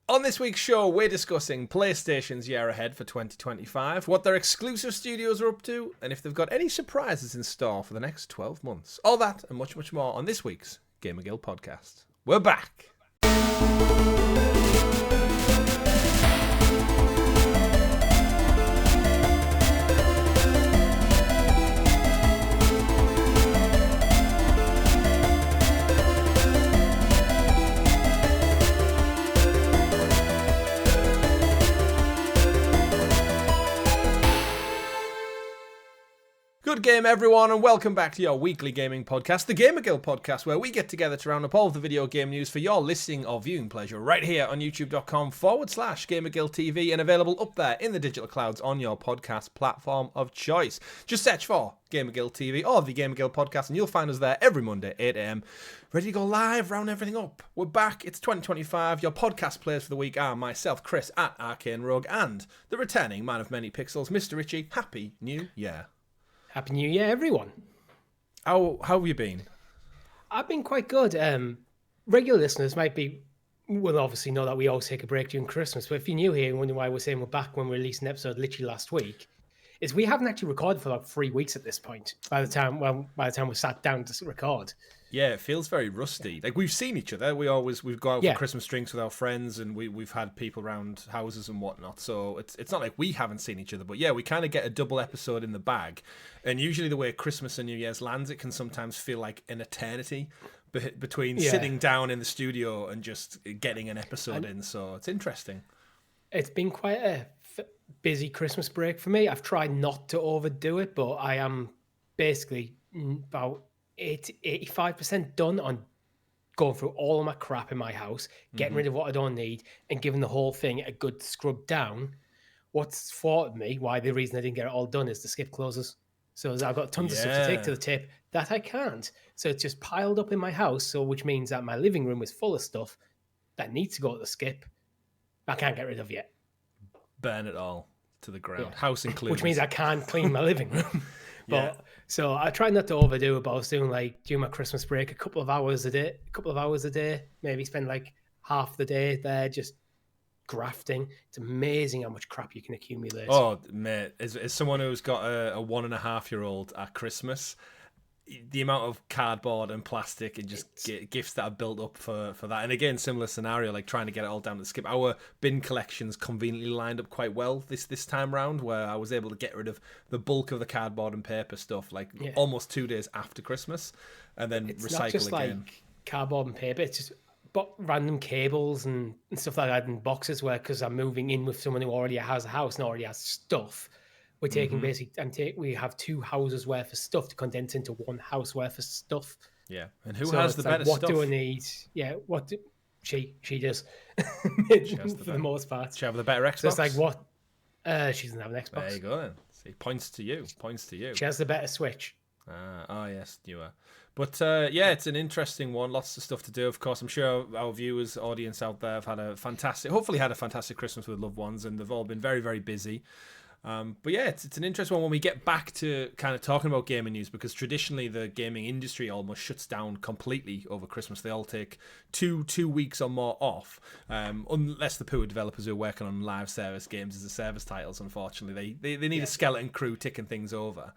On this week's show, we're discussing PlayStation's year ahead for 2025, what their exclusive studios are up to, and if they've got any surprises in store for the next 12 months. All that and much, much more on this week's GamerGuild Podcast. We're back! Good game, everyone, and welcome back to your weekly gaming podcast, the GamerGuild Podcast, where we get together to round up all of the video game news for your listening or viewing pleasure right here on youtube.com/GamerGuildTV and available up there in the digital clouds on your podcast platform of choice. Just search for GamerGuild TV or the GamerGuild Podcast and you'll find us there every Monday, 8 a.m. Ready to go live, round everything up. We're back, it's 2025. Your podcast players for the week are myself, Chris, at Arcane Rogue, and the returning man of many pixels, Mr. Richie. Happy New Year. Happy New Year, everyone. How have you been? I've been quite good. Regular listeners will obviously know that we always take a break during Christmas, but if you're new here and wonder why we're saying we're back when we released an episode literally last week, is we haven't actually recorded for about 3 weeks at this point by the time we sat down to record. Yeah, it feels very rusty. Like, we've seen each other. We've gone out for Christmas drinks with our friends, and we've had people around houses and whatnot. So it's not like we haven't seen each other. But yeah, we kind of get a double episode in the bag. And usually the way Christmas and New Year's lands, it can sometimes feel like an eternity between sitting down in the studio and just getting an episode in. So it's interesting. It's been quite a busy Christmas break for me. I've tried not to overdo it, but I am basically about 85% done on going through all of my crap in my house, getting rid of what I don't need, and giving the whole thing a good scrub down. What's thwarted me, the reason I didn't get it all done, is the skip closes. So I've got tons of stuff to take to the tip that I can't. So it's just piled up in my house, which means that my living room is full of stuff that needs to go to the skip. I can't get rid of yet. Burn it all to the ground, house included. Which means I can't clean my living room. So I try not to overdo it, but I was doing during my Christmas break, a couple of hours a day, maybe spend half the day there just grafting. It's amazing how much crap you can accumulate. Oh, mate, as someone who's got a 1.5-year-old at Christmas, the amount of cardboard and plastic and just gifts that are built up for that. And again, similar scenario, like trying to get it all down to the skip. Our bin collections conveniently lined up quite well this time round, where I was able to get rid of the bulk of the cardboard and paper stuff almost 2 days after Christmas, and then it's recycle not just again. Cardboard and paper, it's just random cables and stuff like that in boxes, because I'm moving in with someone who already has a house and already has stuff. We're taking we have 2 houses worth of stuff to condense into 1 house worth of stuff. Yeah, and who has the better what stuff? What do I need? Yeah, she does. She has for the most part. She have the better Xbox. So it's what? She doesn't have an Xbox. There you go then. See, points to you. She has the better Switch. Yes, newer. But it's an interesting one. Lots of stuff to do. Of course, I'm sure our viewers, audience out there, have hopefully had a fantastic Christmas with loved ones, and they've all been very, very busy. But yeah, it's an interesting one when we get back to kind of talking about gaming news, because traditionally the gaming industry almost shuts down completely over Christmas. They all take two weeks or more off, unless the poor developers who are working on live service games as a service titles. Unfortunately, they need a skeleton crew ticking things over.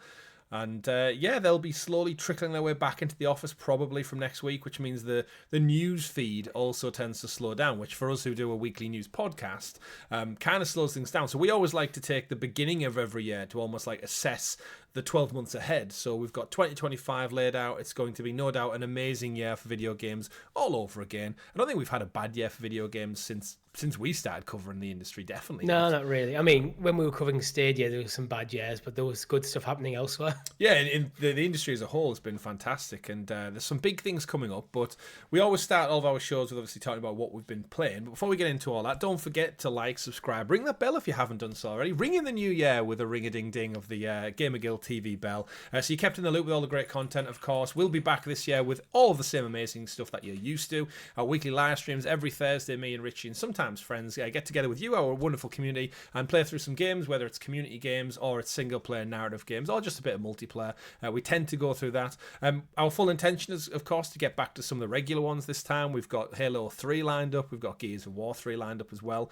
And they'll be slowly trickling their way back into the office probably from next week, which means the news feed also tends to slow down, which for us who do a weekly news podcast kind of slows things down. So we always like to take the beginning of every year to almost assess the 12 months ahead. So we've got 2025 laid out. It's going to be no doubt an amazing year for video games all over again. I don't think we've had a bad year for video games since we started covering the industry, definitely. No, not really. I mean, when we were covering Stadia, there was some bad years, but there was good stuff happening elsewhere. Yeah, in the industry as a whole has been fantastic, and there's some big things coming up, but we always start all of our shows with obviously talking about what we've been playing. But before we get into all that, don't forget to subscribe, ring that bell if you haven't done so already, ring in the new year with a ring-a-ding-ding of the GamerGuild GamerGuildTV bell. So you're kept in the loop with all the great content, of course. We'll be back this year with all of the same amazing stuff that you're used to. Our weekly live streams every Thursday, me and Richie and sometimes friends get together with you, our wonderful community, and play through some games, whether it's community games or it's single-player narrative games or just a bit of multiplayer. We tend to go through that. Our full intention is, of course, to get back to some of the regular ones this time. We've got Halo 3 lined up. We've got Gears of War 3 lined up as well.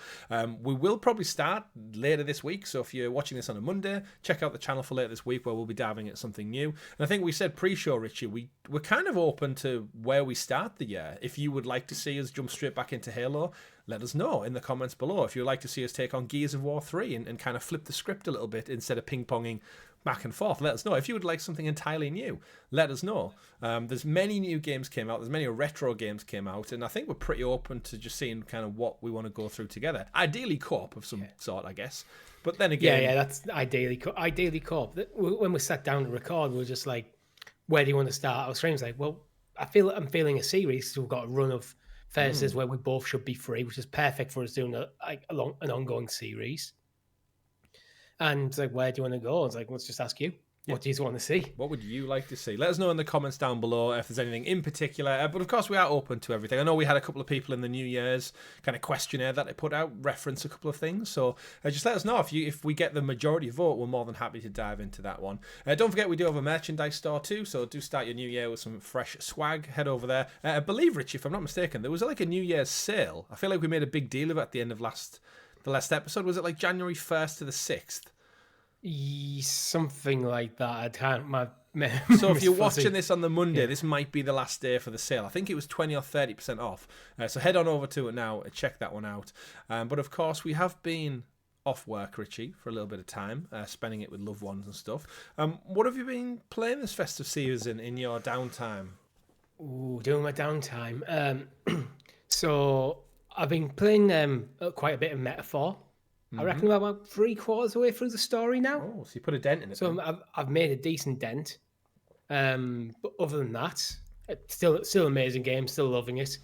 We will probably start later this week, so if you're watching this on a Monday, check out the channel for later this week where we'll be diving at something new. And I think we said pre-show, Richie, we're kind of open to where we start the year. If you would like to see us jump straight back into Halo, let us know in the comments below. If you'd like to see us take on Gears of War 3 and kind of flip the script a little bit instead of ping-ponging back and forth, let us know. If you would like something entirely new, let us know. There's many new games came out. There's many retro games came out, and I think we're pretty open to just seeing kind of what we want to go through together. Ideally co-op of some sort, I guess. But then again... Yeah, that's ideally co-op. When we sat down to record, we were just like, where do you want to start? Our stream's like, well, I'm feeling a series, so we've got a run of Thursdays where we both should be free, which is perfect for us doing an ongoing series. And it's like, where do you want to go? It's like, let's just ask you. What do you want to see? What would you like to see? Let us know in the comments down below if there's anything in particular. But of course, we are open to everything. I know we had a couple of people in the New Year's kind of questionnaire that they put out reference a couple of things. So just let us know if we get the majority vote. We're more than happy to dive into that one. Don't forget, we do have a merchandise store too. So do start your new year with some fresh swag. Head over there. I believe, Richie, if I'm not mistaken, there was like a New Year's sale. I feel like we made a big deal of it at the end of the last episode. Was it like January 1st to the 6th? Something like that. I can't. So if you're watching this on the Monday, this might be the last day for the sale. I think it was 20 or 30% off. So head on over to it now and check that one out. But of course, we have been off work, Richie, for a little bit of time, spending it with loved ones and stuff. What have you been playing this festive season in your downtime? Ooh, doing my downtime. So I've been playing quite a bit of Metaphor. I reckon we're about 3/4 of the way through the story now. Oh, so you put a dent in it. So I've made a decent dent. But other than that, still amazing game, still loving it.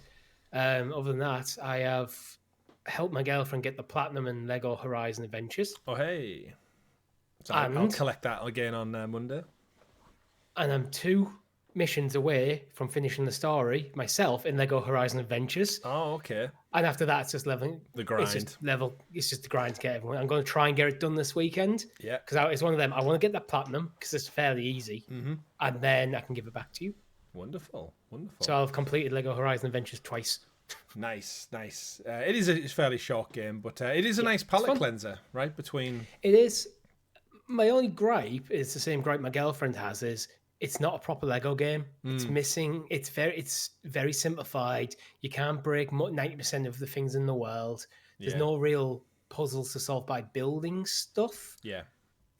Other than that, I have helped my girlfriend get the platinum in Lego Horizon Adventures. Oh, hey. So I'll collect that again on Monday. And I'm 2 missions away from finishing the story myself in Lego Horizon Adventures. Oh, okay. And after that, it's just leveling. The grind. It's just the grind to get everyone. I'm going to try and get it done this weekend. Yeah. Because it's one of them. I want to get that platinum because it's fairly easy. And then I can give it back to you. Wonderful. So I've completed Lego Horizon Adventures twice. Nice. It is a fairly short game, but it is a nice palate cleanser, right? It is. My only gripe is the same gripe my girlfriend has, is it's not a proper Lego game. It's missing. It's very simplified. You can't break 90% of the things in the world. There's no real puzzles to solve by building stuff. Yeah.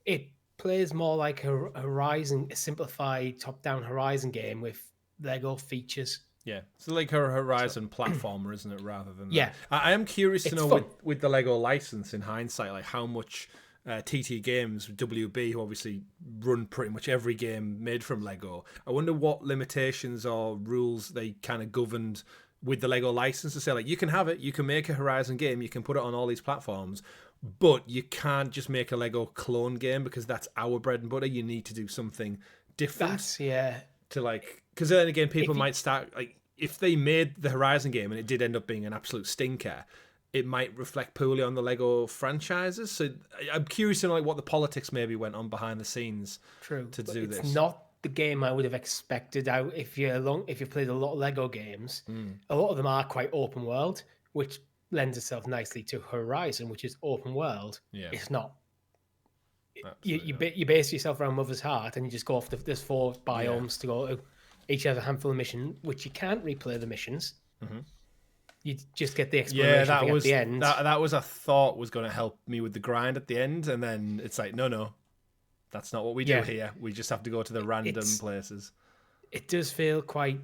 It plays more like a simplified top-down Horizon game with Lego features. Yeah, it's like a Horizon platformer, isn't it? Rather than yeah, I am curious to know with the Lego license in hindsight, like how much. TT Games, WB, who obviously run pretty much every game made from Lego. I wonder what limitations or rules they kind of governed with the Lego license to say, like, you can have it, you can make a Horizon game, you can put it on all these platforms, but you can't just make a Lego clone game because that's our bread and butter. You need to do something different. To like, because then again, people might start, like, if they made the Horizon game and it did end up being an absolute stinker, it might reflect poorly on the Lego franchises. So I'm curious to know like what the politics maybe went on behind the scenes to do this. It's not the game I would have expected out if you've played a lot of Lego games. A lot of them are quite open world, which lends itself nicely to Horizon, which is open world. Yeah. It's not. You base yourself around Mother's Heart and you just go off. There's 4 biomes to go to. Each has a handful of missions, which you can't replay the missions. You just get the exploration at the end. That was a thought was going to help me with the grind at the end, and then it's like, no, that's not what we do here. We just have to go to the random places. It does feel quite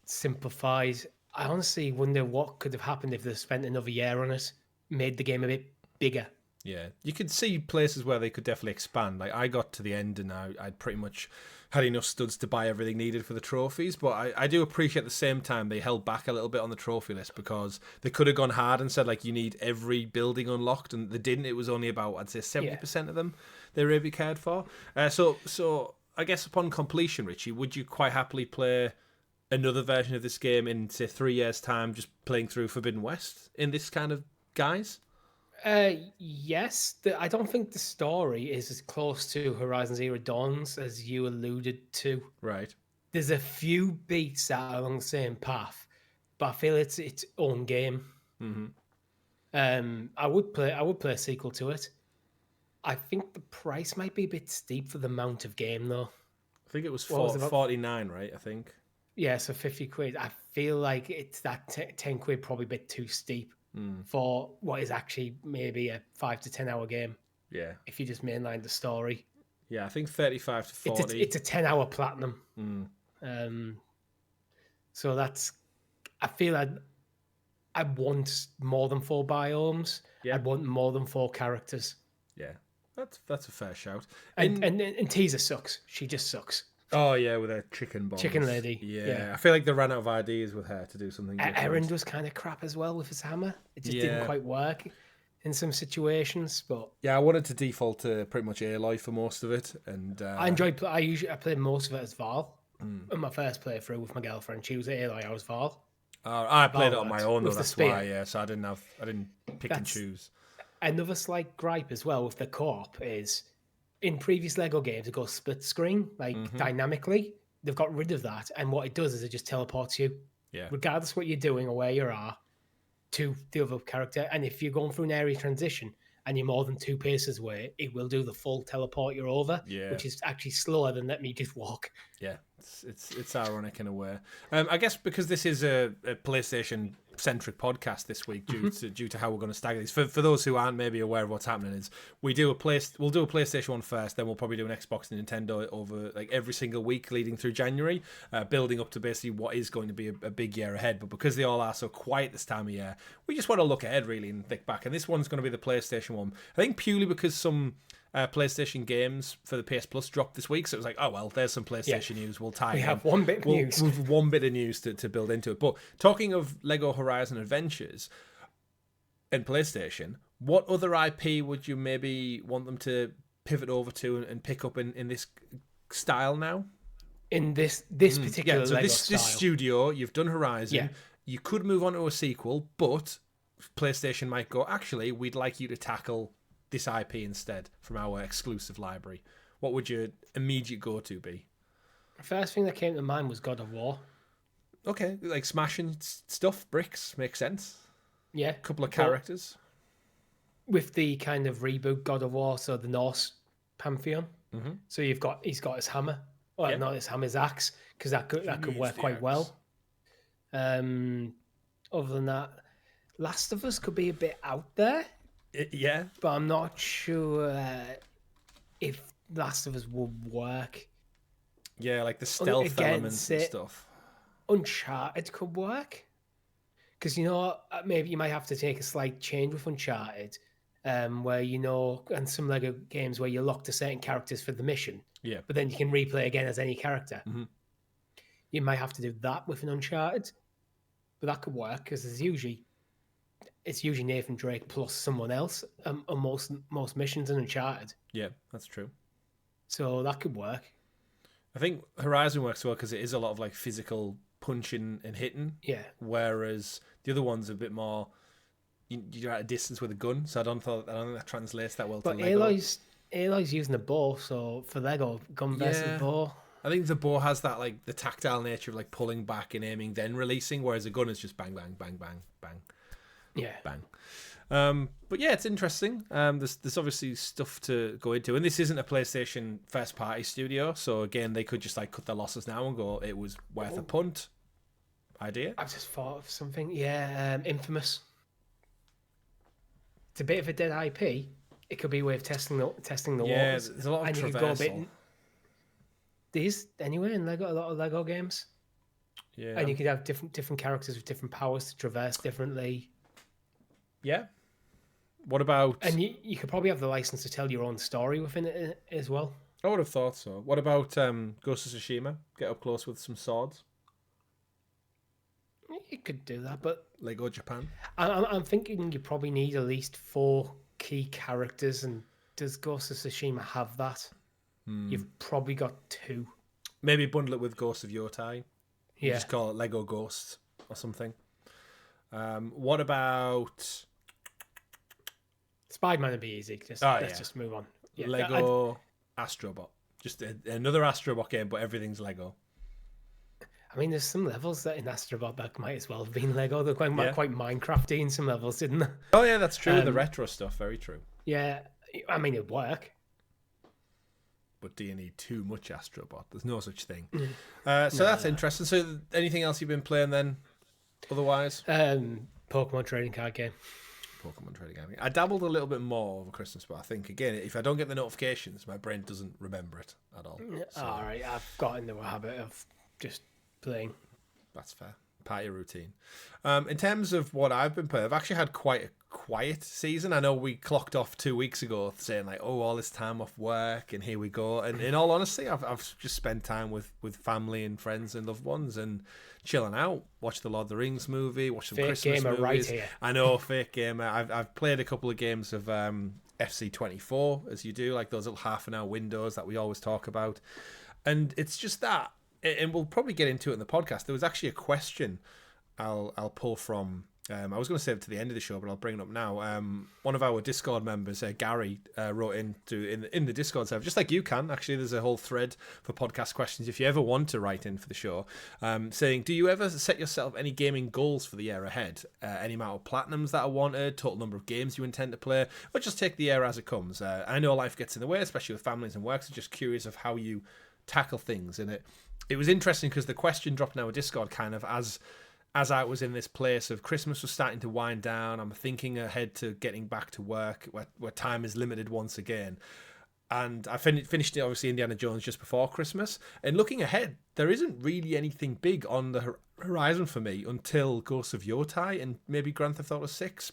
simplified. I honestly wonder what could have happened if they spent another year on it, made the game a bit bigger. Yeah, you could see places where they could definitely expand. Like I got to the end and I'd pretty much had enough studs to buy everything needed for the trophies. But I do appreciate at the same time they held back a little bit on the trophy list because they could have gone hard and said like you need every building unlocked, and they didn't. It was only about I'd say 70% of them they really cared for. So I guess upon completion, Richie, would you quite happily play another version of this game in say 3 years' time, just playing through Forbidden West in this kind of guise? Yes. I don't think the story is as close to Horizon Zero Dawn's as you alluded to. Right. There's a few beats that are along the same path, but I feel it's its own game. I would play a sequel to it. I think the price might be a bit steep for the amount of game, though. I think it was 49, right? I think. Yeah, so 50 quid. I feel like it's that 10 quid probably a bit too steep for what is actually maybe a 5 to 10 hour game. Yeah. If you just mainline the story. Yeah, I think 35 to 40. It's a 10-hour platinum. So that's... I feel I want more than 4 biomes. Yeah. I want more than 4 characters. Yeah, that's a fair shout. And Teaser sucks. She just sucks. Oh, yeah, with her chicken bombs. Chicken lady. Yeah. I feel like they ran out of ideas with her to do something different. Errand was kind of crap as well with his hammer. It just didn't quite work in some situations. But yeah, I wanted to default to pretty much Aloy for most of it. And I played most of it as Val. In my first playthrough with my girlfriend, she was Aloy, I was Val. I played it on my own, though, that's why, yeah. So I didn't pick and choose. Another slight gripe as well with the co-op is... In previous Lego games, it goes split screen, dynamically. They've got rid of that, and what it does is it just teleports you, regardless what you're doing or where you are, to the other character. And if you're going through an area transition and you're more than 2 paces away, it will do the full teleport you over, which is actually slower than let me just walk. Yeah, it's ironic in a way. I guess because this is a PlayStation centric podcast this week due to how we're going to stagger these. For those who aren't maybe aware of what's happening, is we'll do a PlayStation one first, then we'll probably do an Xbox and Nintendo over like every single week leading through January, building up to basically what is going to be a big year ahead. But because they all are so quiet this time of year, we just want to look ahead really and think back. And this one's going to be the PlayStation one. I think purely because some PlayStation games for the PS Plus dropped this week, so it was like, oh well, there's some PlayStation news. We'll tie. We have one bit of news. With one bit of news to build into it. But talking of Lego Horizon Adventures and PlayStation, what other IP would you maybe want them to pivot over to and pick up in this style now? In this particular Lego style. This studio, you've done Horizon. Yeah. You could move on to a sequel, but PlayStation might go, actually, we'd like you to tackle this IP instead from our exclusive library. What would your immediate go-to be? The first thing that came to mind was God of War. Okay, like smashing stuff, bricks, makes sense. Yeah. A couple of characters. With the kind of reboot God of War, so the Norse pantheon. So he's got his hammer. Well, not his hammer, his axe, because that could work quite well. Other than that, Last of Us could be a bit out there. Yeah, but I'm not sure if Last of Us would work. Yeah, like the stealth elements and stuff. Uncharted could work, because maybe you might have to take a slight change with Uncharted, where and some Lego games where you're locked to certain characters for the mission. Yeah, but then you can replay again as any character. You might have to do that with an Uncharted, but that could work because it's usually Nathan Drake plus someone else on most missions in Uncharted. Yeah, that's true. So that could work. I think Horizon works well because it is a lot of like physical punching and hitting. Yeah. Whereas the other one's a bit more you're at a distance with a gun. So I don't think that translates that well to Lego. But Aloy's using a bow, so for Lego, gun versus bow. I think the bow has that like the tactile nature of like pulling back and aiming then releasing, whereas a gun is just bang bang bang bang bang. Yeah, bang. But yeah, it's interesting. There's obviously stuff to go into, and this isn't a PlayStation first party studio, so again, they could just like cut their losses now and go, it was worth a punt. Idea. I've just thought of something. Yeah, Infamous. It's a bit of a dead IP. It could be a way of testing the waters. Yeah, there's a lot of traversal. These anyway in Lego, a lot of Lego games. Yeah, and you could have different characters with different powers to traverse differently. Yeah, What about? And you could probably have the license to tell your own story within it as well. I would have thought so. What about Ghost of Tsushima? Get up close with some swords. You could do that, but Lego Japan. I'm thinking you probably need at least 4 key characters, and does Ghost of Tsushima have that? You've probably got 2. Maybe bundle it with Ghost of Yotei. Yeah. Just call it Lego Ghost or something. What about Spider-Man would be easy. Let's just move on. Yeah, Lego Astrobot. Just another Astrobot game, but everything's Lego. I mean, there's some levels that in Astrobot that might as well have been Lego. They're quite Minecrafty in some levels, didn't they? Oh yeah, that's true. The retro stuff, very true. Yeah, I mean, it'd work. But do you need too much Astrobot? There's no such thing. That's interesting. So anything else you've been playing then, otherwise? Pokemon trading card game. Pokemon trading card game. I dabbled a little bit more over Christmas, but I think, again, if I don't get the notifications, my brain doesn't remember it at all. So, all right, I've got into a habit of just playing. That's fair. Part of your routine. In terms of what I've been playing, I've actually had quite a quiet season. I know we clocked off 2 weeks ago saying like, oh, all this time off work and here we go. And in all honesty, I've just spent time with family and friends and loved ones and chilling out. Watch the Lord of the Rings movie, watch some fake Christmas gamer movies. right here. I know, fake gamer. I've played a couple of games of FC24, as you do, like those little half-an-hour windows that we always talk about. And it's just that. And we'll probably get into it in the podcast. There was actually a question I'll pull from. I was going to save it to the end of the show, but I'll bring it up now. One of our Discord members, Gary, wrote in the Discord server, just like you can. Actually, there's a whole thread for podcast questions if you ever want to write in for the show, saying, do you ever set yourself any gaming goals for the year ahead? Any amount of platinums that are wanted, total number of games you intend to play, or just take the year as it comes? I know life gets in the way, especially with families and work, so just curious of how you tackle things. And it was interesting because the question dropped in our Discord kind of as I was in this place of Christmas was starting to wind down. I'm thinking ahead to getting back to work where time is limited once again. And I finished obviously Indiana Jones just before Christmas. And looking ahead, there isn't really anything big on the horizon for me until Ghost of Yotei and maybe Grand Theft Auto 6.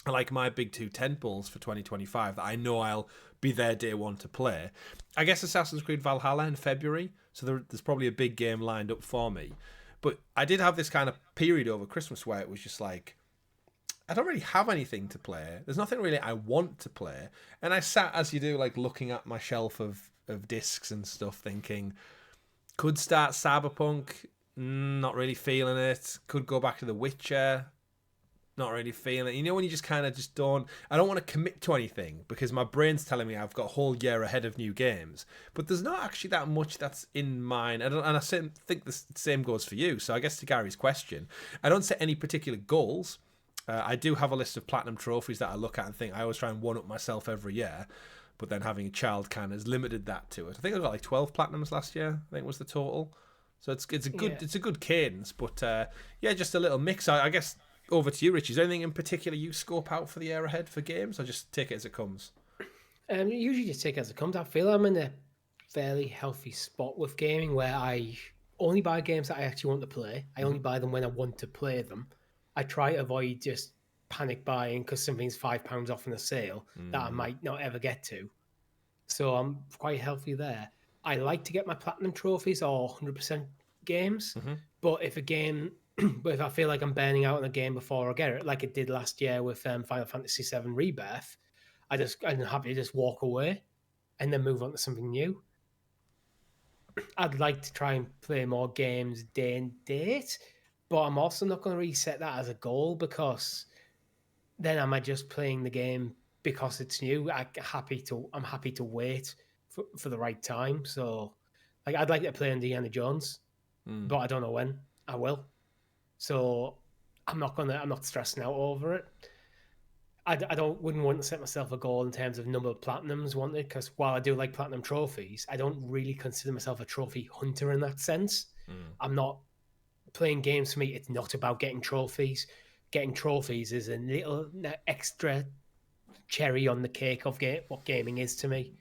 I like my big 2 tentpoles for 2025 that I know I'll be there day one to play. I guess Assassin's Creed Valhalla in February, so there's probably a big game lined up for me. But I did have this kind of period over Christmas where it was just like, I don't really have anything to play. There's nothing really I want to play. And I sat, as you do, like looking at my shelf of discs and stuff, thinking, could start Cyberpunk, not really feeling it. Could go back to The Witcher, not really feeling it. You know, when you just kind of just don't... I don't want to commit to anything because my brain's telling me I've got a whole year ahead of new games. But there's not actually that much that's in mine. And I think the same goes for you. So I guess to Gary's question, I don't set any particular goals. I do have a list of platinum trophies that I look at and think I always try and one-up myself every year. But then having a child kind of has limited that to it. I think I got like 12 platinums last year, I think was the total. So it's a good cadence. But just a little mix. I guess... Over to you, Rich. Is there anything in particular you scope out for the year ahead for games, or just take it as it comes? Usually just take it as it comes. I feel I'm in a fairly healthy spot with gaming where I only buy games that I actually want to play. I only buy them when I want to play them. I try to avoid just panic buying because something's £5 off in a sale that I might not ever get to. So I'm quite healthy there. I like to get my platinum trophies or 100% games, but if I feel like I'm burning out on a game before I get it, like it did last year with Final Fantasy VII Rebirth, I'm happy to just walk away and then move on to something new. I'd like to try and play more games day and date, but I'm also not going to really set that as a goal because then am I just playing the game because it's new? I'm happy to wait for the right time. So, like, I'd like to play Indiana Jones, but I don't know when I will. So I'm not stressing out over it. I wouldn't want to set myself a goal in terms of number of platinums wanted, because while I do like platinum trophies, I don't really consider myself a trophy hunter in that sense. I'm not playing games. For me, it's not about getting trophies. Getting trophies is a little extra cherry on the cake of what gaming is to me.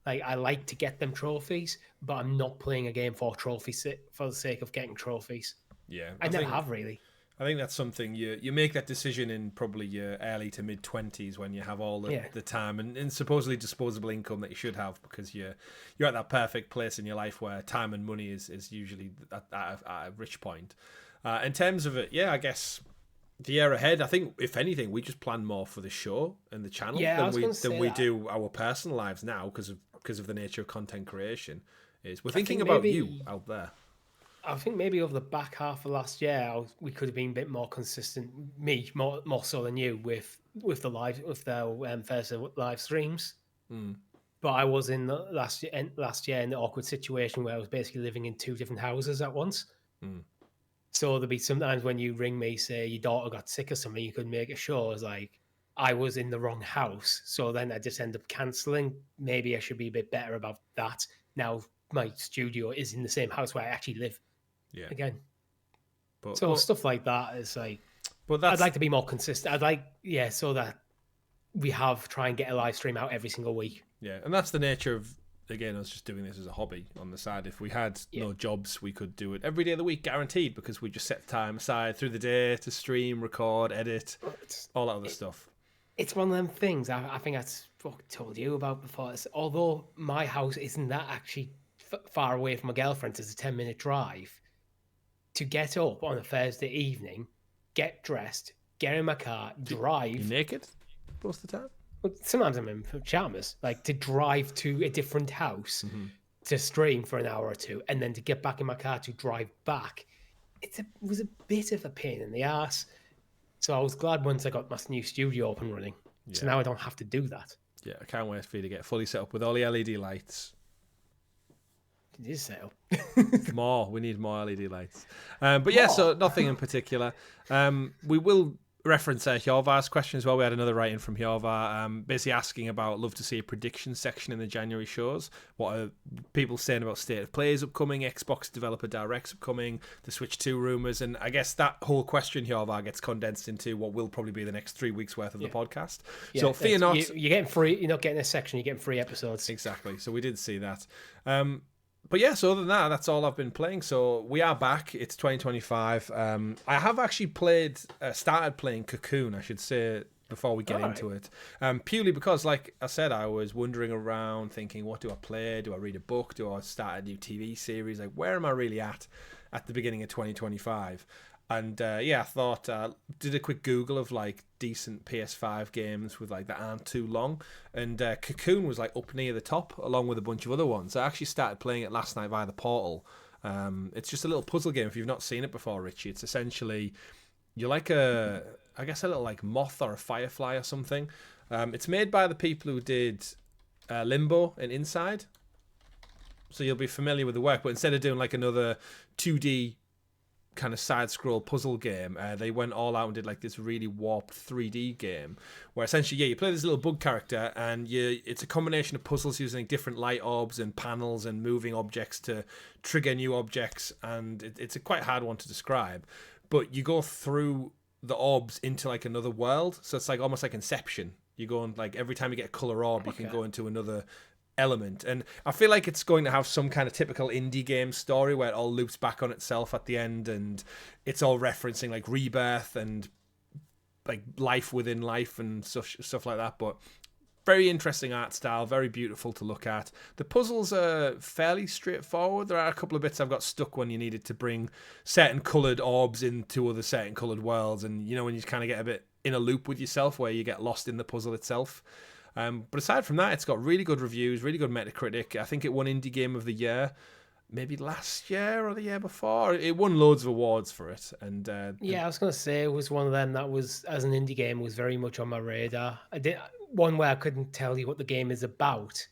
Like, I like to get them trophies, but I'm not playing a game for trophies for the sake of getting trophies. Yeah, I never have really. I think that's something you make that decision in probably your early to mid 20s when you have all the time and supposedly disposable income that you should have, because you're at that perfect place in your life where time and money is usually at a rich point. In terms of it, I guess the year ahead, I think if anything, we just plan more for the show and the channel than we do our personal lives now because of the nature of content creation. We're thinking about you out there. I think maybe over the back half of last year, we could have been a bit more consistent. Me more so than you with the first live streams. But I was in the last year in the awkward situation where I was basically living in 2 different houses at once. So there'd be sometimes when you ring me, say your daughter got sick or something, you couldn't make a show. It's like I was in the wrong house, so then I just end up cancelling. Maybe I should be a bit better about that. Now my studio is in the same house where I actually live. Again, but stuff like that is like. But I'd like to be more consistent. I'd like, so that we try and get a live stream out every single week. Yeah, and that's the nature of. Again, I was just doing this as a hobby on the side. If we had no jobs, we could do it every day of the week, guaranteed, because we just set time aside through the day to stream, record, edit, all that other stuff. It's one of them things I think I told you about before. Although my house isn't that actually far away from my girlfriend's, it's a 10-minute drive. To get up on a Thursday evening, get dressed, get in my car, drive. You naked most of the time? Well, sometimes I'm in pajamas. Like to drive to a different house to stream for an hour or 2, and then to get back in my car to drive back. It was a bit of a pain in the ass. So I was glad once I got my new studio up and running. So now I don't have to do that. Yeah, I can't wait for you to get fully set up with all the LED lights. It is set up. We need more LED lights. But so nothing in particular. We will reference Hjorvar's question as well. We had another writing from Hjorvar basically asking about, love to see a prediction section in the January shows. What are people saying about State of Play is upcoming, Xbox Developer Direct's upcoming, the Switch 2 rumours, and I guess that whole question, Hjorvar, gets condensed into what will probably be the next 3 weeks worth of the podcast. So fear not. You're getting free, you're not getting a section, you're getting free episodes. Exactly. So we did see that. But so other than that, that's all I've been playing. So we are back. It's 2025. I have actually started playing Cocoon, I should say, before we get into it. Purely because, like I said, I was wandering around thinking, what do I play? Do I read a book? Do I start a new TV series? Like, where am I really at the beginning of 2025? And I thought, did a quick Google of like decent PS5 games with like that aren't too long, and Cocoon was like up near the top along with a bunch of other ones. I actually started playing it last night via the Portal. It's just a little puzzle game if you've not seen it before, Richie. It's essentially you're like a little like moth or a firefly or something. It's made by the people who did Limbo and Inside, so you'll be familiar with the work. But instead of doing like another 2D kind of side scroll puzzle game, they went all out and did like this really warped 3D game where essentially you play this little bug character and it's a combination of puzzles using different light orbs and panels and moving objects to trigger new objects, and it's a quite hard one to describe, but you go through the orbs into like another world, so it's like almost like Inception. You go and like every time you get a color orb you can go into another element, and I feel like it's going to have some kind of typical indie game story where it all loops back on itself at the end, and it's all referencing like rebirth and like life within life and stuff like that. But very interesting art style, very beautiful to look at. The puzzles are fairly straightforward. There are a couple of bits I've got stuck when you needed to bring certain coloured orbs into other certain coloured worlds, and when you kind of get a bit in a loop with yourself where you get lost in the puzzle itself. But aside from that, it's got really good reviews, really good Metacritic. I think it won Indie Game of the Year, maybe last year or the year before. It won loads of awards for it. And I was going to say it was one of them that was, as an indie game, was very much on my radar. I did one where I couldn't tell you what the game is about,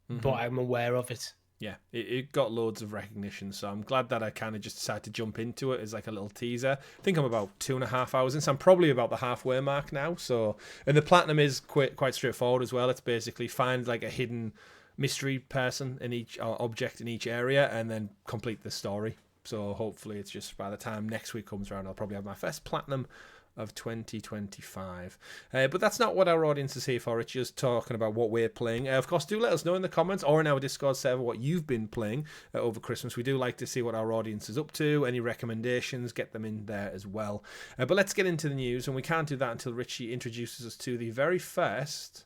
but I'm aware of it. Yeah, it got loads of recognition, so I'm glad that I kind of just decided to jump into it as like a little teaser. I think I'm about 2.5 hours in, so I'm probably about the halfway mark now. So, and the platinum is quite straightforward as well. It's basically find like a hidden mystery person in each object in each area, and then complete the story. So hopefully, it's just by the time next week comes around, I'll probably have my first platinum of 2025. But that's not what our audience is here for. It's just talking about what we're playing. Of course, do let us know in the comments or in our Discord server what you've been playing over Christmas. We do like to see what our audience is up to. Any recommendations, get them in there as well. But let's get into the news, and we can't do that until Richie introduces us to the very first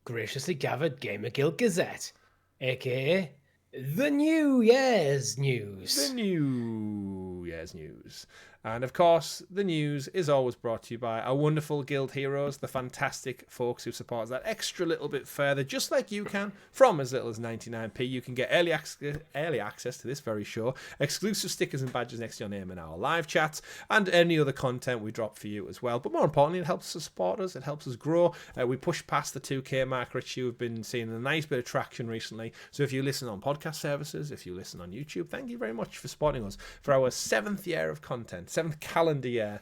graciously gathered GamerGuild Gazette, aka the New Year's News. The New Year's News. And of course, the news is always brought to you by our wonderful guild heroes, the fantastic folks who support us that extra little bit further, just like you can, from as little as 99p. You can get early access to this very show, exclusive stickers and badges next to your name in our live chats, and any other content we drop for you as well. But more importantly, it helps us support us, it helps us grow. We push past the 2K mark, Rich. You've been seeing a nice bit of traction recently. So if you listen on podcast services, if you listen on YouTube, thank you very much for supporting us for our 7th year of content. 7th calendar year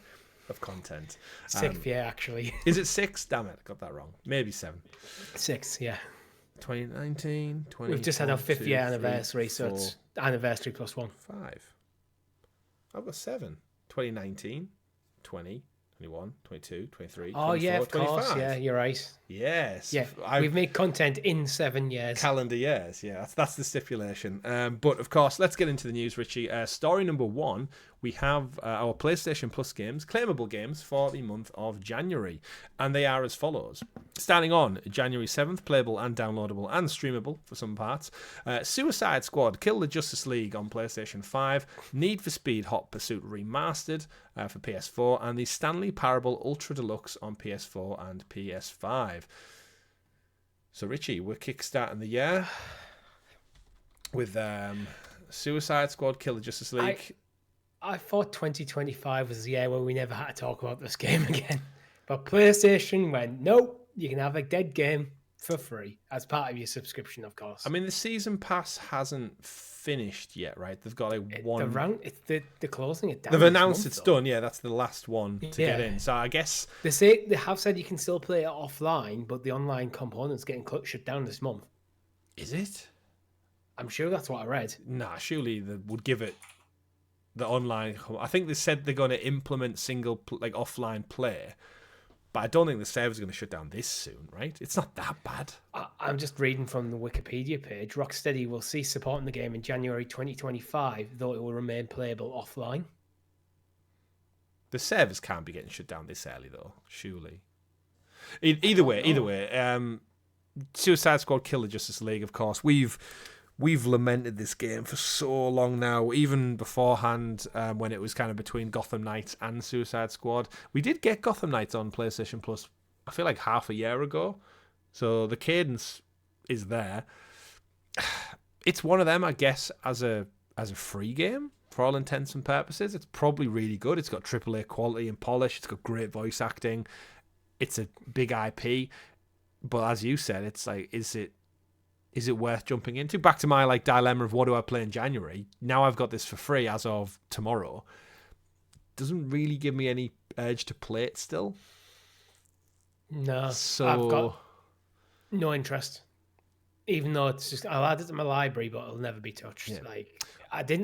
of content. 6th year, actually. Is it 6? Damn it, I got that wrong. Maybe 7. 6, yeah. 2019, 20. We've just had our 5th year anniversary, so it's anniversary plus 1. 5. I've got 7. 2019, 20, 21, 22, 23, oh, 24, yeah, of 25. course. Yeah, you're right. Yes. Yeah, we've made content in 7 years. Calendar years, yeah. That's the stipulation. But, of course, let's get into the news, Richie. Story number 1, we have our PlayStation Plus games, claimable games for the month of January. And they are as follows. Starting on January 7th, playable and downloadable and streamable for some parts. Suicide Squad, Kill the Justice League on PlayStation 5. Need for Speed Hot Pursuit Remastered for PS4. And the Stanley Parable Ultra Deluxe on PS4 and PS5. So, Richie, we're kickstarting the year with Suicide Squad, Kill the Justice League. I thought 2025 was the year where we never had to talk about this game again. But PlayStation went, nope, you can have a dead game for free as part of your subscription, of course. I mean, the season pass hasn't finished yet, right? They've got one. They're closing it down. They've announced it's done. Yeah, that's the last one to get in. So I guess they have said you can still play it offline, but the online component's getting shut down this month. Is it? I'm sure that's what I read. Nah, surely they would give it the online. I think they said they're going to implement offline play, but I don't think the server's going to shut down this soon, right? It's not that bad. I'm just reading from the Wikipedia page. Rocksteady will cease supporting the game in January 2025, though it will remain playable offline. The servers can't be getting shut down this early, though, surely. Either way, Suicide Squad, Kill the Justice League, of course. We've lamented this game for so long now, even beforehand when it was kind of between Gotham Knights and Suicide Squad. We did get Gotham Knights on PlayStation Plus, I feel like half a year ago. So the cadence is there. It's one of them, I guess, as a free game for all intents and purposes. It's probably really good. It's got AAA quality and polish. It's got great voice acting. It's a big IP. But as you said, it's like, is it worth jumping into? Back to my dilemma of what do I play in January? Now I've got this for free as of tomorrow. Doesn't really give me any urge to play it still. No, so I've got no interest. Even though it's just, I'll add it to my library, but it'll never be touched. Yeah.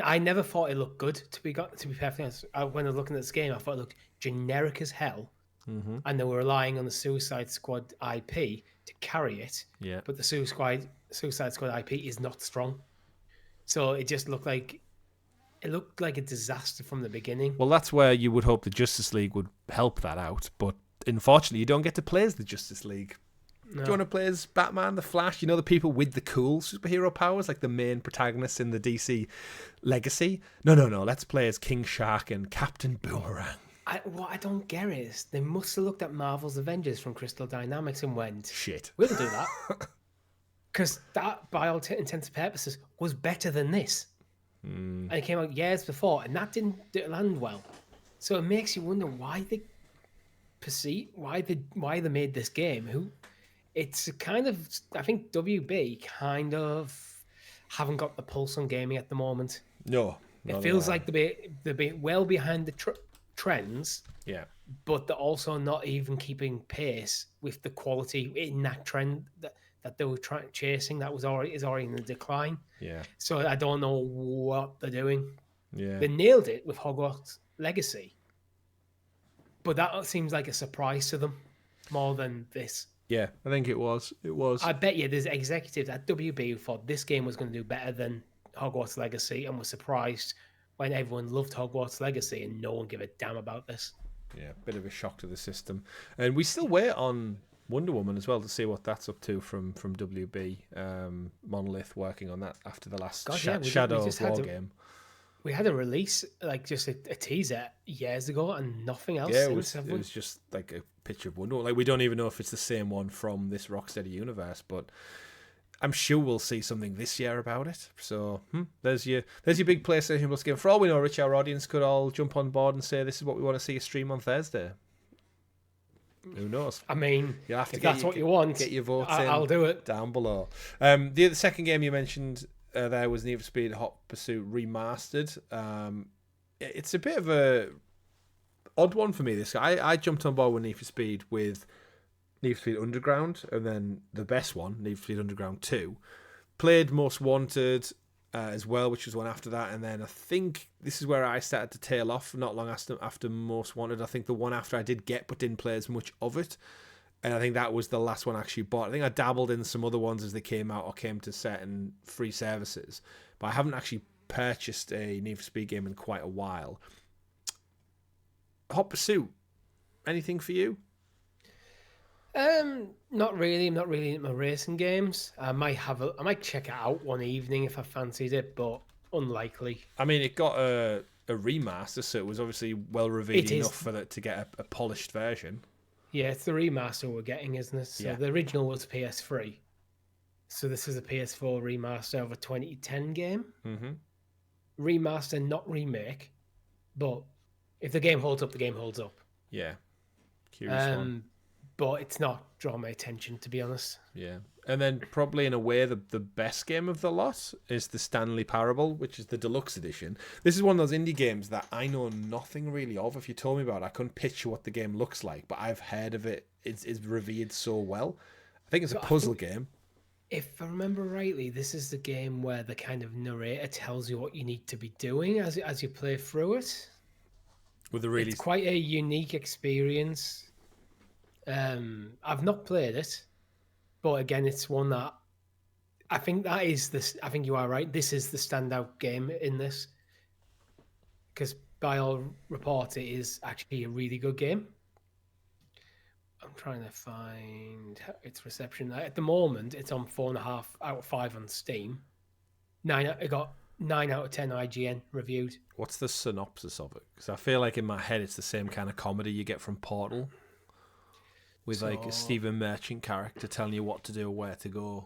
I never thought it looked good. To be perfectly honest, when I was looking at this game, I thought it looked generic as hell. Mm-hmm. And they were relying on the Suicide Squad IP to carry it. Yeah. But the Suicide Squad IP is not strong. So it just looked like a disaster from the beginning. Well, that's where you would hope the Justice League would help that out. But unfortunately, you don't get to play as the Justice League. No. Do you want to play as Batman, the Flash? The people with the cool superhero powers, like the main protagonists in the DC legacy? No. Let's play as King Shark and Captain Boomerang. What I don't get is they must have looked at Marvel's Avengers from Crystal Dynamics and went, shit, we'll do that. Because that, by all intents and purposes, was better than this. And it came out years before, and that didn't land well. So it makes you wonder why they made this game. It's kind of, I think WB kind of haven't got the pulse on gaming at the moment. No. It feels like they're well behind the trends. Yeah. But they're also not even keeping pace with the quality in that trend that they were chasing. That is already in the decline. Yeah. So I don't know what they're doing. Yeah. They nailed it with Hogwarts Legacy. but that seems like a surprise to them more than this. Yeah, I think it was. It was. I bet you there's executives at WB who thought this game was going to do better than Hogwarts Legacy and were surprised when everyone loved Hogwarts Legacy and no one gave a damn about this. Yeah, bit of a shock to the system. And we still wait on Wonder Woman as well to see what that's up to from WB. Monolith working on that after the last Shadow of War game. We had a release, like just a teaser years ago and nothing else. Yeah, it was just like a picture of Wonder Woman. Like, we don't even know if it's the same one from this Rocksteady universe, but I'm sure we'll see something this year about it. So there's your big PlayStation Plus game. For all we know, Rich, our audience could all jump on board and say this is what we want to see a stream on Thursday. Who knows? I mean, you'll have to if that's what you want, get your votes I'll do it down below. The second game you mentioned there was Need for Speed Hot Pursuit Remastered. It's a bit of a odd one for me. This I jumped on board with Need for Speed with Need for Speed Underground, and then the best one, Need for Speed Underground 2. Played Most Wanted as well, which was one after that, and then I think this is where I started to tail off not long after Most Wanted. I think the one after I did get but didn't play as much of it, and I think that was the last one I actually bought. I think I dabbled in some other ones as they came out or came to certain free services, but I haven't actually purchased a Need for Speed game in quite a while. Hot Pursuit, anything for you? Not really. I'm not really into my racing games. I might check it out one evening if I fancied it, but unlikely. I mean, it got a remaster, so it was obviously well reviewed enough for it to get a polished version. Yeah, it's the remaster we're getting, isn't it? So the original was PS3. So this is a PS4 remaster of a 2010 game. Mm-hmm. Remaster, not remake. But if the game holds up, the game holds up. Yeah. Curious one. But it's not drawn my attention, to be honest. Yeah. And then probably in a way the best game of the lot is the Stanley Parable, which is the deluxe edition. This is one of those indie games that I know nothing really of. If you told me about it, I couldn't picture what the game looks like, but I've heard of it. It's revered so well. I think it's a puzzle game. If I remember rightly, this is the game where the kind of narrator tells you what you need to be doing as you play through it. It's quite a unique experience. I've not played it, but again, it's one that I think I think you are right. This is the standout game in this, because by all reports, it is actually a really good game. I'm trying to find its reception. At the moment, it's on 4.5 out of 5 on Steam. It got 9 out of 10 IGN reviewed. What's the synopsis of it? Because I feel like in my head, it's the same kind of comedy you get from Portal. With like a Stephen Merchant character telling you what to do, where to go.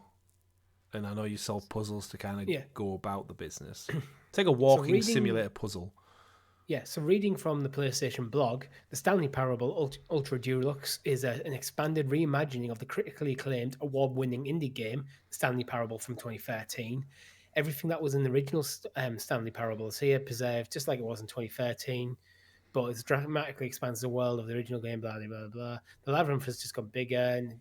And I know you solve puzzles to kind of go about the business. It's like a walking simulator puzzle. Yeah, so reading from the PlayStation blog, the Stanley Parable Ultra Deluxe is an expanded reimagining of the critically acclaimed award-winning indie game, Stanley Parable from 2013. Everything that was in the original Stanley Parable is here, preserved just like it was in 2013. But it dramatically expands the world of the original game, blah, blah, blah, blah. The labyrinth has just got bigger. And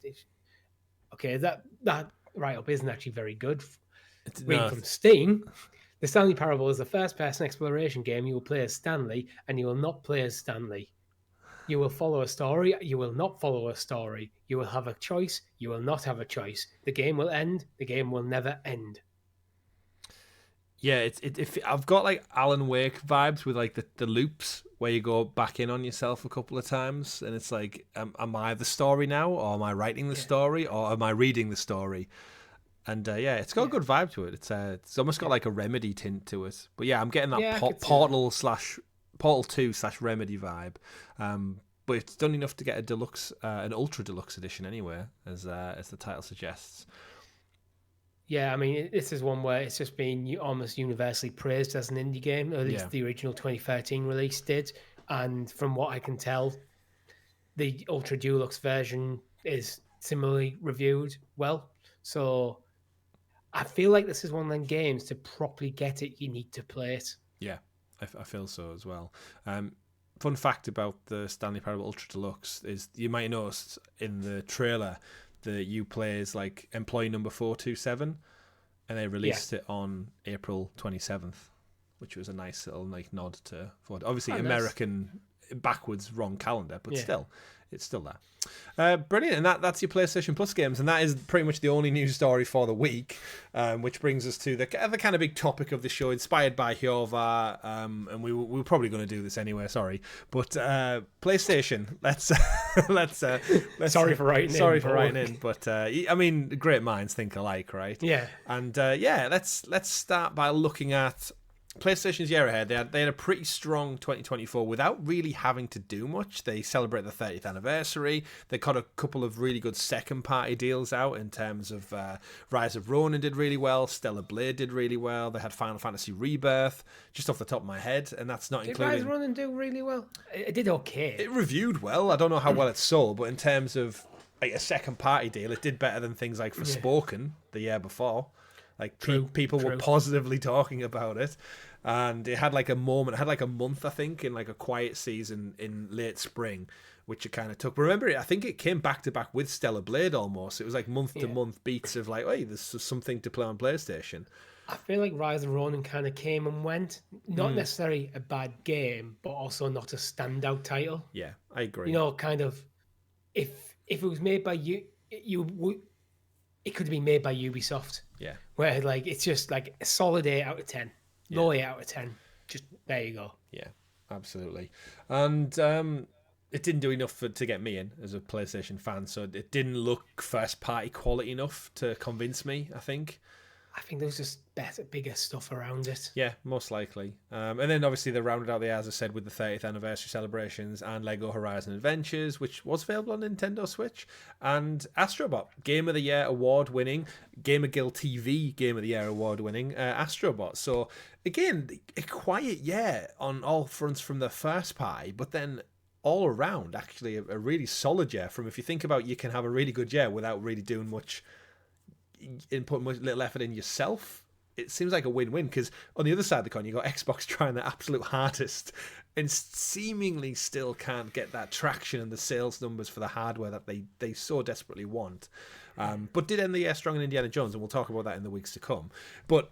that write-up isn't actually very good. Reading from Steam, the Stanley Parable is a first-person exploration game. You will play as Stanley, and you will not play as Stanley. You will follow a story. You will not follow a story. You will have a choice. You will not have a choice. The game will end. The game will never end. Yeah, if I've got like Alan Wake vibes with like the loops where you go back in on yourself a couple of times, and it's like, am I the story now, or am I writing the story, or am I reading the story? And it's got a good vibe to it. It's almost got like a Remedy tint to it. But yeah, I'm getting that Portal 2/Remedy vibe. But it's done enough to get a deluxe, an ultra deluxe edition anyway, as the title suggests. Yeah, I mean, this is one where it's just been almost universally praised as an indie game, or at least the original 2013 release did. And from what I can tell, the Ultra Deluxe version is similarly reviewed well. So I feel like this is one of them games, to properly get it, you need to play it. Yeah, I feel so as well. Fun fact about the Stanley Parable Ultra Deluxe is you might notice in the trailer that you play as like employee number 427, and they released it on April 27th, which was a nice little like nod to Ford. Obviously, American backwards, wrong calendar, but still, it's still there. Brilliant, and that's your PlayStation Plus games, and that is pretty much the only news story for the week, which brings us to the kind of big topic of the show, inspired by Hjorvar, and we were probably going to do this anyway, sorry, but PlayStation, let's sorry for writing in, but I mean, great minds think alike, right? Yeah. And let's start by looking at PlayStation's year ahead. They had a pretty strong 2024 without really having to do much. They celebrated the 30th anniversary. They got a couple of really good second-party deals out in terms of Rise of Ronin did really well, Stellar Blade did really well. They had Final Fantasy Rebirth, just off the top of my head, and that's not including... Did Rise of Ronin do really well? It did okay. It reviewed well. I don't know how well it sold, but in terms of like a second-party deal, it did better than things like Forspoken the year before. Like people were positively talking about it, and it had like a moment, it had like a month, I think, in like a quiet season in late spring, which it kind of took. But remember, I think it came back to back with Stellar Blade almost. It was like month to month beats of like, hey, there's something to play on PlayStation. I feel like Rise of Ronin kind of came and went. Not necessarily a bad game, but also not a standout title. Yeah, I agree. You know, kind of, if it was made by it could have been made by Ubisoft. Yeah. Where like it's just like a solid 8 out of 10. Low 8 out of 10. Just there you go. Yeah, absolutely. And it didn't do enough to get me in as a PlayStation fan, so it didn't look first party quality enough to convince me, I think. I think there was just bigger stuff around it. Yeah, most likely. And then obviously they rounded out the year, as I said, with the 30th anniversary celebrations and Lego Horizon Adventures, which was available on Nintendo Switch, and Astrobot, Game of the Year award winning, GamerGuildTV Game of the Year award winning Astrobot. So again, a quiet year on all fronts from the first party, but then all around actually a really solid year. From, if you think about, you can have a really good year without really doing much, input much little effort in yourself. It seems like a win-win, because on the other side of the coin, you got Xbox trying their absolute hardest and seemingly still can't get that traction and the sales numbers for the hardware that they so desperately want. But did end the year strong in Indiana Jones, and we'll talk about that in the weeks to come. But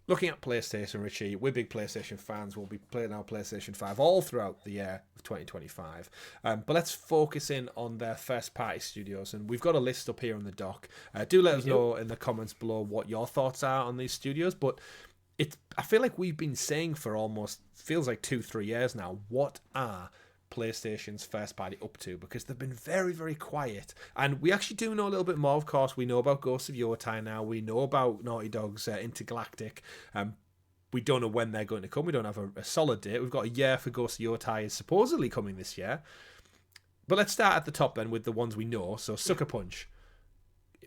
looking at PlayStation, Richie, we're big PlayStation fans. We'll be playing our PlayStation 5 all throughout the year of 2025. But let's focus in on their first-party studios. And we've got a list up here on the doc. Do let us know in the comments below what your thoughts are on these studios. But I feel like we've been saying for almost, feels like 2-3 years now, what are PlayStation's first party up to, because they've been very, very quiet. And we actually do know a little bit more, of course. We know about Ghosts of Yotei now. We know about Naughty Dog's Intergalactic. We don't know when they're going to come. We don't have a solid date. We've got a year for Ghosts of Yotei is supposedly coming this year. But let's start at the top then with the ones we know. So Sucker Punch,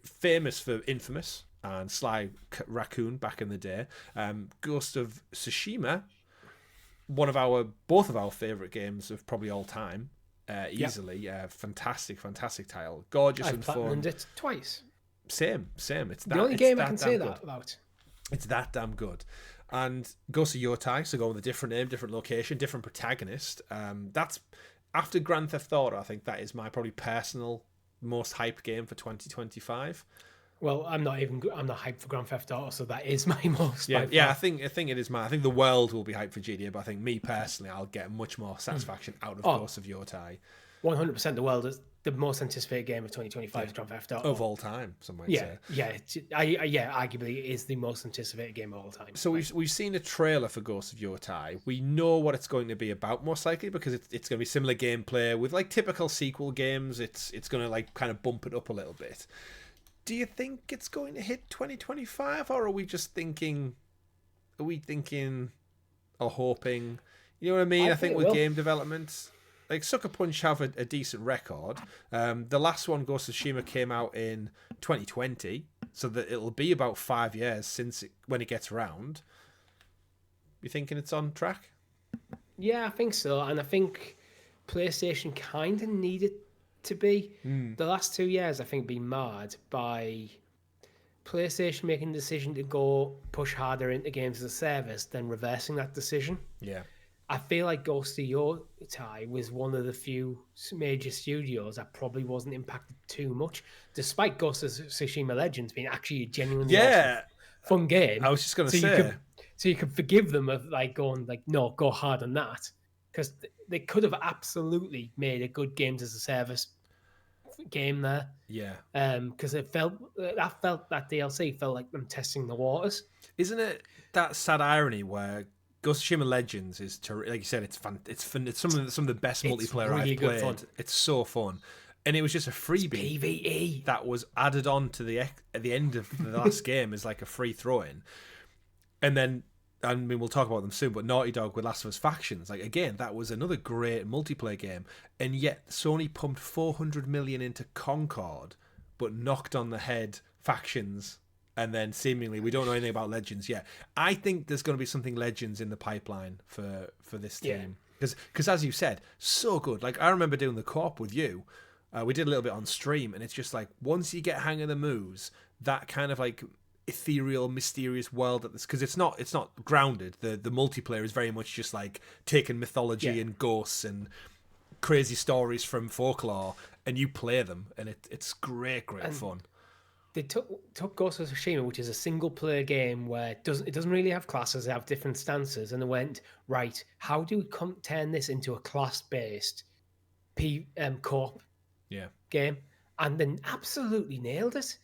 famous for Infamous and Sly Raccoon back in the day. Ghost of Tsushima, both of our favourite games of probably all time, easily. Fantastic title, gorgeous and fun. I've platinumed it twice. Same. It's the only game I can say that about. It's that damn good. And Ghost of Yotei, so going with a different name, different location, different protagonist. That's after Grand Theft Auto. I think that is my probably personal most hyped game for 2025. Well, I'm not hyped for Grand Theft Auto, so that is my most. Yeah. I think it is I think the world will be hyped for GTA, but I think me personally, I'll get much more satisfaction out of Ghost of Yotei. 100%, the world is the most anticipated game of 2025 is Grand Theft Auto of all time. Some might say. Arguably it is the most anticipated game of all time. So we've seen a trailer for Ghost of Yotei. We know what it's going to be about, most likely, because it's going to be similar gameplay with like typical sequel games. It's going to like kind of bump it up a little bit. Do you think it's going to hit 2025, or are we just thinking? Are we thinking or hoping? You know what I mean? I think with game development, like Sucker Punch have a decent record. The last one, Ghost of Tsushima, came out in 2020, so that it'll be about 5 years since when it gets around. You thinking it's on track? Yeah, I think so, and I think PlayStation kind of needed to be. The last 2 years, I think, been marred by PlayStation making the decision to go push harder into games as a service, then reversing that decision. Yeah. I feel like Ghost of Yotei was one of the few major studios that probably wasn't impacted too much, despite Ghost of Tsushima Legends being actually a genuinely awesome, fun game. I was just going to say. So you could forgive them of like going like, no, go hard on that, because they could have absolutely made a good games as a service game there. Yeah. Because that DLC felt like them testing the waters. Isn't it that sad irony where Ghost of Tsushima Legends is, like you said, it's fun. It's some of the best multiplayer really I've good played. fun. It's so fun, and it was just a freebie PvE that was added on to at the end of the last game as like a free throw-in, and then. I mean, we'll talk about them soon, but Naughty Dog with Last of Us Factions, like again, that was another great multiplayer game, and yet Sony pumped 400 million into Concord, but knocked on the head Factions, and then seemingly we don't know anything about Legends yet. I think there's going to be something Legends in the pipeline for this team, because as you said, so good. Like I remember doing the co-op with you. We did a little bit on stream, and it's just like once you get hang of the moves, that kind of like ethereal, mysterious world at this, because it's not grounded. The multiplayer is very much just like taking mythology and ghosts and crazy stories from folklore, and you play them, and it's great fun. They took Ghost of Tsushima, which is a single player game where it doesn't really have classes, they have different stances, and they went, right, how do we turn this into a class based co-op game? And then absolutely nailed it.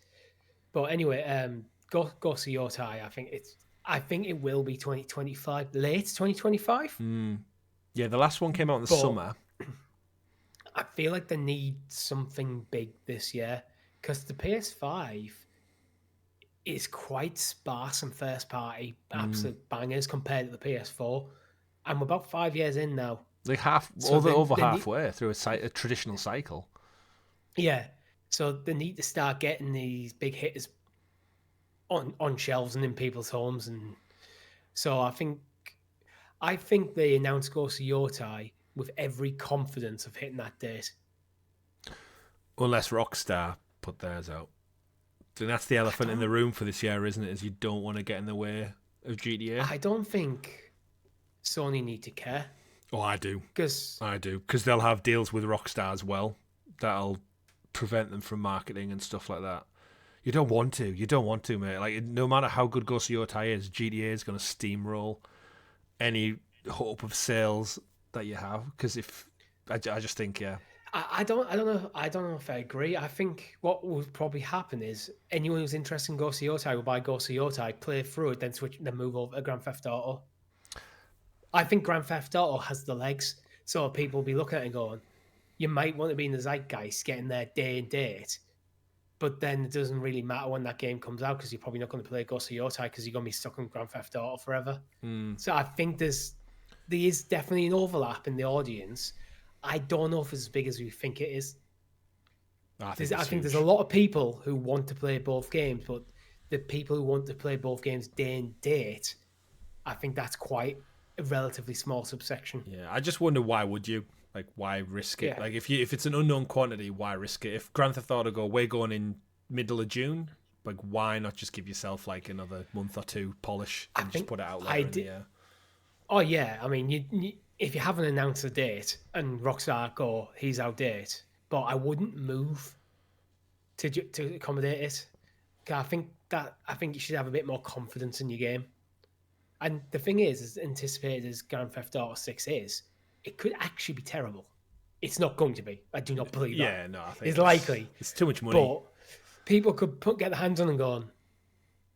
But anyway, Ghost of Yotei, I think it will be 2025, late 2025. Yeah, the last one came out in the summer. I feel like they need something big this year because the PS5 is quite sparse and first party absolute bangers compared to the PS4, and we're about 5 years in now. Like halfway through a traditional cycle. Yeah, so they need to start getting these big hitters on shelves and in people's homes, and so I think they announced Ghost of Yotei with every confidence of hitting that date. Unless Rockstar put theirs out. And that's the elephant in the room for this year, isn't it? Is you don't want to get in the way of GTA. I don't think Sony need to care. Oh, I do. Because they'll have deals with Rockstar as well. That'll prevent them from marketing and stuff like that. You don't want to, mate. Like, no matter how good Ghost of Yotei is, GTA is going to steamroll any hope of sales that you have. Because I just think, I don't know if I agree. I think what will probably happen is anyone who's interested in Ghost of Yotei will buy Ghost of Yotei, play through it, then move over to Grand Theft Auto. I think Grand Theft Auto has the legs, so people will be looking at it and going, you might want to be in the zeitgeist, getting there day and date. But then it doesn't really matter when that game comes out because you're probably not going to play Ghost of Yotei because you're going to be stuck in Grand Theft Auto forever. So I think there is definitely an overlap in the audience. I don't know if it's as big as we think it is. I think there's a lot of people who want to play both games, but the people who want to play both games day and date, I think that's quite a relatively small subsection. Yeah, I just wonder why would you? Like, why risk it? Yeah. Like, if it's an unknown quantity, why risk it? If Grand Theft Auto we're going in middle of June, like, why not just give yourself, like, another month or two polish and just put it out later in the year? Oh, yeah. I mean, if you haven't announced a date and Rockstar go, he's our date, but I wouldn't move to accommodate it. I think you should have a bit more confidence in your game. And the thing is, as anticipated as Grand Theft Auto 6 is, it could actually be terrible. It's not going to be. I do not believe that. Yeah, no, I think it's likely. It's too much money. But people could get their hands on and go,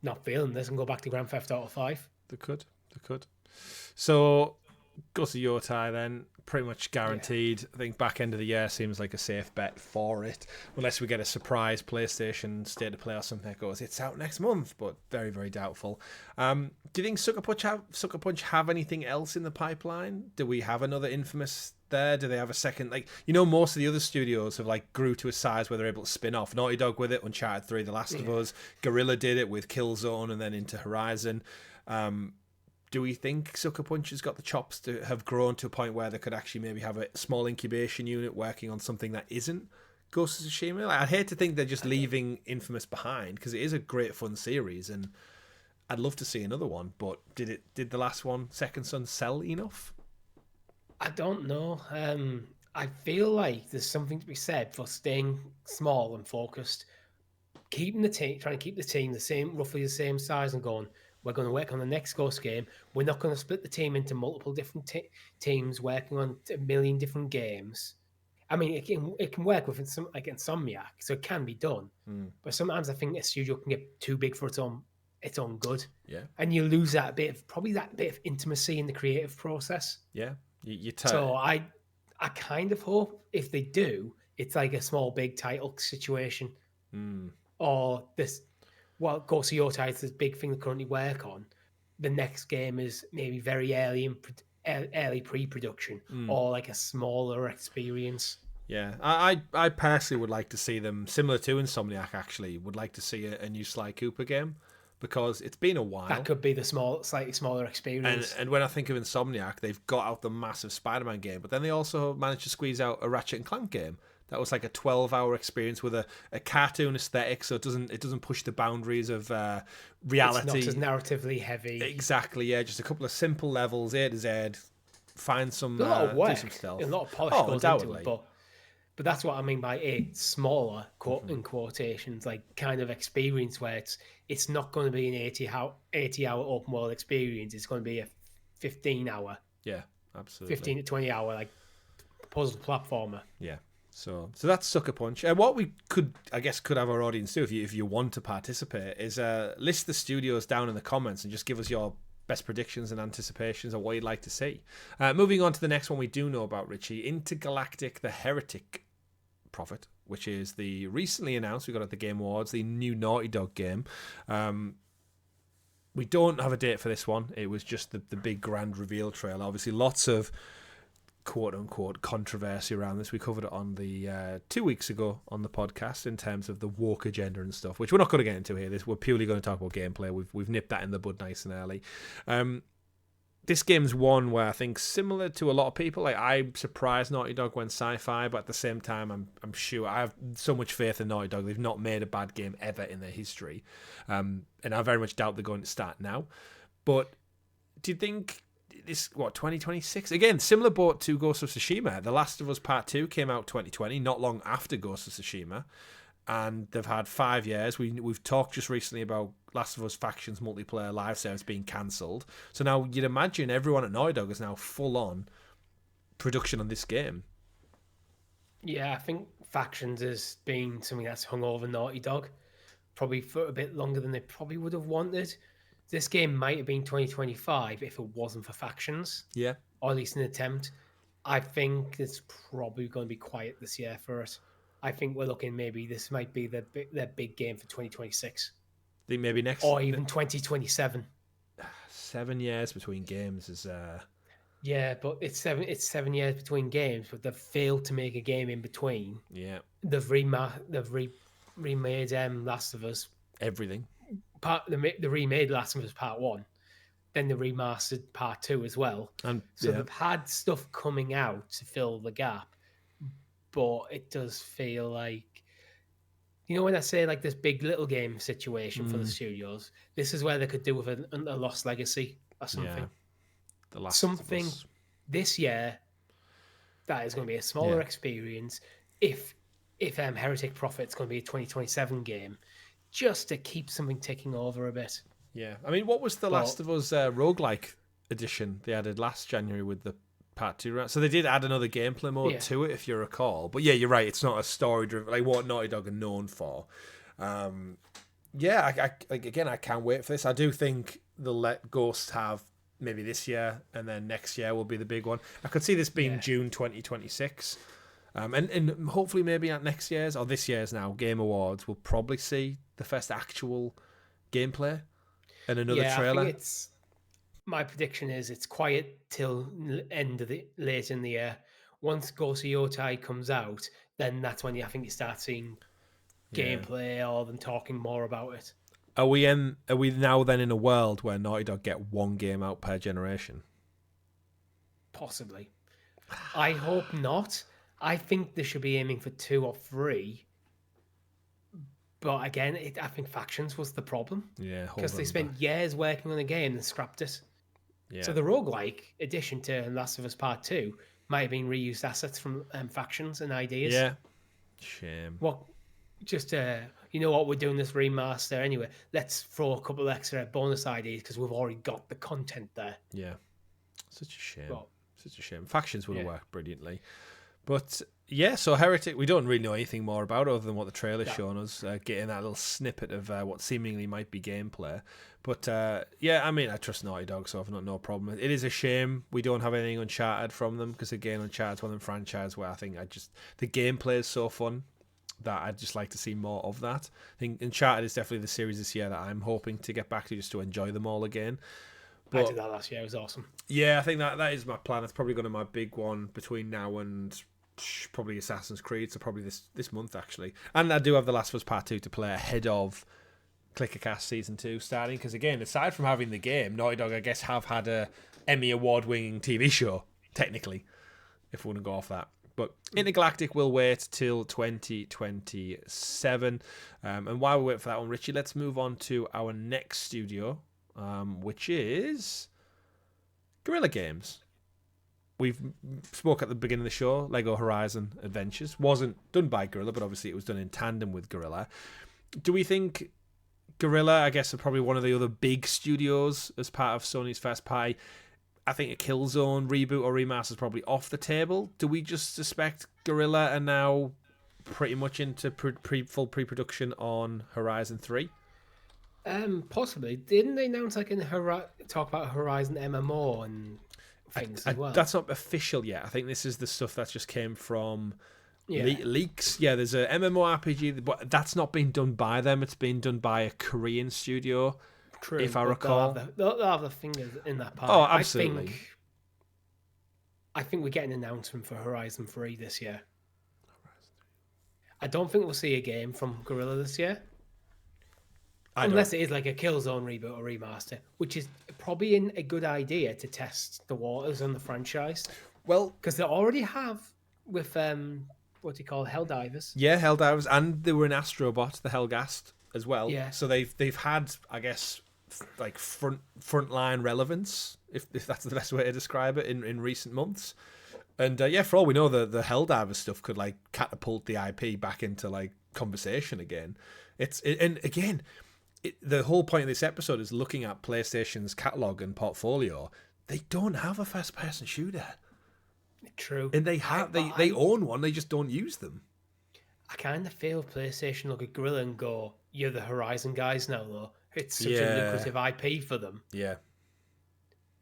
not feeling this, and go back to Grand Theft Auto 5. They could. So, Ghost of Yotei then, pretty much guaranteed. I think back end of the year seems like a safe bet for it. Unless we get a surprise PlayStation State of Play or something that goes, it's out next month, but very, very doubtful. Do you think Sucker Punch have anything else in the pipeline? Do we have another Infamous there? Do they have a second? Like, most of the other studios have like grew to a size where they're able to spin off. Naughty Dog with it, Uncharted 3, The Last of Us. Guerrilla did it with Killzone and then into Horizon. Do we think Sucker Punch has got the chops to have grown to a point where they could actually maybe have a small incubation unit working on something that isn't Ghost of Tsushima? Like, I'd hate to think they're just leaving Infamous behind because it is a great fun series and I'd love to see another one. But did the last one, Second Son, sell enough? I don't know. I feel like there's something to be said for staying small and focused, keeping the team, trying to keep the team roughly the same size, and going, We're going to work on the next Ghost game. We're not going to split the team into multiple different teams working on a million different games. I mean, it can work with some like Insomniac, so it can be done. But sometimes I think a studio can get too big for its own good. Yeah. And you lose that bit of intimacy in the creative process. Yeah. So I kind of hope if they do, it's like a small big title situation. Or this, well, Ghost of Yotei is this big thing they currently work on. The next game is maybe very early pre-production, or like a smaller experience. Yeah, I personally would like to see them, similar to Insomniac actually, would like to see a new Sly Cooper game, because it's been a while. That could be the slightly smaller experience. And when I think of Insomniac, they've got out the massive Spider-Man game, but then they also managed to squeeze out a Ratchet and Clank game. That was like a 12-hour experience with a cartoon aesthetic, so it doesn't push the boundaries of reality. It's not as narratively heavy. Exactly, yeah. Just a couple of simple levels, A to Z. Find some, a lot of work, do some stealth. A lot of polish goes into it, but that's what I mean by a smaller, in quotations, like kind of experience where it's not going to be an 80-hour open world experience. It's going to be a 15-hour. Yeah, absolutely. 15 to 20-hour like puzzle platformer. Yeah. So that's Sucker Punch. And what we could have our audience do, if you want to participate, is list the studios down in the comments and just give us your best predictions and anticipations of what you'd like to see. Moving on to the next one we do know about, Richie, Intergalactic: The Heretic Prophet, which is the recently announced, we got at the Game Awards, the new Naughty Dog game. We don't have a date for this one. It was just the big grand reveal trailer. Obviously, lots of quote-unquote controversy around this. We covered it on the 2 weeks ago on the podcast in terms of the woke agenda and stuff, which we're not going to get into here. We're purely going to talk about gameplay. We've nipped that in the bud nice and early. This game's one where I think, similar to a lot of people, like, I'm surprised Naughty Dog went sci-fi, but at the same time, I'm sure I have so much faith in Naughty Dog. They've not made a bad game ever in their history, and I very much doubt they're going to start now. But do you think this, 2026? Again, similar boat to Ghost of Tsushima. The Last of Us Part 2 came out 2020, not long after Ghost of Tsushima, and they've had 5 years. We've talked just recently about Last of Us Factions multiplayer live service being cancelled. So now you'd imagine everyone at Naughty Dog is now full on production on this game. Yeah, I think Factions has been something that's hung over Naughty Dog probably for a bit longer than they probably would have wanted. This game might have been 2025 if it wasn't for Factions. Yeah. Or at least an attempt. I think it's probably going to be quiet this year for us. I think we're looking, maybe this might be their big game for 2026. Think maybe next, or even 2027. 7 years between games is yeah, but it's 7 years between games, but they've failed to make a game in between. Yeah, they've remade Last of Us, everything. The remade Last of Us Part 1, then the remastered Part 2 as well. And so they've had stuff coming out to fill the gap, but it does feel like, you know, when I say like this big little game situation for the studios, this is where they could do with a Lost Legacy or something. Yeah. Something this year that is going to be a smaller experience. If Heretic Prophet's going to be a 2027 game, just to keep something ticking over a bit. Yeah, I mean, what was the Last of Us roguelike edition they added last January with the Part 2 round? So they did add another gameplay mode to it, if you recall. But yeah, you're right, it's not a story-driven, like what Naughty Dog are known for. Yeah, I can't wait for this. I do think they'll let Ghost have maybe this year, and then next year will be the big one. I could see this being June 2026. And hopefully maybe at next year's, or this year's now, Game Awards, we'll probably see the first actual gameplay and another trailer. I think my prediction is it's quiet till late in the year. Once Ghost of Yotei comes out, then that's when I think you start seeing gameplay or them talking more about it. Are we now then in a world where Naughty Dog get one game out per generation? Possibly. I hope not. I think they should be aiming for 2 or 3. But again, I think Factions was the problem. Yeah. Because they spent years working on a game and scrapped it. Yeah. So the roguelike addition to Last of Us Part 2 might have been reused assets from Factions and ideas. Yeah. Shame. just you know what, we're doing this remaster anyway. Let's throw a couple of extra bonus IDs because we've already got the content there. Yeah, such a shame. Well, Such a shame. Factions would have worked brilliantly. But yeah, so Heretic, we don't really know anything more about other than what the trailer's shown us, getting that little snippet of what seemingly might be gameplay. But yeah, I mean, I trust Naughty Dog, so I've no problem. It is a shame we don't have anything Uncharted from them, because again, Uncharted's one of them franchises where I think the gameplay is so fun that I'd just like to see more of that. I think Uncharted is definitely the series this year that I'm hoping to get back to, just to enjoy them all again. But I did that last year. It was awesome. Yeah, I think that is my plan. It's probably going to be my big one between now and probably Assassin's Creed, so probably this month, actually. And I do have The Last of Us Part 2 to play ahead of Clickercast Season 2 starting, because again, aside from having the game, Naughty Dog, I guess, have had a Emmy Award-winning TV show, technically, if we want to go off that. But Intergalactic will wait till 2027. And while we wait for that one, Richie, let's move on to our next studio, which is Guerrilla Games. We've spoke at the beginning of the show, Lego Horizon Adventures. Wasn't done by Guerrilla, but obviously it was done in tandem with Guerrilla. Do we think Guerrilla, I guess, are probably one of the other big studios as part of Sony's first party? I think a Killzone reboot or remaster is probably off the table. Do we just suspect Guerrilla are now pretty much into full pre-production on Horizon 3? Possibly. Didn't they announce talk about Horizon MMO and things as well? That's not official yet. I think this is the stuff that just came from leaks. Yeah, there's a MMORPG, but that's not been done by them. It's been done by a Korean studio. True, if I recall. They'll have the fingers in that part. Oh, absolutely. I think we get an announcement for Horizon 3 this year. I don't think we'll see a game from Guerrilla this year. Unless it is like a Killzone reboot or remaster, which is probably a good idea to test the waters on the franchise. Well, because they already have with what do you call Helldivers? Yeah, Helldivers, and they were in Astrobot, the Helghast as well. Yeah. So they've had, I guess, like frontline relevance, if that's the best way to describe it, in recent months. And yeah, for all we know, the Helldivers stuff could like catapult the IP back into like conversation again. The whole point of this episode is looking at PlayStation's catalog and portfolio. They don't have a first-person shooter. True. And they own one, they just don't use them. I kind of feel PlayStation look at Guerrilla and go, "You're the Horizon guys now, though. It's such a lucrative IP for them. Yeah.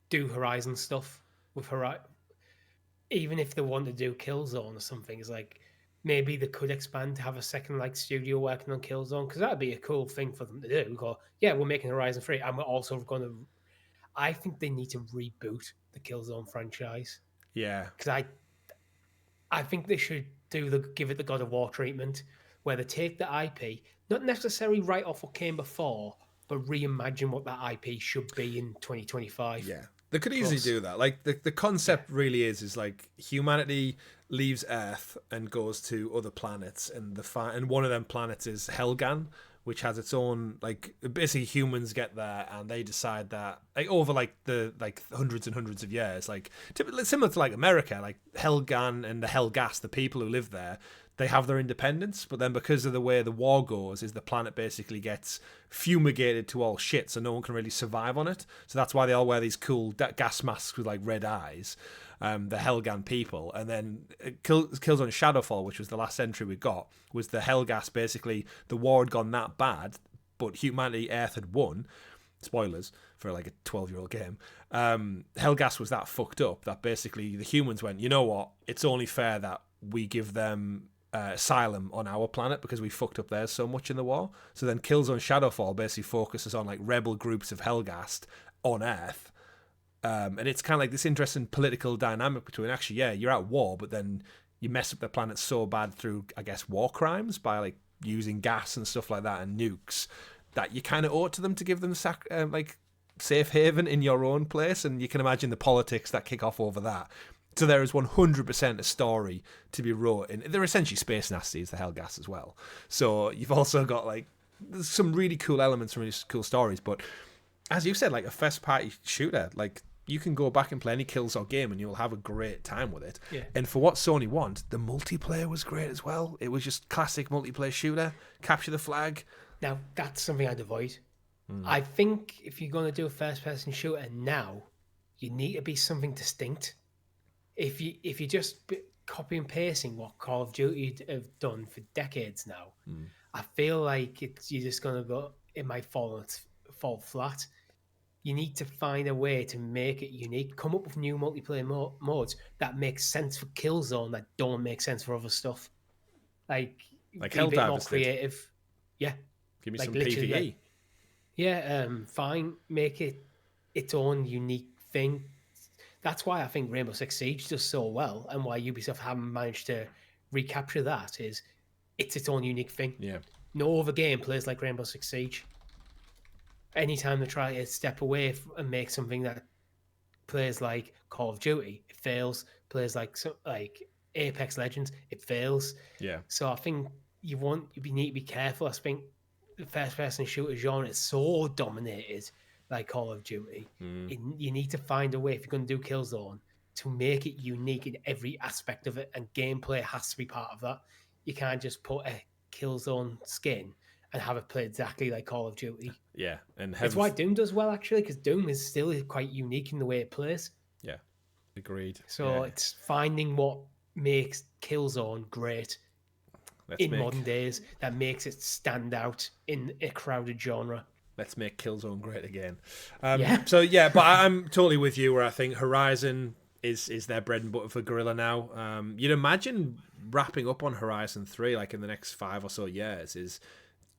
Do Horizon stuff with Horizon. Even if they want to do Killzone or something, it's like maybe they could expand to have a second like studio working on Killzone, because that'd be a cool thing for them to do. Go, yeah, we're making Horizon 3, and we're also going to. I think they need to reboot the Killzone franchise. Yeah, because I think they should give it the God of War treatment, where they take the IP, not necessarily write off what came before, but reimagine what that IP should be in 2025. Yeah, they could easily do that. Like the concept really is like humanity leaves Earth and goes to other planets, and and one of them planets is Helgan, which has its own, like, basically humans get there and they decide that, like, over like the hundreds and hundreds of years, like similar to like America, like Helgan and the Helghast, the people who live there, they have their independence, but then because of the way the war goes, is the planet basically gets fumigated to all shit, so no one can really survive on it. So that's why they all wear these cool gas masks with like red eyes, the Helgan people. And then Killzone Shadowfall, which was the last entry we got, was the Helghast. Basically, the war had gone that bad, but humanity, Earth had won. Spoilers for like a 12-year-old game. Helghast was that fucked up that basically the humans went, you know what? It's only fair that we give them asylum on our planet because we fucked up theirs so much in the war. So then Killzone Shadowfall basically focuses on like rebel groups of Helghast on Earth. And it's kind of like this interesting political dynamic between, actually, yeah, you're at war, but then you mess up the planet so bad through, I guess, war crimes by like using gas and stuff like that and nukes, that you kind of owe it to them to give them like safe haven in your own place. And you can imagine the politics that kick off over that. So there is 100% a story to be wrote in. They're essentially space nasties, the Helghast, as well. So you've also got like some really cool elements, really cool stories. But as you said, like a first party shooter, like you can go back and play any Killzone game and you'll have a great time with it. Yeah. And for what Sony want, the multiplayer was great as well. It was just classic multiplayer shooter, capture the flag. Now, that's something I'd avoid. I think if you're going to do a first-person shooter now, you need to be something distinct. If you just copy and pasting what Call of Duty have done for decades now, I feel like you're just going to go, it might fall flat. You need to find a way to make it unique. Come up with new multiplayer modes that make sense for Killzone that don't make sense for other stuff. Like be a bit more creative. Yeah. Give me some PvE. Fine. Make it its own unique thing. That's why I think Rainbow Six Siege does so well, and why Ubisoft haven't managed to recapture that is it's its own unique thing. Yeah. No other game plays like Rainbow Six Siege. Anytime they try to step away and make something that plays like Call of Duty, it fails. Plays like Apex Legends, it fails. Yeah. So I think you need to be careful. I think the first-person shooter genre is so dominated by Call of Duty. You need to find a way, if you're going to do Killzone, to make it unique in every aspect of it, and gameplay has to be part of that. You can't just put a Killzone skin and have it play exactly like Call of Duty. Yeah, and that's why Doom does well, actually, because Doom is still quite unique in the way it plays. Yeah, agreed. So it's finding what makes Killzone great modern days that makes it stand out in a crowded genre. Let's make Killzone great again. But I'm totally with you where I think Horizon is their bread and butter for Guerrilla now. You'd imagine wrapping up on Horizon 3 like in the next 5 or so years is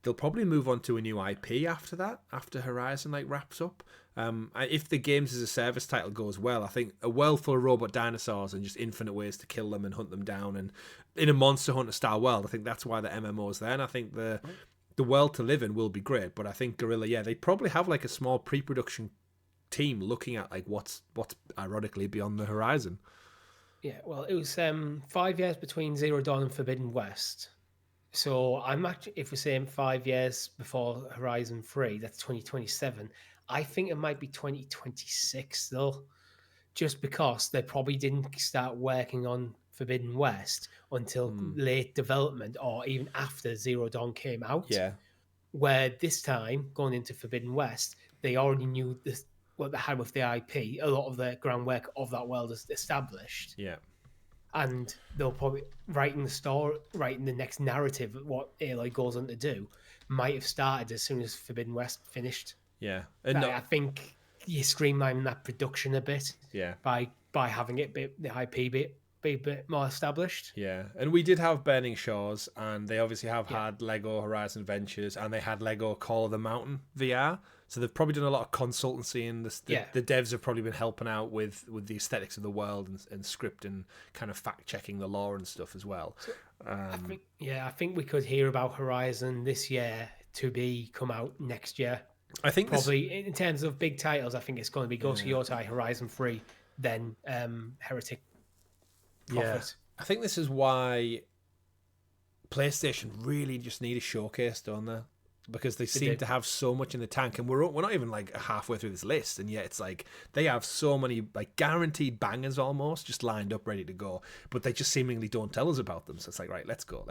they'll probably move on to a new IP after that, after Horizon wraps up. If the games as a service title goes well, I think a world full of robot dinosaurs and just infinite ways to kill them and hunt them down, and in a Monster Hunter style world, I think that's why the MMO's there. And I think the world to live in will be great. But I think Guerrilla, they probably have a small pre-production team looking at what's ironically beyond the horizon. Yeah, well, it was 5 years between Zero Dawn and Forbidden West. So I'm actually, if we're saying 5 years before Horizon 3, that's 2027. I think it might be 2026 though, just because they probably didn't start working on Forbidden West until late development or even after Zero Dawn came out. Yeah. Where this time, going into Forbidden West, they already knew what they had with the IP. A lot of the groundwork of that world is established. Yeah. And they'll probably writing the next narrative, what Aloy goes on to do, might have started as soon as Forbidden West finished. Yeah, and I think you streamline that production a bit. Yeah, by having the IP be a bit more established. Yeah, and we did have Burning Shores, and they obviously have had Lego Horizon Ventures, and they had Lego Call of the Mountain VR. So they've probably done a lot of consultancy, and the devs have probably been helping out with the aesthetics of the world and script and kind of fact checking the lore and stuff as well. So, I think we could hear about Horizon this year to come out next year. I think probably in terms of big titles, I think it's going to be Ghost of Yotei, Horizon 3, then Heretic. Prophet. I think this is why PlayStation really just need a showcase, don't they? Because they seem to have so much in the tank, and we're not even halfway through this list, and yet it's they have so many guaranteed bangers almost just lined up ready to go, but they just seemingly don't tell us about them. So it's right, let's go.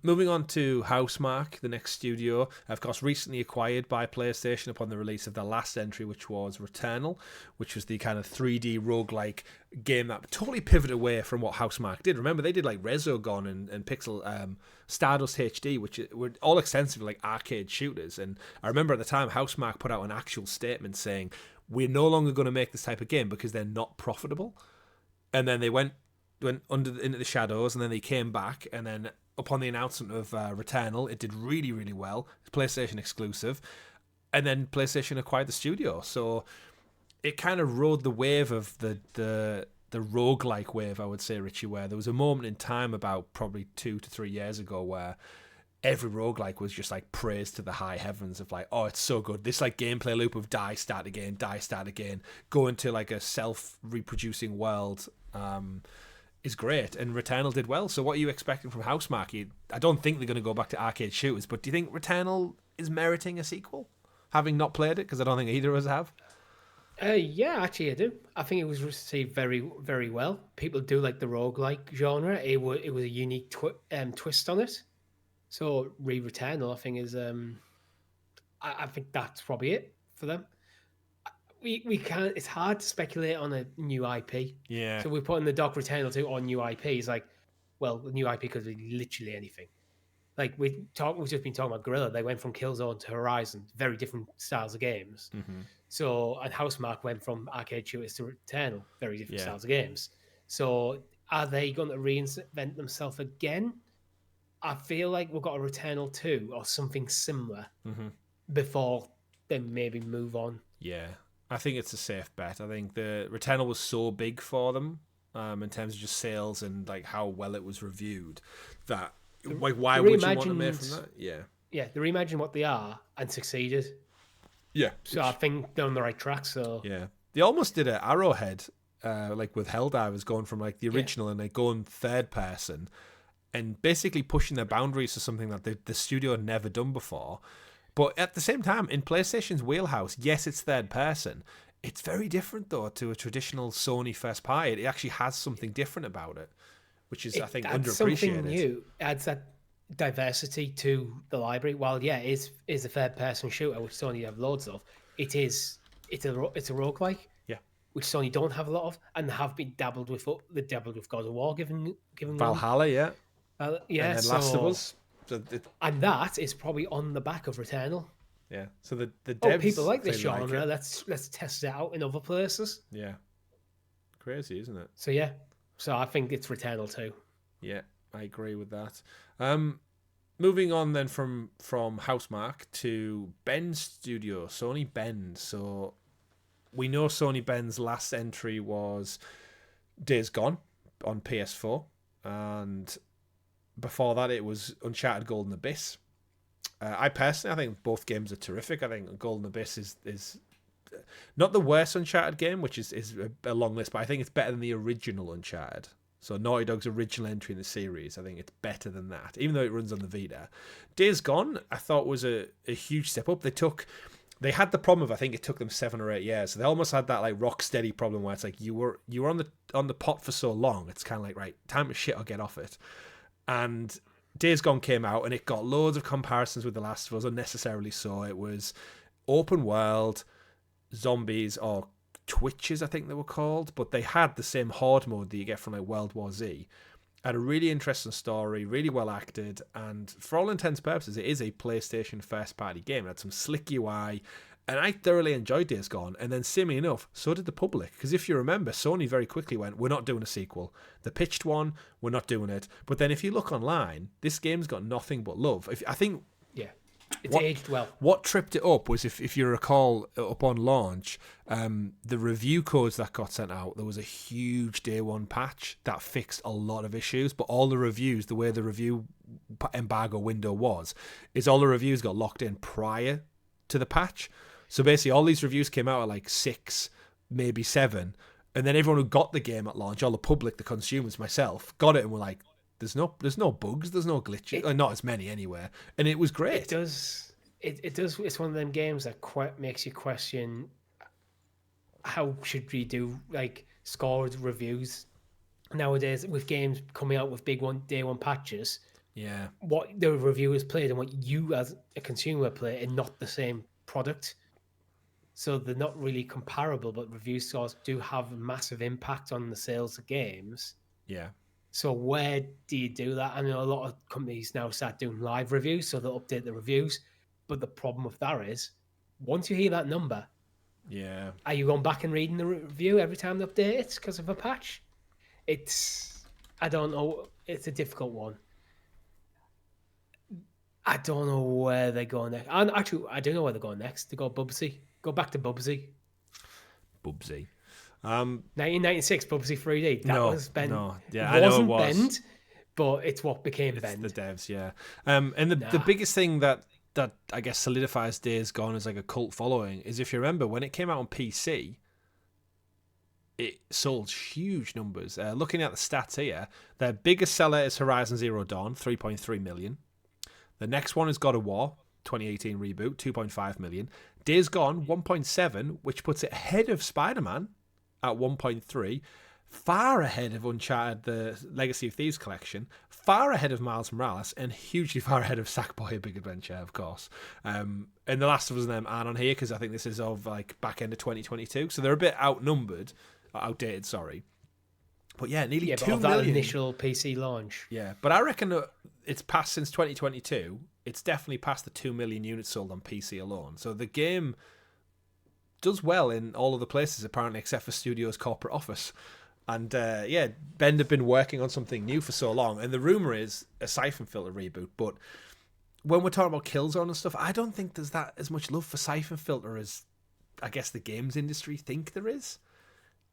Moving on to Housemarque, the next studio, of course, recently acquired by PlayStation upon the release of their last entry, which was Returnal, which was the kind of 3D roguelike game that totally pivoted away from what Housemarque did. Remember, they did Resogun and Pixel Stardust HD, which were all extensively arcade shooters. And I remember at the time Housemarque put out an actual statement saying, we're no longer going to make this type of game because they're not profitable. And then they went into the shadows, and then they came back, and then upon the announcement of Returnal, it did really, really well. It's PlayStation exclusive. And then PlayStation acquired the studio. So it kind of rode the wave of the roguelike wave, I would say, Richie, where there was a moment in time about probably 2 to 3 years ago where every roguelike was just praised to the high heavens of oh, it's so good. This gameplay loop of die, start again, go into a self-reproducing world is great. And Returnal did well. So what are you expecting from Housemarque? I don't think they're going to go back to arcade shooters, but do you think Returnal is meriting a sequel, having not played it? Because I don't think either of us have. Yeah, actually, I do. I think it was received very, very well. People do like the roguelike genre. It was a unique twist on it. So Returnal, I think, is I think that's probably it for them. We can't. It's hard to speculate on a new IP. Yeah. So we're putting the Doc Returnal 2 on new IP. It's like, well, the new IP could be literally anything. Like we've just been talking about Guerrilla. They went from Killzone to Horizon, very different styles of games. Mm-hmm. So, and Housemarque went from arcade shooters to Returnal, very different Yeah. styles of games. So, are they going to reinvent themselves again? I feel like we've got a Returnal 2 or something similar before they maybe move on. Yeah. I think it's a safe bet. I think the Returnal was so big for them in terms of just sales and like how well it was reviewed that like why would you want to make from that? Yeah. Yeah, they reimagined what they are and succeeded. Yeah. So I think they're on the right track. So yeah, they almost did an Arrowhead, like with Helldivers, going from like the original and like going third person, and basically pushing their boundaries to something that the studio had never done before. But at the same time, in PlayStation's wheelhouse, yes, it's third person. It's very different though to a traditional Sony first party. It actually has something different about it, which is I think underappreciated. Something new. It adds that diversity to the library. While yeah, it is a third person shooter, which Sony have loads of. It's a roguelike, yeah, which Sony don't have a lot of, and have been dabbled with God of War, given Valhalla, yeah, yeah, and then Last of Us, and that is probably on the back of Returnal. Yeah, so the devs people like this genre. Like let's test it out in other places. Yeah, crazy, isn't it? So yeah, so I think it's Returnal 2. Yeah, I agree with that. Moving on then from Housemarque to Bend Studio, Sony Bend. So we know Sony Bend's last entry was Days Gone on PS4, and before that it was Uncharted Golden Abyss. I personally, I think both games are terrific. I think Golden Abyss is not the worst Uncharted game, which is a long list, but I think it's better than the original Uncharted. So Naughty Dog's original entry in the series, I think it's better than that, even though it runs on the Vita. Days Gone, I thought was a huge step up. They had the problem of, I think it took them 7 or 8 years. So they almost had that like Rocksteady problem where it's like you were on the pot for so long. It's kind of like, right, time to shit or get off it. And Days Gone came out and it got loads of comparisons with The Last of Us, unnecessarily so. It was open world, zombies or Twitches, I think they were called, but they had the same horde mode that you get from like World War Z. Had a really interesting story, really well acted, and for all intents and purposes, it is a PlayStation first party game. It had some slick UI, and I thoroughly enjoyed Days Gone. And then, seemingly enough, so did the public. Because if you remember, Sony very quickly went, "We're not doing a sequel." They pitched one, "We're not doing it." But then, if you look online, this game's got nothing but love. I think. It's aged well. What tripped it up was, if you recall, upon launch, the review codes that got sent out, there was a huge day one patch that fixed a lot of issues, but all the reviews, the way the review embargo window was, is all the reviews got locked in prior to the patch. So basically all these reviews came out at like 6, maybe 7, and then everyone who got the game at launch, all the public, the consumers, myself, got it and were like, There's no bugs, there's no glitches, not as many anyway, and it was great. It does. It's one of them games that makes you question how should we do like scored reviews nowadays with games coming out with big day one patches. Yeah, what the reviewers played and what you as a consumer play are not the same product, so they're not really comparable. But review scores do have a massive impact on the sales of games. Yeah. So where do you do that? I know a lot of companies now start doing live reviews, so they'll update the reviews. But the problem with that is, once you hear that number, are you going back and reading the review every time they update it because of a patch? I don't know. It's a difficult one. I don't know where they're going next. And actually, I do know where they're going next. They go Bubsy. Go back to Bubsy. 1996 Bubsy 3D. That was Bend. No, yeah, I know it was. Bend, but it's what became Bend. The devs, yeah. And the biggest thing that I guess solidifies Days Gone as like a cult following is, if you remember, when it came out on PC, it sold huge numbers. Looking at the stats here, their biggest seller is Horizon Zero Dawn, 3.3 million. The next one is God of War, 2018 reboot, 2.5 million. Days Gone, 1.7, which puts it ahead of Spider-Man at 1.3, far ahead of Uncharted, the Legacy of Thieves collection, far ahead of Miles Morales, and hugely far ahead of Sackboy: A Big Adventure, of course. And The Last of Us and them aren't on here because I think this is of like back end of 2022, so they're a bit outdated, sorry. But yeah, nearly 2 that million. Initial PC launch. Yeah, but I reckon that it's passed since 2022. It's definitely past the 2 million units sold on PC alone. So the game does well in all of the places, apparently, except for Studio's corporate office. And Bend have been working on something new for so long, and the rumor is a Siphon Filter reboot. But when we're talking about Killzone and stuff, I don't think there's that as much love for Siphon Filter as I guess the games industry think there is.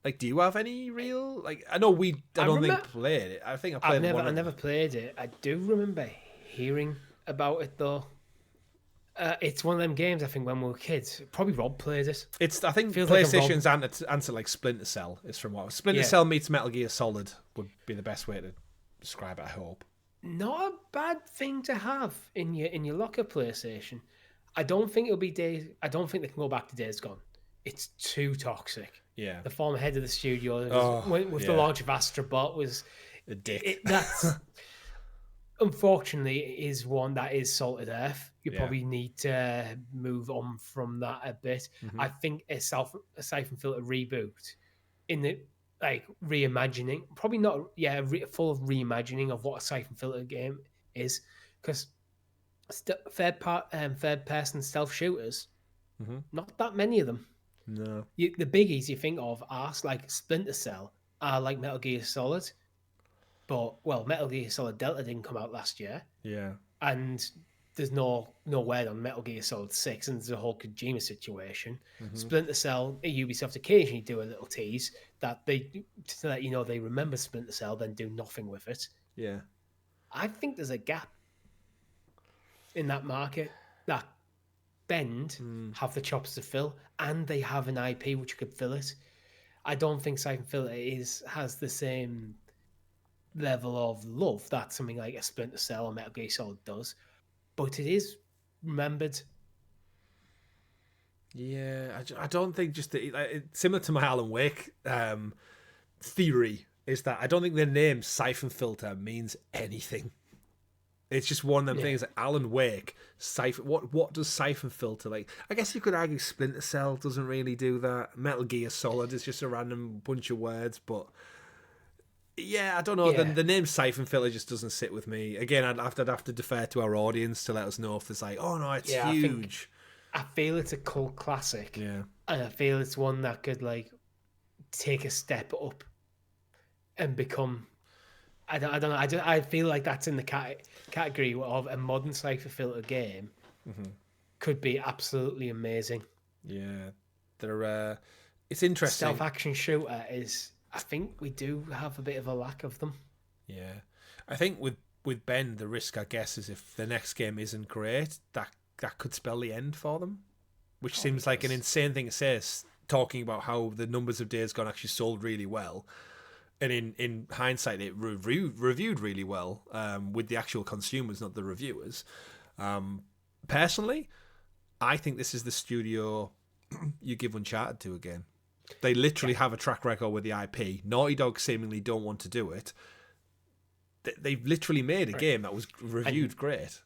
Like, do you have any real I don't think played it. I think I played I never played it. I do remember hearing about it though. It's one of them games. I think when we were kids, probably Rob played it. I think feels PlayStation's answer like Splinter Cell is from what Splinter Cell meets Metal Gear Solid would be the best way to describe it. I hope. Not a bad thing to have in your locker, PlayStation. I don't think it'll be Days. I don't think they can go back to Days Gone. It's too toxic. Yeah. The former head of the studio with the launch of Astrobot was a dick. That's unfortunately is one that is salted earth. You probably need to move on from that a bit. Mm-hmm. I think a Siphon Filter reboot in the reimagining, probably not full of reimagining of what a Siphon Filter game is, because third person stealth shooters, not that many of them. No, the biggies you think of are like Splinter Cell, are like Metal Gear Solid, but Metal Gear Solid Delta didn't come out last year. Yeah, and there's no word on Metal Gear Solid 6, and there's a whole Kojima situation. Mm-hmm. Splinter Cell, Ubisoft occasionally do a little tease that they to let you know they remember Splinter Cell, then do nothing with it. Yeah, I think there's a gap in that market that Bend have the chops to fill, and they have an IP which could fill it. I don't think Siphon Filter has the same level of love that something like a Splinter Cell or Metal Gear Solid does, but it is remembered. Yeah, I don't think similar to my Alan Wake theory is that I don't think the name Siphon Filter means anything. It's just one of them things. Like Alan Wake, Siphon. What does Siphon Filter like? I guess you could argue Splinter Cell doesn't really do that. Metal Gear Solid is just a random bunch of words, but yeah, I don't know. Yeah. The name Siphon Filter just doesn't sit with me. Again, I'd have to defer to our audience to let us know if there's it's huge. I feel it's a cult classic. Yeah, and I feel it's one that could take a step up and become. I don't know. I feel like that's in the category of a modern Siphon Filter game. Mm-hmm. Could be absolutely amazing. Yeah, they're. It's interesting. Stealth action shooter is. I think we do have a bit of a lack of them. Yeah, I think with Ben, the risk I guess is if the next game isn't great, that could spell the end for them, which seems like an insane thing to say. Talking about how the numbers of Days Gone actually sold really well. And in hindsight, it reviewed really well with the actual consumers, not the reviewers. Personally, I think this is the studio you give Uncharted to again. They literally have a track record with the IP. Naughty Dog seemingly don't want to do it. They've literally made a game that was reviewed great.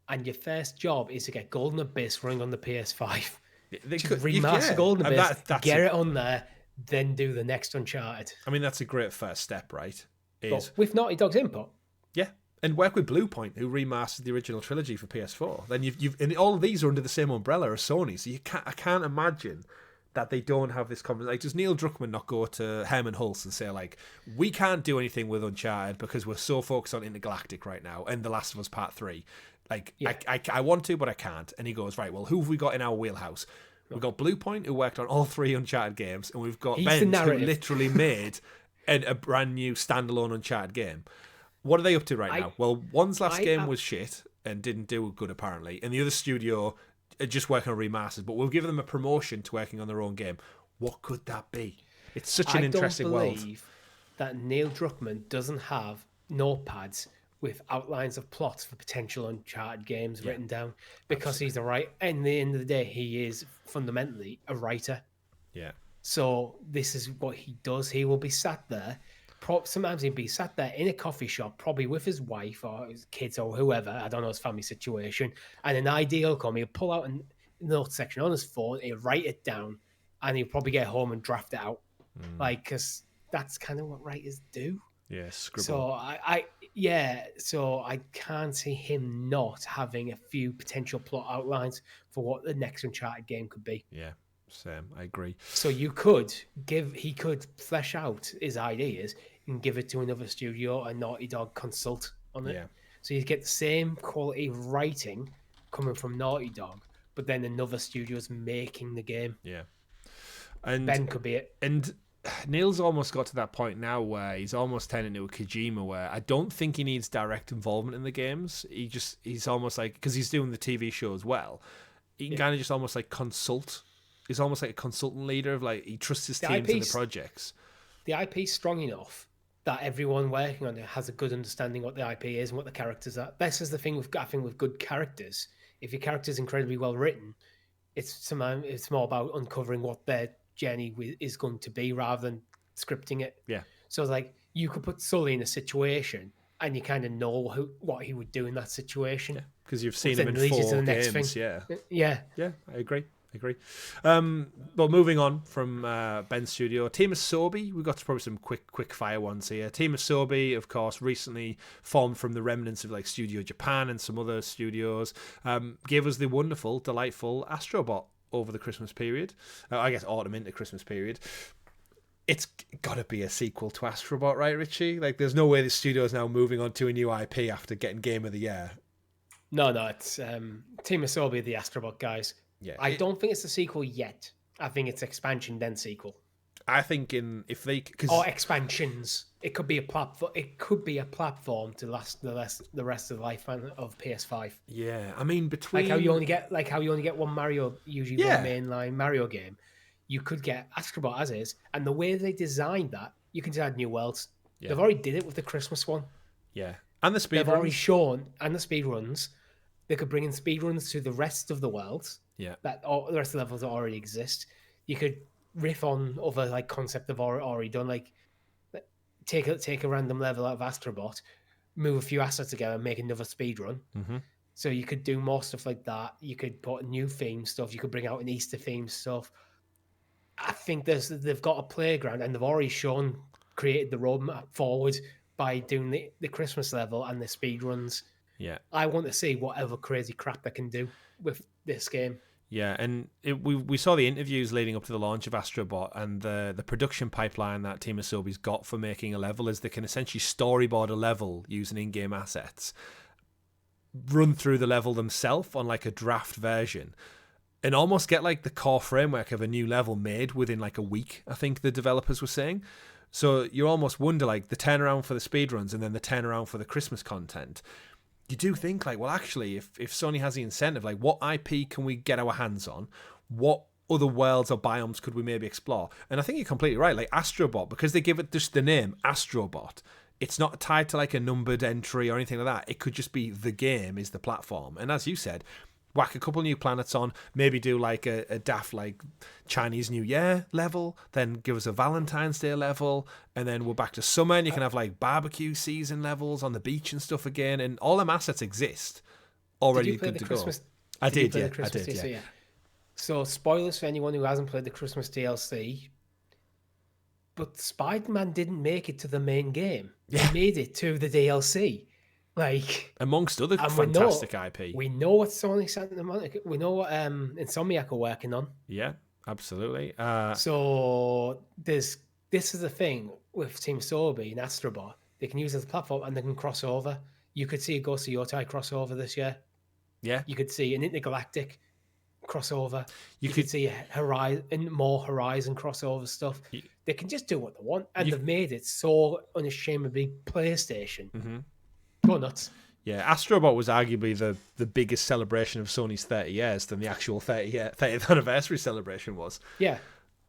And your first job is to get Golden Abyss running on the PS5. They could remaster Golden Abyss, get it on there, then do the next Uncharted. I mean, that's a great first step, right? But with Naughty Dog's input. Yeah, and work with Bluepoint, who remastered the original trilogy for PS4. Then you've and all of these are under the same umbrella as Sony, so I can't imagine that they don't have this conversation. Like, does Neil Druckmann not go to Herman Hulse and say, we can't do anything with Uncharted because we're so focused on Intergalactic right now and The Last of Us Part 3. I want to, but I can't. And he goes, right, well, who have we got in our wheelhouse? We've got Bluepoint, who worked on all 3 Uncharted games, and we've got Ben, who literally made a brand new standalone Uncharted game. What are they up to right now? Well, one's last game was shit and didn't do good, apparently, and the other studio are just working on remasters, but we'll give them a promotion to working on their own game. What could that be? It's such an interesting world. I don't believe that Neil Druckmann doesn't have notepads with outlines of plots for potential Uncharted games written down, because absolutely. he's a writer. And at the end of the day, he is fundamentally a writer. Yeah. So this is what he does. He will be sat there. Sometimes he'd be sat there in a coffee shop, probably with his wife or his kids or whoever. I don't know his family situation. And an idea will come. He'll pull out a note section on his phone. He'll write it down, and he'll probably get home and draft it out. Because that's kind of what writers do. Yeah, scribble. So I can't see him not having a few potential plot outlines for what the next Uncharted game could be. Yeah, same. I agree. So he could flesh out his ideas and give it to another studio, a Naughty Dog consult on it. Yeah. So you get the same quality of writing coming from Naughty Dog, but then another studio's making the game. Yeah. And Ben could be it. And Neil's almost got to that point now where he's almost turning into a Kojima, where I don't think he needs direct involvement in the games. He's almost like, because he's doing the TV show as well, he can kind of just almost like consult. He's almost like a consultant leader of, like, he trusts his teams and the projects. The IP's strong enough that everyone working on it has a good understanding what the IP is and what the characters are. This is the thing I think with good characters. If your character's incredibly well written, it's more about uncovering what their journey is going to be rather than scripting it. Yeah. So like you could put Sully in a situation and you kind of know what he would do in that situation. Yeah, because you've seen him in 4 games. Yeah. Yeah, I agree. Well, moving on from Ben's studio, Team Asobi, we've got probably some quick fire ones here. Team Asobi, of course, recently formed from the remnants of like Studio Japan and some other studios, gave us the wonderful, delightful Astrobot over the Christmas period. I guess autumn into Christmas period. It's got to be a sequel to Astrobot, right, Richie? Like, there's no way the studio is now moving on to a new IP after getting Game of the Year. No, it's Team Asobi, the Astrobot guys. Yeah, I don't think it's a sequel yet. I think it's expansion then sequel. I think or expansions. It could be a platform. It could be a platform to last the rest of the lifespan of PS5. Yeah, I mean, between like how you only get one Mario, usually one mainline Mario game. You could get Astrobot as is, and the way they designed that, you can just add new worlds. Yeah. They've already did it with the Christmas one. Yeah, and the speedruns. They've already shown, and the speedruns. They could bring in speedruns to the rest of the worlds. Yeah, that the rest of the levels that already exist. You could riff on other like concept they've already done, like take a random level out of Astrobot, move a few assets together, and make another speedrun. Mm-hmm. So you could do more stuff like that. You could put new theme stuff. You could bring out an Easter theme stuff. I think they've got a playground, and they've already created the roadmap forward by doing the Christmas level and the speedruns. Yeah, I want to see whatever crazy crap they can do with this game. Yeah, and we saw the interviews leading up to the launch of Astrobot, and the production pipeline that Team Asobi's got for making a level is they can essentially storyboard a level using in-game assets, run through the level themselves on like a draft version, and almost get like the core framework of a new level made within like a week, I think the developers were saying. So you almost wonder, like, the turnaround for the speedruns and then the turnaround for the Christmas content. You do think, like, well, actually, if Sony has the incentive, like, what IP can we get our hands on? What other worlds or biomes could we maybe explore? And I think you're completely right. Like, Astrobot, because they give it just the name Astrobot, it's not tied to, like, a numbered entry or anything like that. It could just be the game is the platform. And as you said, whack a couple new planets on, maybe do, like, a daft, like, Chinese New Year level, then give us a Valentine's Day level, and then we're back to summer, and you can have, like, barbecue season levels on the beach and stuff again, and all them assets exist already good to go. I did, yeah. So, spoilers for anyone who hasn't played the Christmas DLC, but Spider-Man didn't make it to the main game. Yeah. He made it to the DLC. Like, amongst other fantastic IP. We know what Sony Santa Monica, we know what Insomniac are working on. Yeah, absolutely. So this is the thing with Team Asobi and Astrobot. They can use it as a platform and they can cross over. You could see a Ghost of Yotei crossover this year. Yeah. You could see an Intergalactic crossover. You could see more Horizon crossover stuff. They can just do what they want, and they've made it so unashamedly PlayStation. Mm-hmm. Go nuts. Yeah, Astrobot was arguably the biggest celebration of Sony's 30 years than the actual 30th anniversary celebration was. Yeah.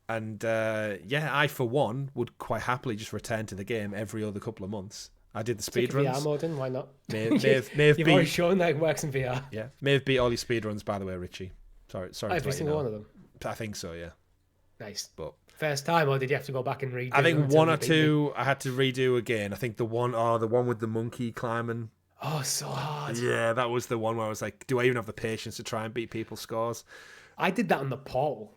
And I, for one, would quite happily just return to the game every other couple of months. I did the Stick speed a VR runs. mode in, why not? May have You've already beat, shown that it works in VR. yeah, may have beat all your speed runs, by the way, Richie. Sorry. Every single one of them. I think so, yeah. Nice. But First time, or did you have to go back and redo? I think until one you or beat me? two I had to redo again. I think the one with the monkey climbing. Oh, so hard. Yeah, that was the one where I was like, do I even have the patience to try and beat people's scores? I did that on the Portal.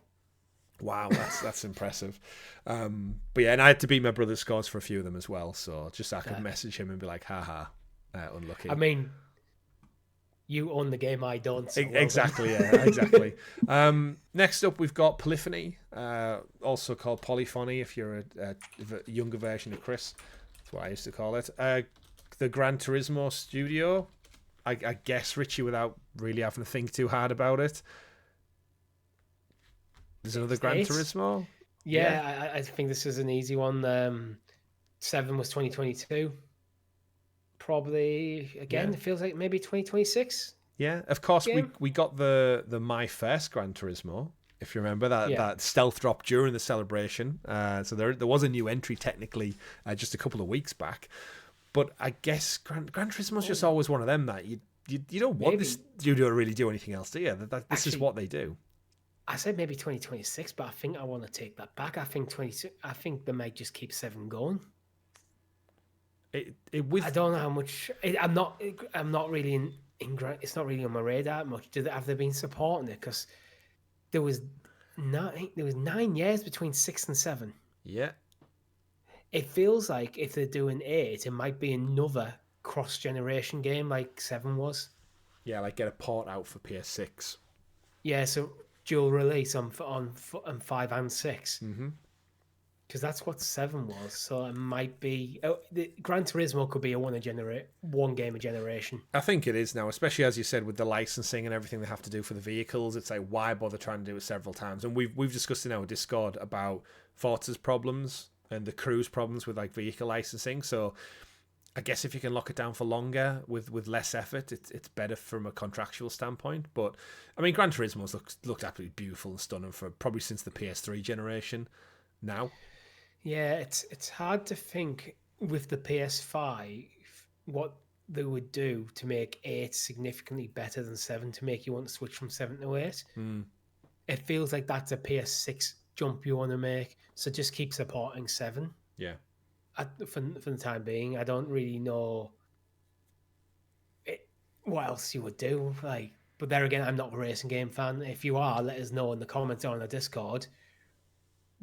Wow, that's impressive. But yeah, and I had to beat my brother's scores for a few of them as well. So just I could message him and be like, haha, unlucky. I mean, you own the game, I don't. So Exactly, yeah, exactly. Next up, we've got Polyphony, also called Polyphony if you're a younger version of Chris. That's what I used to call it. The Gran Turismo studio, I guess, Richie, without really having to think too hard about it. There's another Gran Turismo? Yeah, I think this is an easy one. 7 was 2022. Probably, again, it feels like maybe 2026. Yeah, of course, we got the My First Gran Turismo, if you remember, that stealth drop during the celebration. So there was a new entry technically just a couple of weeks back. But I guess Gran Turismo's just always one of them that you don't want this studio to really do anything else, do you? This is what they do. I said maybe 2026, but I think I want to take that back. I think they might just keep 7 going. I don't know how much. I'm not really in. It's not really on my radar much. Have they been supporting it? Because there was 9 years between 6 and 7. Yeah. It feels like if they're doing 8, it might be another cross-generation game like 7 was. Yeah, like get a port out for PS6. Yeah, so dual release on 5 and 6. Mm-hmm. Because that's what 7 was. So it might be... the Gran Turismo could be one game a generation. I think it is now, especially as you said with the licensing and everything they have to do for the vehicles. It's like, why bother trying to do it several times? And we've discussed in our Discord about Forza's problems and the crew's problems with like vehicle licensing. So I guess if you can lock it down for longer with less effort, it's better from a contractual standpoint. But I mean, Gran Turismo's looked absolutely beautiful and stunning for probably since the PS3 generation now. Yeah, it's hard to think with the PS5 what they would do to make 8 significantly better than 7 to make you want to switch from 7 to 8. It feels like that's a PS6 jump you want to make, so just keep supporting 7. Yeah. For the time being, I don't really know what else you would do. But there again, I'm not a racing game fan. If you are, let us know in the comments or on the Discord.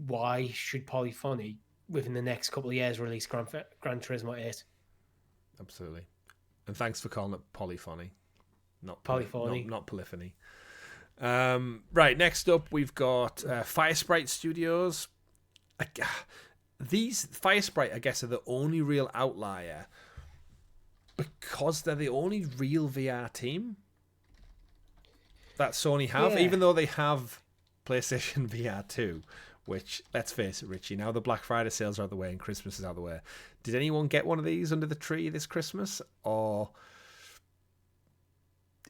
Why should Polyphony, within the next couple of years, release Gran Turismo 8? Absolutely. And thanks for calling it Polyphony. Not Polyphony. Not Polyphony. Right, next up we've got Firesprite Studios. These Firesprite, I guess, are the only real outlier because they're the only real VR team that Sony have, even though they have PlayStation VR 2. Which, let's face it, Richie, now the Black Friday sales are out of the way and Christmas is out of the way. Did anyone get one of these under the tree this Christmas? Or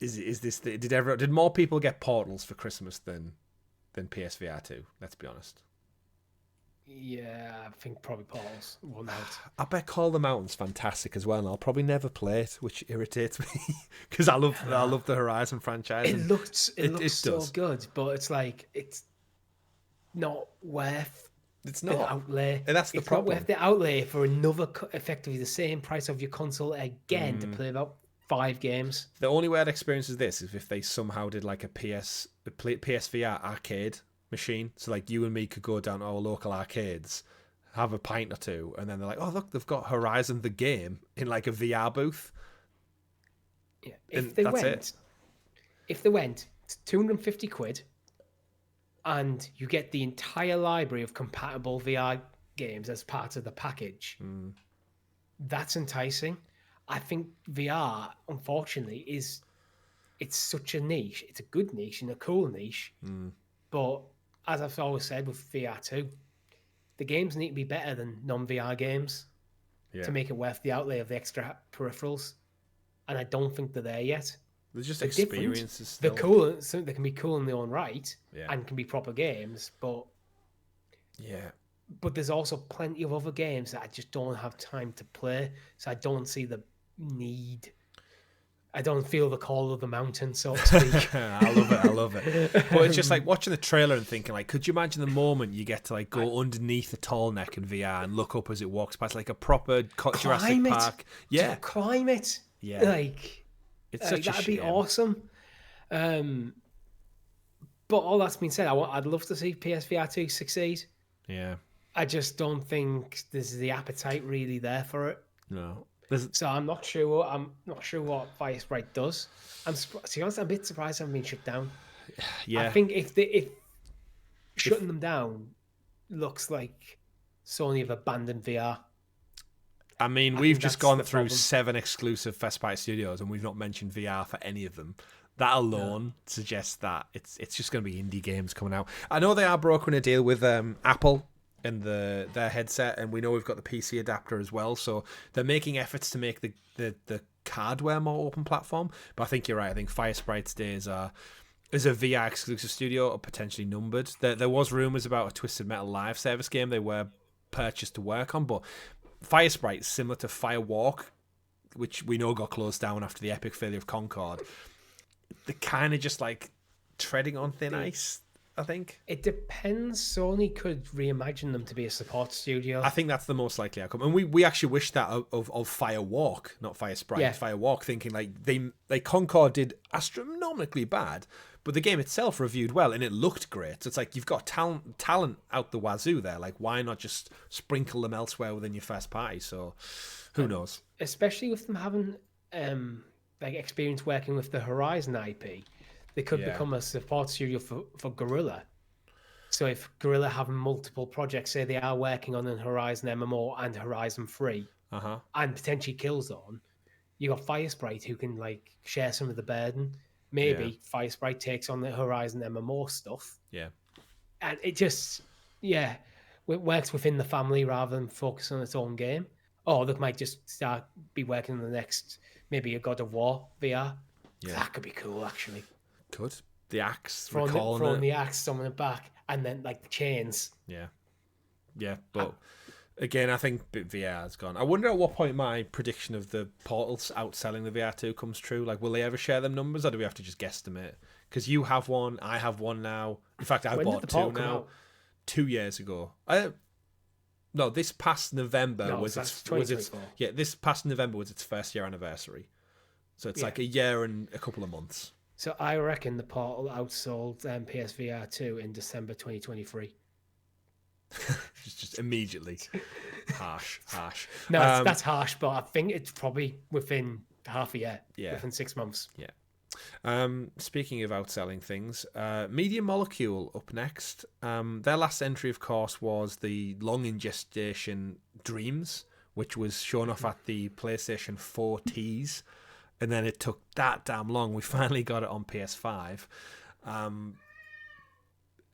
is this did more people get Portals for Christmas than PSVR 2? Let's be honest. Yeah, I think probably Portals won out. I bet Call the Mountain's fantastic as well, and I'll probably never play it, which irritates me because I love the Horizon franchise. It looks so good, but it's like it's not worth the outlay. And that's the problem. Not worth the outlay for another effectively the same price of your console again to play about 5 games. The only way I'd experience this is if they somehow did like a PSVR arcade machine. So like you and me could go down to our local arcades, have a pint or two, and then they're like, oh look, they've got Horizon the game in like a VR booth. Yeah. If they went, it's 250 quid. And you get the entire library of compatible VR games as part of the package. That's enticing. I think VR, unfortunately, it's such a niche. It's a good niche and a cool niche. But as I've always said with VR 2, the games need to be better than non-VR games to make it worth the outlay of the extra peripherals. And I don't think they're there yet. They're just experiences still. They're cool, so they can be cool in their own right and can be proper games, but but there's also plenty of other games that I just don't have time to play, so I don't see the need. I don't feel the call of the mountain, so to speak. I love it. But it's just like watching the trailer and thinking, like, could you imagine the moment you get to like go underneath a tall neck in VR and look up as it walks past, like a proper Jurassic Park? Yeah, climb it. Yeah, like it's such that'd a shame. be awesome. But all that's been said, I'd love to see PSVR 2 succeed. Yeah, I just don't think there's the appetite really there for it. No. So I'm not sure. I'm not sure what Firesprite does. To be honest, I'm a bit surprised I haven't been shut down. Yeah, I think if shutting them down looks like Sony have abandoned VR. I mean, we've just gone through 7 exclusive Festive Studios, and we've not mentioned VR for any of them. That alone suggests that it's just going to be indie games coming out. I know they are brokering a deal with Apple and their headset, and we know we've got the PC adapter as well, so they're making efforts to make the hardware more open platform. But I think you're right. I think Firesprite's days are, as a VR exclusive studio, are potentially numbered. There was rumours about a Twisted Metal live service game they were purchased to work on, but Firesprite, similar to Firewalk, which we know got closed down after the epic failure of Concord, they're kind of just like treading on thin ice, I think. It depends. Sony could reimagine them to be a support studio. I think that's the most likely outcome. And we actually wish that of Firewalk, not Firesprite. Yeah. Firewalk, thinking they Concord did astronomically bad, but the game itself reviewed well and it looked great. So it's like you've got talent out the wazoo there. Like, why not just sprinkle them elsewhere within your first party? So who knows? Especially with them having like experience working with the Horizon IP. They could become a support studio for Guerrilla. So if Guerrilla have multiple projects, say they are working on an Horizon MMO and Horizon 3, and potentially Killzone, you got Firesprite who can like share some of the burden. Maybe Firesprite takes on the Horizon MMO stuff. Yeah. And it just, it works within the family rather than focus on its own game. Or they might just be working on the next, maybe a God of War VR. Yeah. That could be cool, actually. Could. The axe, throwing the axe, summoning it back, and then like the chains. Yeah. Yeah, but again, I think VR's gone. I wonder at what point my prediction of the Portals outselling the VR2 comes true. Like, will they ever share them numbers, or do we have to just guesstimate? Because you have one, I have one now. In fact, I bought 2 now. 2 years ago. No, this past November was its this past November was its first year anniversary. So it's like a year and a couple of months. So I reckon the Portal outsold PSVR 2 in December 2023. just immediately. harsh. No, that's harsh, but I think it's probably within half a year. Yeah. Within 6 months. Yeah. Speaking of outselling things, Media Molecule up next. Their last entry, of course, was the long in gestation Dreams, which was shown off at the PlayStation 4 tease. And then it took that damn long. We finally got it on PS5.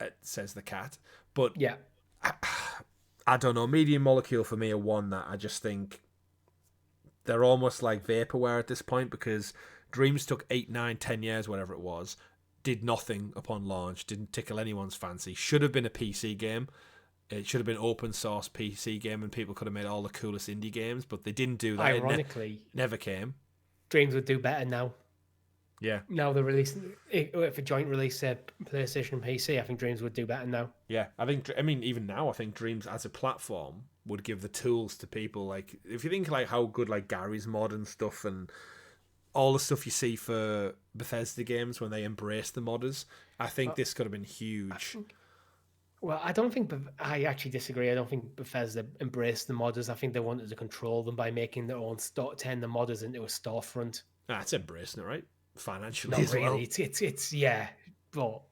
It says the cat. But yeah, I don't know. Medium Molecule for me are one that I just think they're almost like vaporware at this point, because Dreams took 8, 9, 10 years, whatever it was, did nothing upon launch, didn't tickle anyone's fancy. Should have been a PC game. It should have been open source PC game, and people could have made all the coolest indie games, but they didn't do that. Ironically, never came. Dreams would do better now. Yeah. Now they're releasing, if a joint release PlayStation and PC, I think Dreams would do better now. Yeah, even now, I think Dreams as a platform would give the tools to people. Like, if you think like how good like Gary's mod and stuff and all the stuff you see for Bethesda games when they embrace the modders, I think this could have been huge. I actually disagree. I don't think Bethesda embraced the modders. I think they wanted to control them by making their own turn the modders into a storefront. It's embracing it, right? Financially as really. well. It's but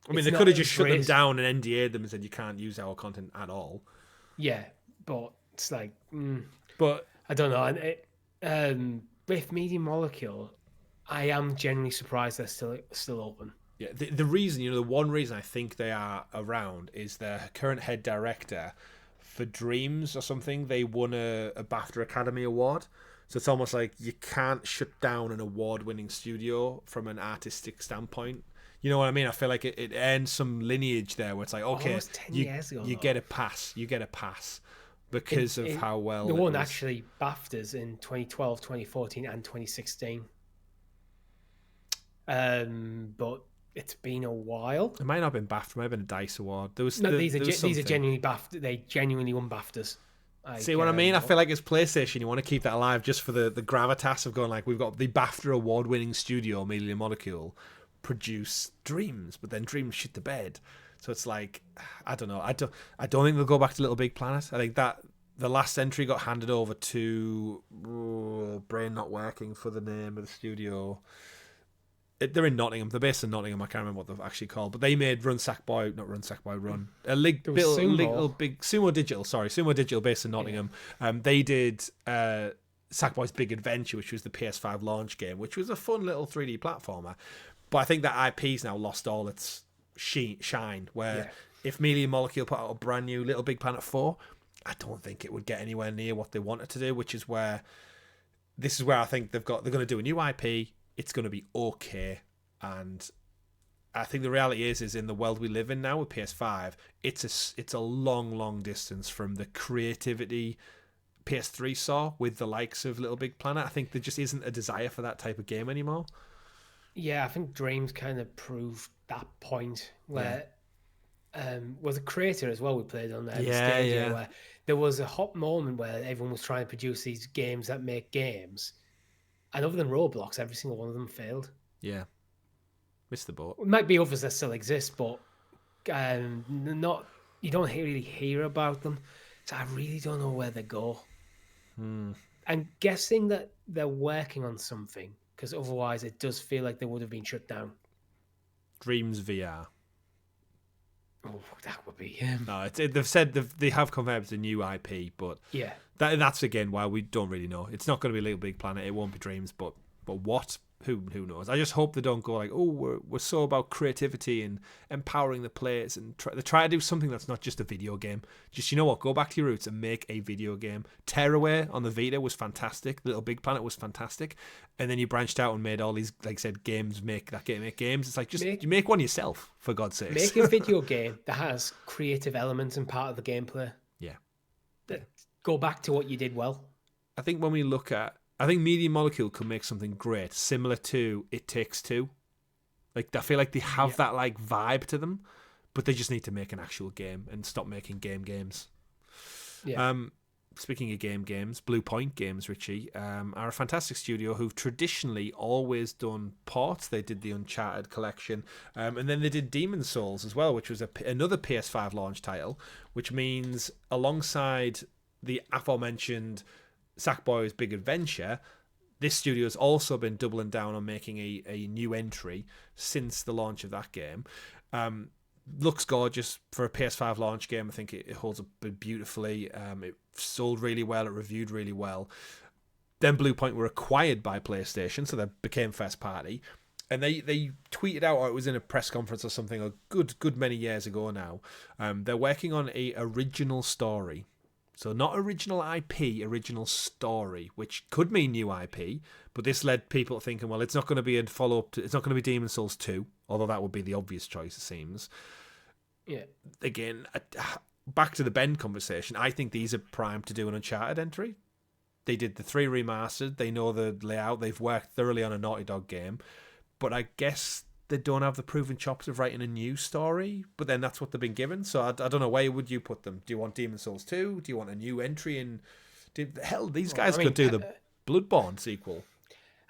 I mean, they could have just shut them down and NDA'd them and said you can't use our content at all. Yeah, but it's like, but I don't know. And with Media Molecule, I am genuinely surprised they're still open. Yeah, the reason, the one reason I think they are around is their current head director for Dreams or something. They won a BAFTA Academy Award. So it's almost like you can't shut down an award-winning studio from an artistic standpoint. You know what I mean? I feel like it ends some lineage there where it's like, okay, almost 10 years ago, you get a pass. You get a pass because of how well they won actually BAFTAs in 2012, 2014, and 2016. But it's been a while. It might not have been BAFTA. It might have been a DICE award. These are genuinely BAFTA. They genuinely won BAFTAs. See what I mean? I feel like it's PlayStation. You want to keep that alive just for the gravitas of going like, we've got the BAFTA award-winning studio, Media Molecule, produce Dreams, but then Dreams shit the bed. So it's like, I don't know. I don't think they'll go back to Little Big Planet. I think that the last entry got handed over to brain not working for the name of the studio. They're in Nottingham. They're based in Nottingham. I can't remember what they're actually called, but they made Run Sackboy, not Run Sackboy, Run. Little Big Sumo Digital. Sorry, Sumo Digital, based in Nottingham. Yeah. They did Sackboy's Big Adventure, which was the PS5 launch game, which was a fun little 3D platformer. But I think that IP's now lost all its shine. Where if Media Molecule put out a brand new Little Big Planet 4, I don't think it would get anywhere near what they wanted to do. Which is where I think they're going to do a new IP. It's going to be okay, and I think the reality is in the world we live in now with PS5, it's a long distance from the creativity PS3 saw with the likes of Little Big Planet. I think there just isn't a desire for that type of game anymore. Yeah, I think Dreams kind of proved that point where was a creator as well. We played on there. Where there was a hot moment where everyone was trying to produce these games that make games. And other than Roblox, every single one of them failed. Yeah. Missed the boat. It might be others that still exist, but you don't really hear about them. So I really don't know where they go. I'm guessing that they're working on something, because otherwise it does feel like they would have been shut down. Dreams VR. Oh, that would be No, they've said they have confirmed it's a new IP, but that's again why we don't really know. It's not going to be Little Big Planet. It won't be Dreams, but what? Who knows? I just hope they don't go like, oh, we're so about creativity and empowering the players, and they try to do something that's not just a video game. Just, you know what? Go back to your roots and make a video game. Tearaway on the Vita was fantastic. Little Big Planet was fantastic, and then you branched out and made all these, like I said, games. Make games. It's like just you make one yourself, for God's sake. Make a video game that has creative elements and part of the gameplay. Yeah. Go back to what you did well. I think when we look at, I think Media Molecule could make something great, similar to It Takes Two. Like, I feel like they have that like vibe to them, but they just need to make an actual game and stop making games. Yeah. Speaking of games, Bluepoint Games, Richie, are a fantastic studio who've traditionally always done ports. They did the Uncharted collection, and then they did Demon's Souls as well, which was another PS5 launch title, which means alongside the aforementioned Sackboy's Big Adventure, this studio has also been doubling down on making a new entry since the launch of that game. Looks gorgeous for a PS5 launch game. I think it holds up beautifully. It sold really well. It reviewed really well. Then Bluepoint were acquired by PlayStation, so they became first party. And they tweeted out, or it was in a press conference or something, a good many years ago now. They're working on a original story. So not original IP, original story, which could mean new IP, but this led people thinking, well, it's not going to be a follow-up, it's not going to be Demon's Souls 2, although that would be the obvious choice, it seems. Yeah. Again, back to the Ben conversation, I think these are primed to do an Uncharted entry. They did the 3 remastered, they know the layout, they've worked thoroughly on a Naughty Dog game, but I guess they don't have the proven chops of writing a new story, but then that's what they've been given. So I don't know, where would you put them? Do you want Demon's Souls 2? Do you want a new entry in? These guys could do the Bloodborne sequel.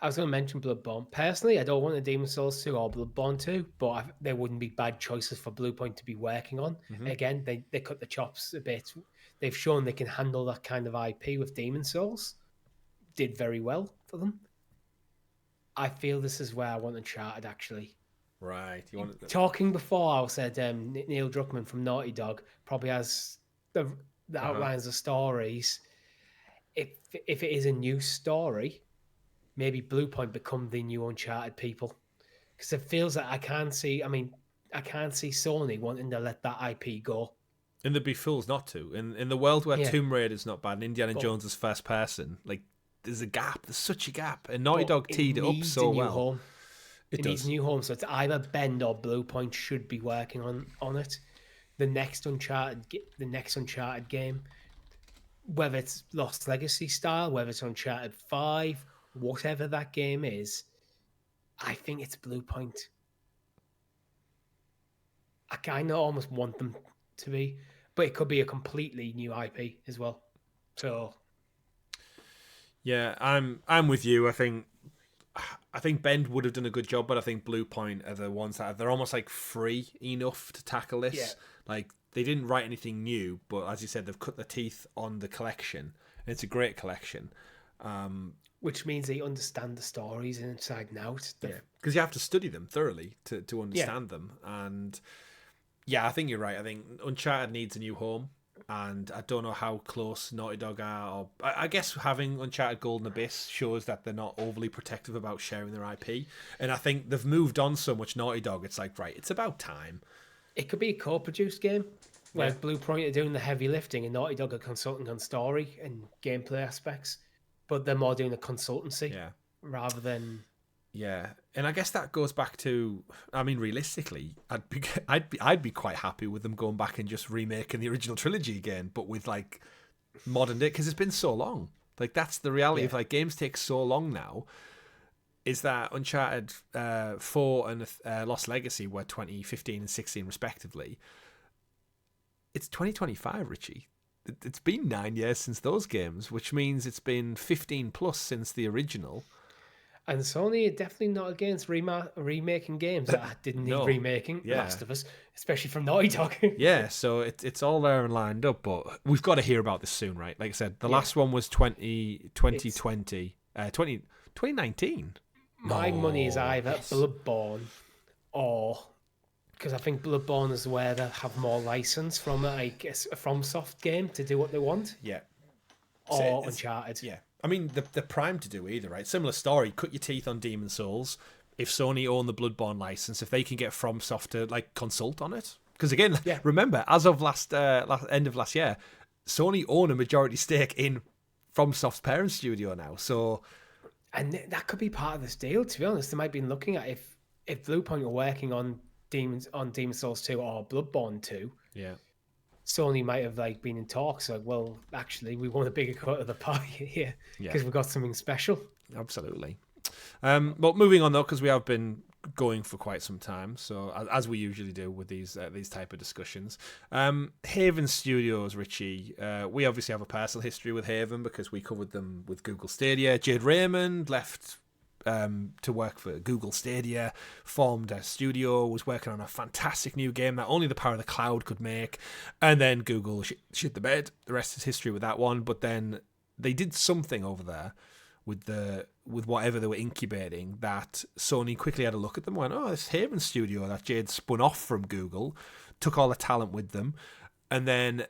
I was going to mention Bloodborne. Personally, I don't want a Demon's Souls 2 or Bloodborne 2, but they wouldn't be bad choices for Bluepoint to be working on. Mm-hmm. Again, they cut the chops a bit. They've shown they can handle that kind of IP with Demon's Souls. Did very well for them. I feel this is where I want Uncharted, actually. Right. Talking before, I said Neil Druckmann from Naughty Dog probably has the outlines of stories. If it is a new story, maybe Bluepoint become the new Uncharted people, because it feels that I can't see Sony wanting to let that IP go. And they'd be fools not to. In the world where Tomb Raider's not bad and Indiana Jones is first person, like there's a gap. There's such a gap, and Naughty Dog teed it up so well. It needs a new home, so it's either Bend or Bluepoint should be working on it. The next Uncharted game, whether it's Lost Legacy style, whether it's Uncharted 5, whatever that game is, I think it's Bluepoint. I kind of almost want them to be, but it could be a completely new IP as well. So, yeah, I'm with you. I think Bend would have done a good job, but I think Bluepoint are the ones that they're almost like free enough to tackle this. Yeah. Like they didn't write anything new, but as you said, they've cut their teeth on the collection. And it's a great collection. Which means they understand the stories inside and out. Because you have to study them thoroughly to understand them. And yeah, I think you're right. I think Uncharted needs a new home. And I don't know how close Naughty Dog are. Or I guess having Uncharted Golden Abyss shows that they're not overly protective about sharing their IP. And I think they've moved on so much, Naughty Dog, it's like, right, it's about time. It could be a co-produced game where Bluepoint are doing the heavy lifting and Naughty Dog are consulting on story and gameplay aspects. But they're more doing the consultancy rather than... Yeah, and I guess that goes back to, I mean, realistically, I'd be quite happy with them going back and just remaking the original trilogy again, but with like modern day, because it's been so long. Like that's the reality of like games take so long now. Is that Uncharted 4 and Lost Legacy were 2015 and 16 respectively? It's 2025, Richie. It's been 9 years since those games, which means it's been 15 plus since the original. And Sony are definitely not against remaking games that didn't need remaking. Last of Us, especially from Naughty Dog. Yeah, so it's all there and lined up, but we've got to hear about this soon, right? Like I said, the last one was 2019. My money is either Bloodborne or... Because I think Bloodborne is where they have more license from a FromSoft game to do what they want. Yeah. Or Uncharted. Yeah. I mean, they're primed to do either, right? Similar story. Cut your teeth on Demon's Souls. If Sony own the Bloodborne license, if they can get FromSoft to like consult on it, because again, remember, as of end of last year, Sony own a majority stake in FromSoft's parent studio now. So, and that could be part of this deal. To be honest, they might be looking at if Bluepoint are working on Demon's Souls 2 or Bloodborne 2. Yeah. Sony might have like been in talks like, well, actually, we want a bigger cut of the pie here because we've got something special. Absolutely. Well, moving on though, because we have been going for quite some time, so as we usually do with these type of discussions, Haven Studios, Richie. We obviously have a personal history with Haven because we covered them with Google Stadia. Jade Raymond left to work for Google Stadia, formed a studio, was working on a fantastic new game that only the power of the cloud could make, and then Google shit the bed. The rest is history with that one. But then they did something over there with whatever they were incubating that Sony quickly had a look at them and went, oh, this Haven Studio that Jade spun off from Google, took all the talent with them, and then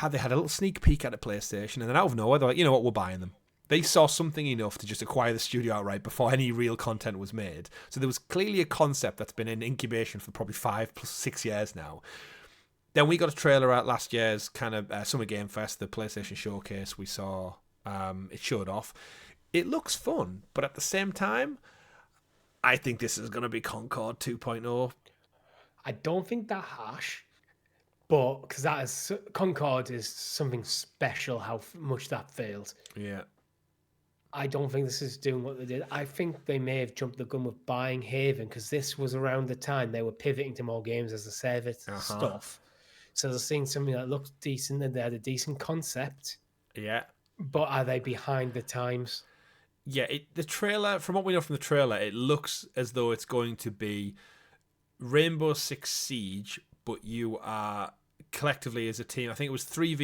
they had a little sneak peek at a PlayStation, and then out of nowhere they're like, you know what, we're buying them. They saw something enough to just acquire the studio outright before any real content was made. So there was clearly a concept that's been in incubation for probably 5 plus 6 years now. Then we got a trailer at last year's kind of Summer Game Fest, the PlayStation Showcase. We saw it showed off. It looks fun, but at the same time, I think this is going to be Concord 2.0. I don't think that harsh, but because Concord is something special. How much that failed. Yeah. I don't think this is doing what they did. I think they may have jumped the gun with buying Haven because this was around the time they were pivoting to more games as a service stuff. So they're seeing something that looks decent and they had a decent concept. Yeah. But are they behind the times? Yeah, the trailer, from what we know from the trailer, it looks as though it's going to be Rainbow Six Siege, but you are collectively as a team. I think it was 3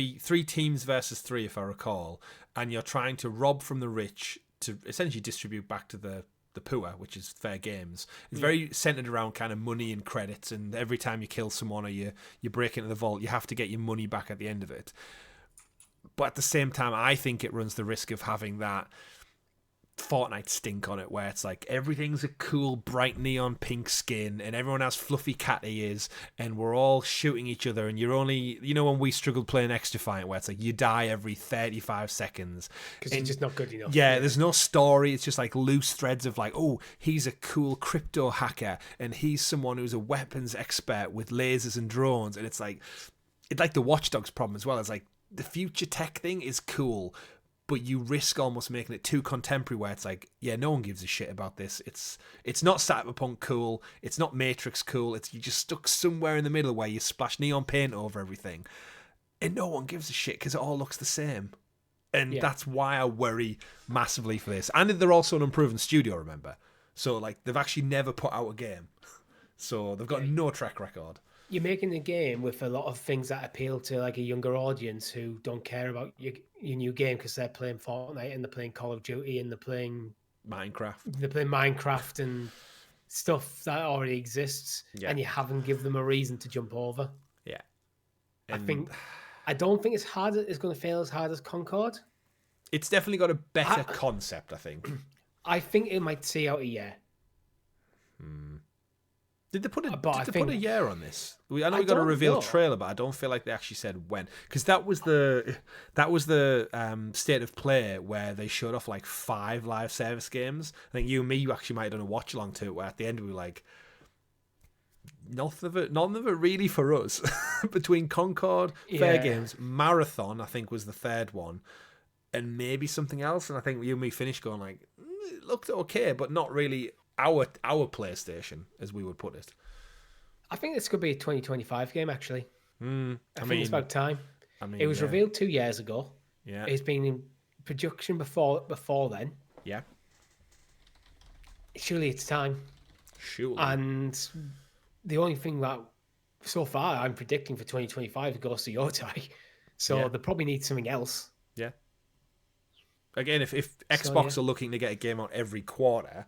teams versus 3, if I recall, and you're trying to rob from the rich to essentially distribute back to the poor, which is Fair Games. It's very centered around kind of money and credits, and every time you kill someone or you break into the vault, you have to get your money back at the end of it. But at the same time, I think it runs the risk of having that Fortnite stink on it, where it's like everything's a cool bright neon pink skin and everyone has fluffy cat ears and we're all shooting each other, and you're only, when we struggled playing X-Defiant, where it's like you die every 35 seconds because you're just not good enough. Yeah, there's no story. It's just like loose threads of like, oh, he's a cool crypto hacker and he's someone who's a weapons expert with lasers and drones, and it's like the Watch Dogs problem as well. It's like the future tech thing is cool, but you risk almost making it too contemporary, where it's like, yeah, no one gives a shit about this. It's not Cyberpunk cool. It's not Matrix cool. You just stuck somewhere in the middle where you splash neon paint over everything, and no one gives a shit because it all looks the same. And that's why I worry massively for this. And they're also an unproven studio, remember? So like they've actually never put out a game, so they've got no track record. You're making a game with a lot of things that appeal to like a younger audience who don't care about your new game because they're playing Fortnite and they're playing Call of Duty and they're playing Minecraft. They're playing Minecraft and stuff that already exists, and you haven't given them a reason to jump over. Yeah, and I don't think it's going to fail as hard as Concord. It's definitely got a better concept, I think. I think it might see out a year. Did they put a year on this? I know we got a reveal trailer, but I don't feel like they actually said when, because that was the state of play where they showed off like 5 live service games. I think you and me, you actually might have done a watch along to it, where at the end we were like, none of it really for us. Between Concord, Fairgames, Marathon, I think was the third one, and maybe something else. And I think you and me finished going like, it looked okay, but not really our PlayStation, as we would put it. I think this could be a 2025 game, actually. I think it's about time. It was revealed 2 years ago. Yeah, it's been in production before then. Yeah, surely it's time. Surely. And the only thing that so far I'm predicting for 2025 is Ghost of Yotei. So they probably need something else. Yeah. Again, if Xbox are looking to get a game out every quarter,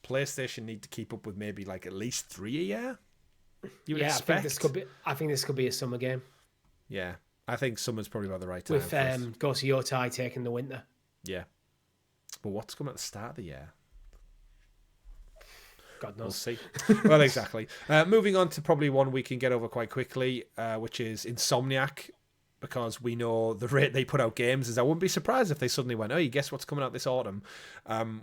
PlayStation need to keep up with maybe like at least 3 a year. You would expect. I think this could be a summer game. Yeah, I think summer's probably about the right time. With Ghost of Yotei taking the winter. Yeah, but what's coming at the start of the year? God knows. We'll see. Well, exactly. Moving on to probably one we can get over quite quickly, which is Insomniac. Because we know the rate they put out games is, I wouldn't be surprised if they suddenly went, oh, you guess what's coming out this autumn?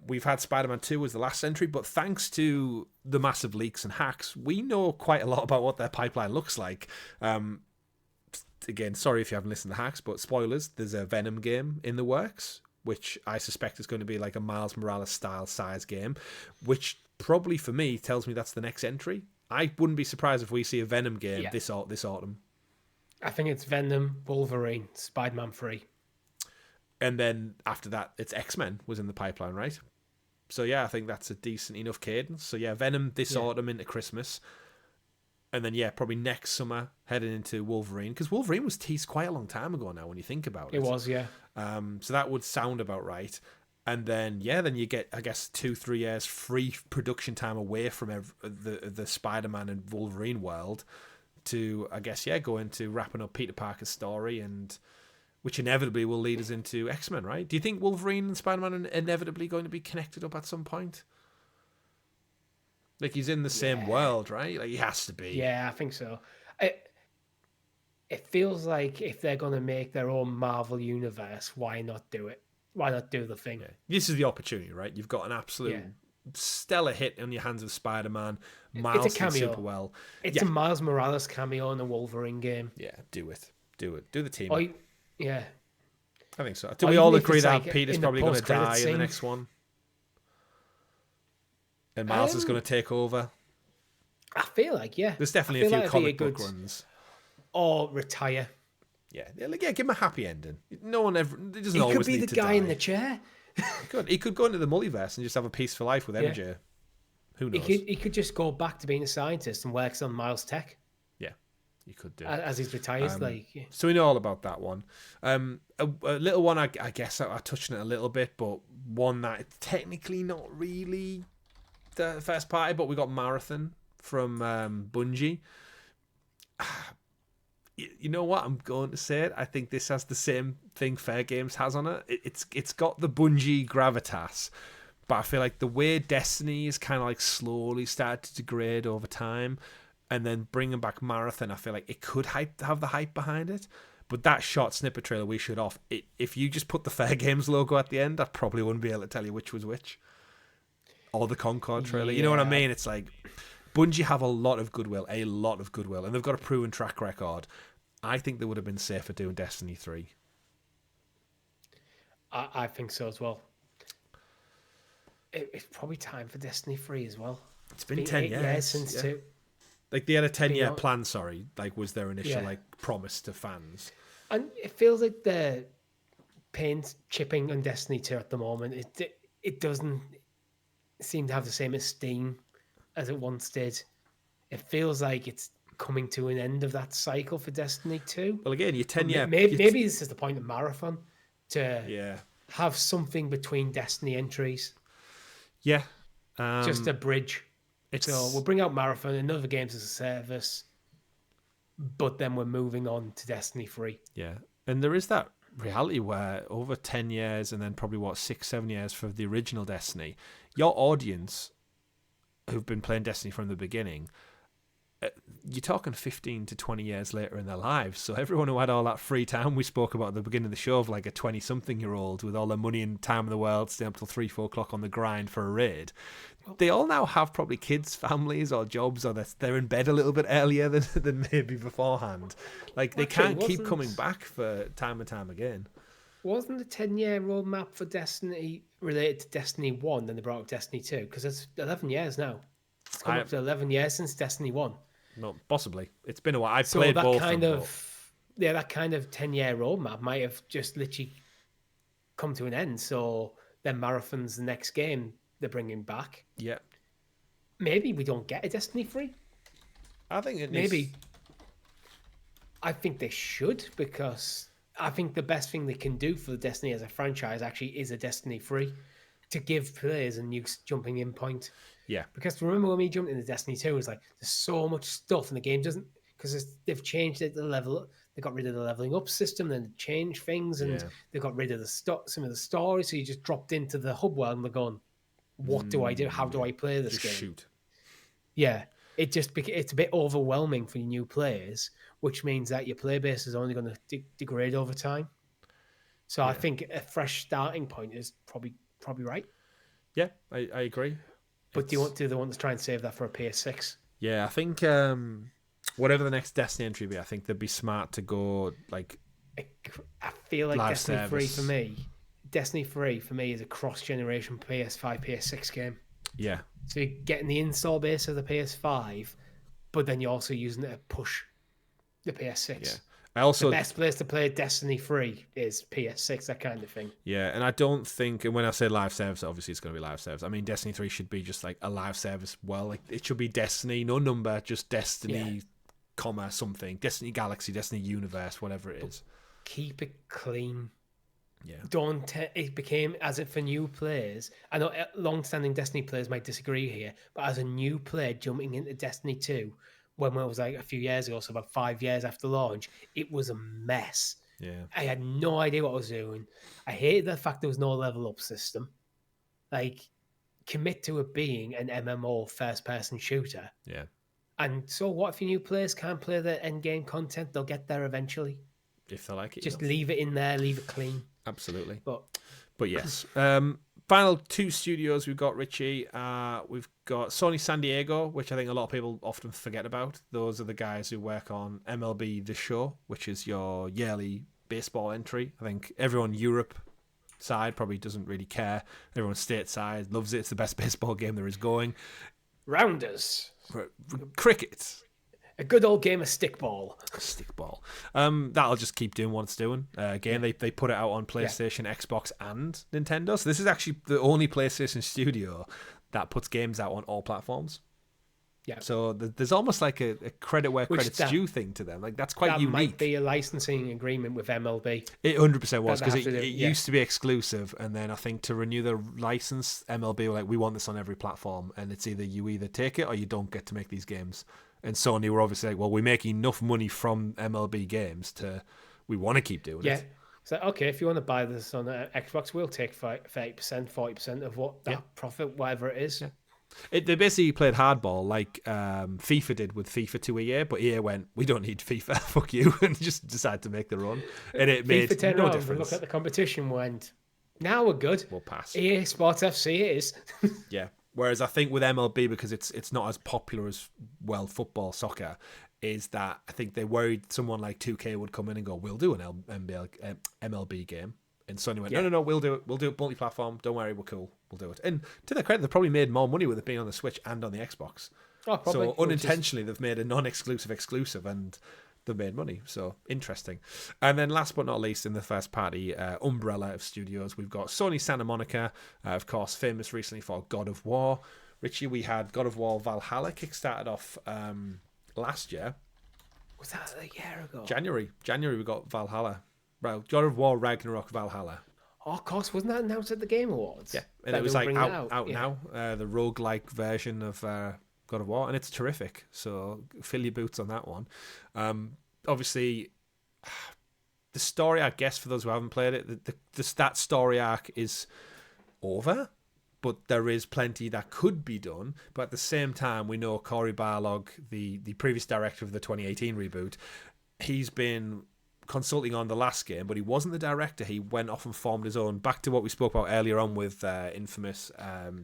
We've had Spider-Man 2 as the last entry, but thanks to the massive leaks and hacks, we know quite a lot about what their pipeline looks like. Again, sorry if you haven't listened to hacks, but spoilers, there's a Venom game in the works, which I suspect is going to be like a Miles Morales style size game, which probably for me tells me that's the next entry. I wouldn't be surprised if we see a Venom game this autumn. I think it's Venom, Wolverine, Spider-Man 3. And then after that, it's X-Men was in the pipeline, right? So yeah, I think that's a decent enough cadence. So yeah, Venom this autumn into Christmas. And then probably next summer heading into Wolverine. Because Wolverine was teased quite a long time ago now when you think about it. It was, yeah. So that would sound about right. And then, then you get, I guess, 2-3 years free production time away from the Spider-Man and Wolverine world. To, I guess, go into wrapping up Peter Parker's story, and which inevitably will lead us into X-Men, right? Do you think Wolverine and Spider-Man are inevitably going to be connected up at some point? Like, he's in the same world, right? Like, he has to be. Yeah, I think so. It feels like if they're going to make their own Marvel universe, why not do it? Why not do the thing? Yeah. This is the opportunity, right? You've got an absolute stellar hit on your hands with Spider-Man. Miles it's a cameo. Super well. It's a Miles Morales cameo in a Wolverine game. Yeah, do it. Do the team. I think so. Do we all agree that Peter's probably going to die in the next one? And Miles is going to take over? I feel like, There's definitely a few comic book runs. Or retire. Yeah, give him a happy ending. No one ever. It doesn't always need to die. He could be the guy in the chair. He could go into the multiverse and just have a peaceful life with MJ. Who knows? He could just go back to being a scientist and works on Miles Tech. Yeah, you could do. As he's retired. So we know all about that one. A little one, I guess I touched on it a little bit, but one that it's technically not really the first party, but we got Marathon from Bungie. You know what? I'm going to say it. I think this has the same thing Fairgames has on it. It's got the Bungie gravitas, But I feel like the way Destiny is kind of like slowly started to degrade over time, and then bringing back Marathon, I feel like it could have the hype behind it. But that short snippet trailer we showed off, if you just put the Fairgames logo at the end, I probably wouldn't be able to tell you which was which. Or the Concord trailer. You know what I mean? It's like Bungie have a lot of goodwill, and they've got a proven track record. I think they would have been safer doing Destiny 3. I think so as well. It's probably time for Destiny 3 as well. It's been 10 years since two. Like they had a 10-year plan, like was their initial like promise to fans. And it feels like the paint chipping on Destiny 2 at the moment. It doesn't seem to have the same esteem as it once did. It feels like it's coming to an end of that cycle for Destiny 2. Well, again, your 10-year... Maybe this is the point of Marathon, to have something between Destiny entries. Yeah. Just a bridge. So we'll bring out Marathon, another games as a service, but then we're moving on to Destiny 3. Yeah. And there is that reality where over 10 years and then probably, 6-7 years for the original Destiny, your audience who've been playing Destiny from the beginning, you're talking 15 to 20 years later in their lives. So everyone who had all that free time we spoke about at the beginning of the show of like a 20-something-year-old with all the money and time in the world, staying up till 3-4 o'clock on the grind for a raid, they all now have probably kids, families or jobs, or they're in bed a little bit earlier than maybe beforehand. Like they can't keep coming back for time and time again. Wasn't the 10-year roadmap for Destiny related to Destiny 1, then they brought up Destiny 2? Because it's 11 years now. It's come up to 11 years since Destiny 1. No, possibly. It's been a while. I've played both. That kind of 10-year roadmap might have just literally come to an end. So then Marathon's the next game they're bringing back. Yeah. Maybe we don't get a Destiny 3. I think it needs... Maybe. I think they should, because I think the best thing they can do for the Destiny as a franchise actually is a Destiny 3 to give players a new jumping in point. Yeah. Because remember when we jumped into Destiny 2, it was like, there's so much stuff and the game doesn't, because they've changed it, the level, they got rid of the leveling up system, then they changed things, and they got rid of some of the stories, so you just dropped into the hub world and they're going, what do I do? How do I play this game? Shoot. Yeah. It's a bit overwhelming for new players, which means that your player base is only going to degrade over time. So I think a fresh starting point is probably right. Yeah, I agree. But do they want to try and save that for a PS6? Yeah, I think whatever the next Destiny entry be, I think they'd be smart to go like. I feel like Destiny 3 service. for me. Destiny 3 for me is a cross-generation PS5, PS6 game. Yeah. So you're getting the install base of the PS5, but then you're also using it to push the PS6. Yeah. The best place to play Destiny 3 is PS6, that kind of thing. Yeah, and I don't think, and when I say live service, obviously it's going to be live service. I mean, Destiny 3 should be just like a live service. Well, like it should be Destiny, no number, just Destiny, comma, something. Destiny Galaxy, Destiny Universe, whatever it is. Keep it clean. Yeah. It became, as it for new players, I know long-standing Destiny players might disagree here, but as a new player jumping into Destiny 2, when it was like a few years ago, so about 5 years after launch, it was a mess. Yeah. I had no idea what I was doing. I hated the fact there was no level up system. Like, commit to it being an MMO first-person shooter. Yeah. And so what if your new players can't play the end-game content? They'll get there eventually. If they like it. Just leave it in there, leave it clean. Absolutely. But yes. Final two studios we've got, Richie. We've got Sony San Diego, which I think a lot of people often forget about. Those are the guys who work on MLB The Show, which is your yearly baseball entry. I think everyone Europe side probably doesn't really care. Everyone stateside loves it. It's the best baseball game there is going. Rounders. Cricket. A good old game of stickball. Stickball. That'll just keep doing what it's doing. Again, they put it out on PlayStation, Xbox, and Nintendo. So this is actually the only PlayStation studio that puts games out on all platforms. Yeah. So there's almost like a credit where credit's due thing to them. Like that's quite unique. That might be a licensing agreement with MLB. It 100% was, because it used to be exclusive, and then I think to renew the license, MLB were like, we want this on every platform, and it's either you take it or you don't get to make these games. And Sony were obviously like, well, we make enough money from MLB games we want to keep doing it. It's like, okay, if you want to buy this on Xbox, we'll take 30%, 40% of what that profit, whatever it is. Yeah. They basically played hardball like FIFA did with FIFA to EA, but EA went, we don't need FIFA, fuck you, and just decided to make their own. And it made FIFA no difference. Look at the competition, went, now we're good. We'll pass. EA Sports FC it is. Yeah. Whereas I think with MLB, because it's not as popular as, well, football, soccer, is that I think they worried someone like 2K would come in and go, we'll do an MLB game. And Sony went, no, we'll do it. We'll do it multi-platform. Don't worry, we're cool. We'll do it. And to their credit, they've probably made more money with it being on the Switch and on the Xbox. Oh, probably. So unintentionally, they've made a non-exclusive exclusive, and they've made money. So interesting. And then last but not least, in the first party umbrella of studios, we've got Sony Santa Monica, of course, famous recently for God of War. Richie, we had God of War Valhalla kickstarted off last year. Was that a year ago? January we got Valhalla. Well, God of War Ragnarok Valhalla. Oh, of course, wasn't that announced at the Game Awards? Yeah, and it was like out now, the roguelike version of God of War, and it's terrific. So fill your boots on that one. Obviously, the story, I guess, for those who haven't played it, that story arc is over, but there is plenty that could be done. But at the same time, we know Cory Barlog, the previous director of the 2018 reboot, he's been consulting on the last game, but he wasn't the director. He went off and formed his own. Back to what we spoke about earlier on with infamous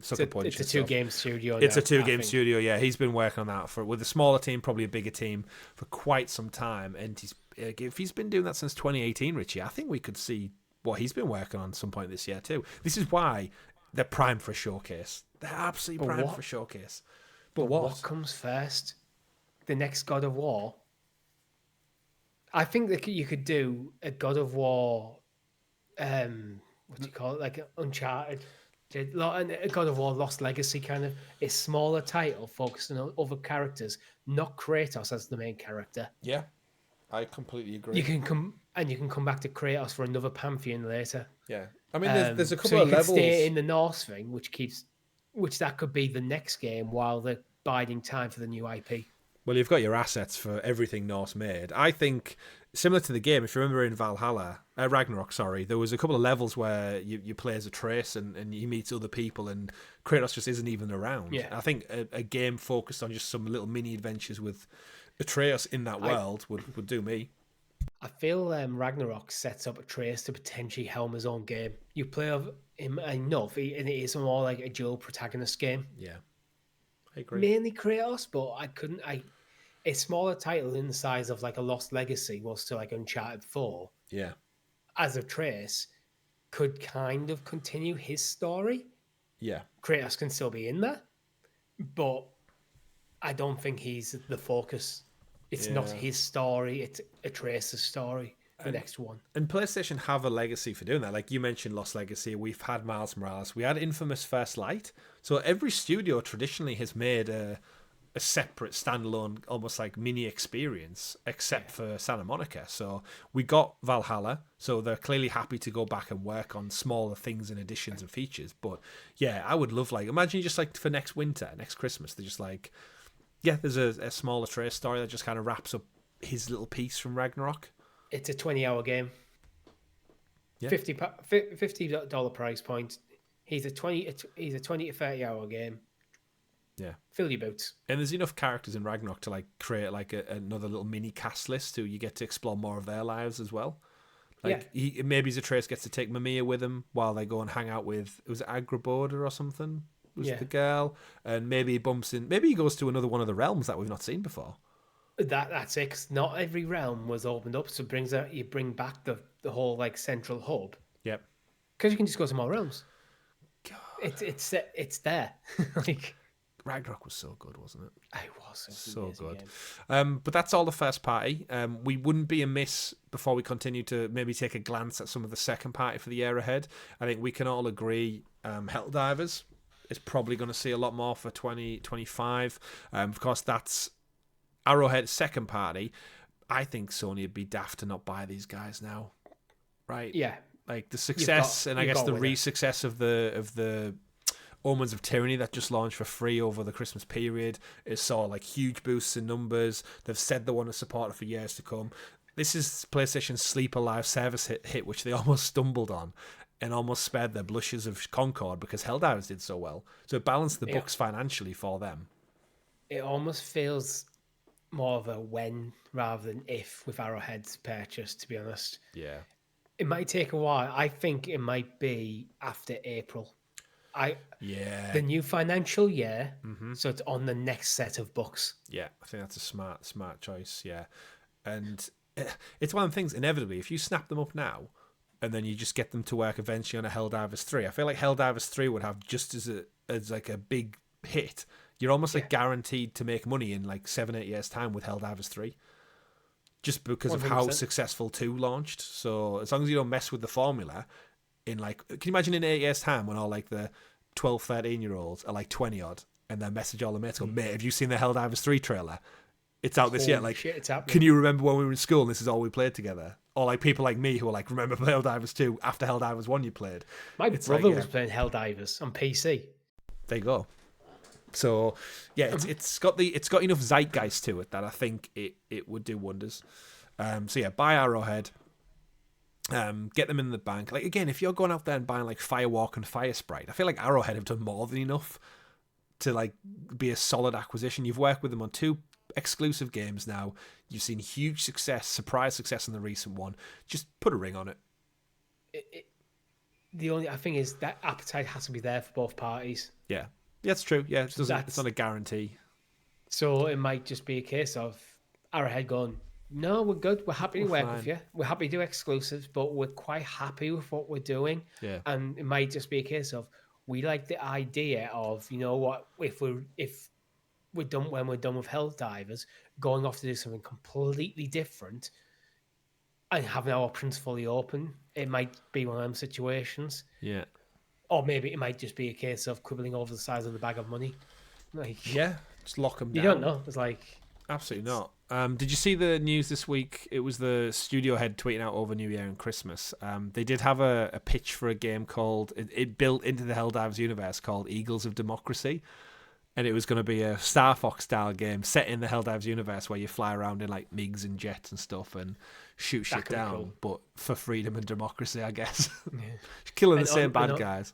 Sucker Punch. It's a two-game studio. It's a two-game studio. Yeah, he's been working on that with a smaller team, probably a bigger team, for quite some time. And if he's been doing that since 2018, Richie, I think we could see what he's been working on some point this year too. This is why they're primed for a showcase. They're absolutely primed for a showcase. But what comes first? The next God of War. I think that you could do a God of War, what do you call it, like Uncharted, a God of War Lost Legacy kind of, a smaller title focusing on other characters, not Kratos as the main character. Yeah, I completely agree. You can come back to Kratos for another Pantheon later. Yeah, I mean, there's a couple so of levels. Stay in the Norse thing, which that could be the next game while they're biding time for the new IP. Well, you've got your assets for everything Norse made. I think, similar to the game, if you remember in Ragnarok, there was a couple of levels where you play as Atreus and he meets other people and Kratos just isn't even around. Yeah. I think a game focused on just some little mini adventures with Atreus in that world would do me. I feel Ragnarok sets up Atreus to potentially helm his own game. You play him enough, and it is more like a dual protagonist game. Yeah. I agree. Mainly Kratos, but a smaller title in the size of like a Lost Legacy was to like Uncharted 4. Yeah. As Atreus could kind of continue his story. Yeah. Kratos can still be in there, but I don't think he's the focus. It's not his story, it's Atreus' story. The next one. And PlayStation have a legacy for doing that. Like you mentioned Lost Legacy, we've had Miles Morales, we had infamous First Light. So every studio traditionally has made a separate standalone, almost like mini experience, except for Santa Monica. So we got Valhalla, so they're clearly happy to go back and work on smaller things and additions and features. But yeah, I would love, like, imagine just like for next winter, next Christmas, they're just like, yeah, there's a smaller Trace story that just kind of wraps up his little piece from Ragnarok. It's a 20-hour game. Yeah. $50 price point. He's a 20 to 30-hour game. Yeah. Fill your boots. And there's enough characters in Ragnarok to like create like another little mini cast list so you get to explore more of their lives as well. Like maybe Atreus gets to take Mamiya with him while they go and hang out with, it was Agraboda or something was the girl, and maybe he bumps in, maybe he goes to another one of the realms that we've not seen before. That's it, 'cause not every realm was opened up, so you bring back the whole like central hub. Yep. Because you can just go to more realms. God. It's there. Like Ragnarok was so good, wasn't it? It was so good. But that's all the first party. We wouldn't be amiss before we continue to maybe take a glance at some of the second party for the year ahead. I think we can all agree Helldivers is probably going to see a lot more for 2025. Of course, that's Arrowhead's second party. I think Sony would be daft to not buy these guys now, right? Yeah, like the success and I guess the re-success of the Omens of Tyranny that just launched for free over the Christmas period. It saw like huge boosts in numbers. They've said they want to support it for years to come. This is PlayStation's Sleeper Live service hit, which they almost stumbled on and almost spared their blushes of Concord because Helldivers did so well. So it balanced the books financially for them. It almost feels more of a when rather than if with Arrowhead's purchase, to be honest. Yeah. It might take a while. I think it might be after April. The new financial year, so it's on the next set of books. Yeah, I think that's a smart choice, yeah. And it's one of the things, inevitably, if you snap them up now and then you just get them to work eventually on a Helldivers 3, I feel like Helldivers 3 would have just as like a big hit. You're almost like guaranteed to make money in like 7-8 years' time with Helldivers 3. Just because 100%. Of how successful 2 launched. So as long as you don't mess with the formula, in like, can you imagine in 8 years' time when all like the 12, 13-year-olds are like 20 odd and then message all the mates, go, mate, have you seen the Helldivers 3 trailer? It's out this year. Like, shit, it's happening. Can you remember when we were in school and this is all we played together? Or like people like me who are like, remember Helldivers 2 after Helldivers 1 you played? My brother was playing Helldivers on PC. There you go. So yeah, it's got enough zeitgeist to it that I think it would do wonders. So yeah, buy Arrowhead. Get them in the bank. Like again, if you're going out there and buying like Firewalk and Firesprite, I feel like Arrowhead have done more than enough to like be a solid acquisition. You've worked with them on 2 exclusive games now. You've seen huge surprise success in the recent one. Just put a ring on it. The only thing is that appetite has to be there for both parties. Yeah, that's true. Yeah, it's not a guarantee. So it might just be a case of Arrowhead going, no, we're good. We're happy to work with you. We're happy to do exclusives, but we're quite happy with what we're doing. Yeah. And it might just be a case of we like the idea of, you know what, if we're done when we're done with Helldivers, going off to do something completely different and having our options fully open. It might be one of them situations. Yeah. Or maybe it might just be a case of quibbling over the size of the bag of money. Like, yeah, just lock them down. You don't know. It's like... Absolutely not. Did you see the news this week? It was the studio head tweeting out over New Year and Christmas. They did have a pitch for a game called... It built into the Helldivers universe called Eagles of Democracy. And it was going to be a Star Fox style game set in the Helldivers universe where you fly around in like MiGs and jets and stuff and shoot shit down, cool. But for freedom and democracy, I guess. Yeah. Killing the same bad guys.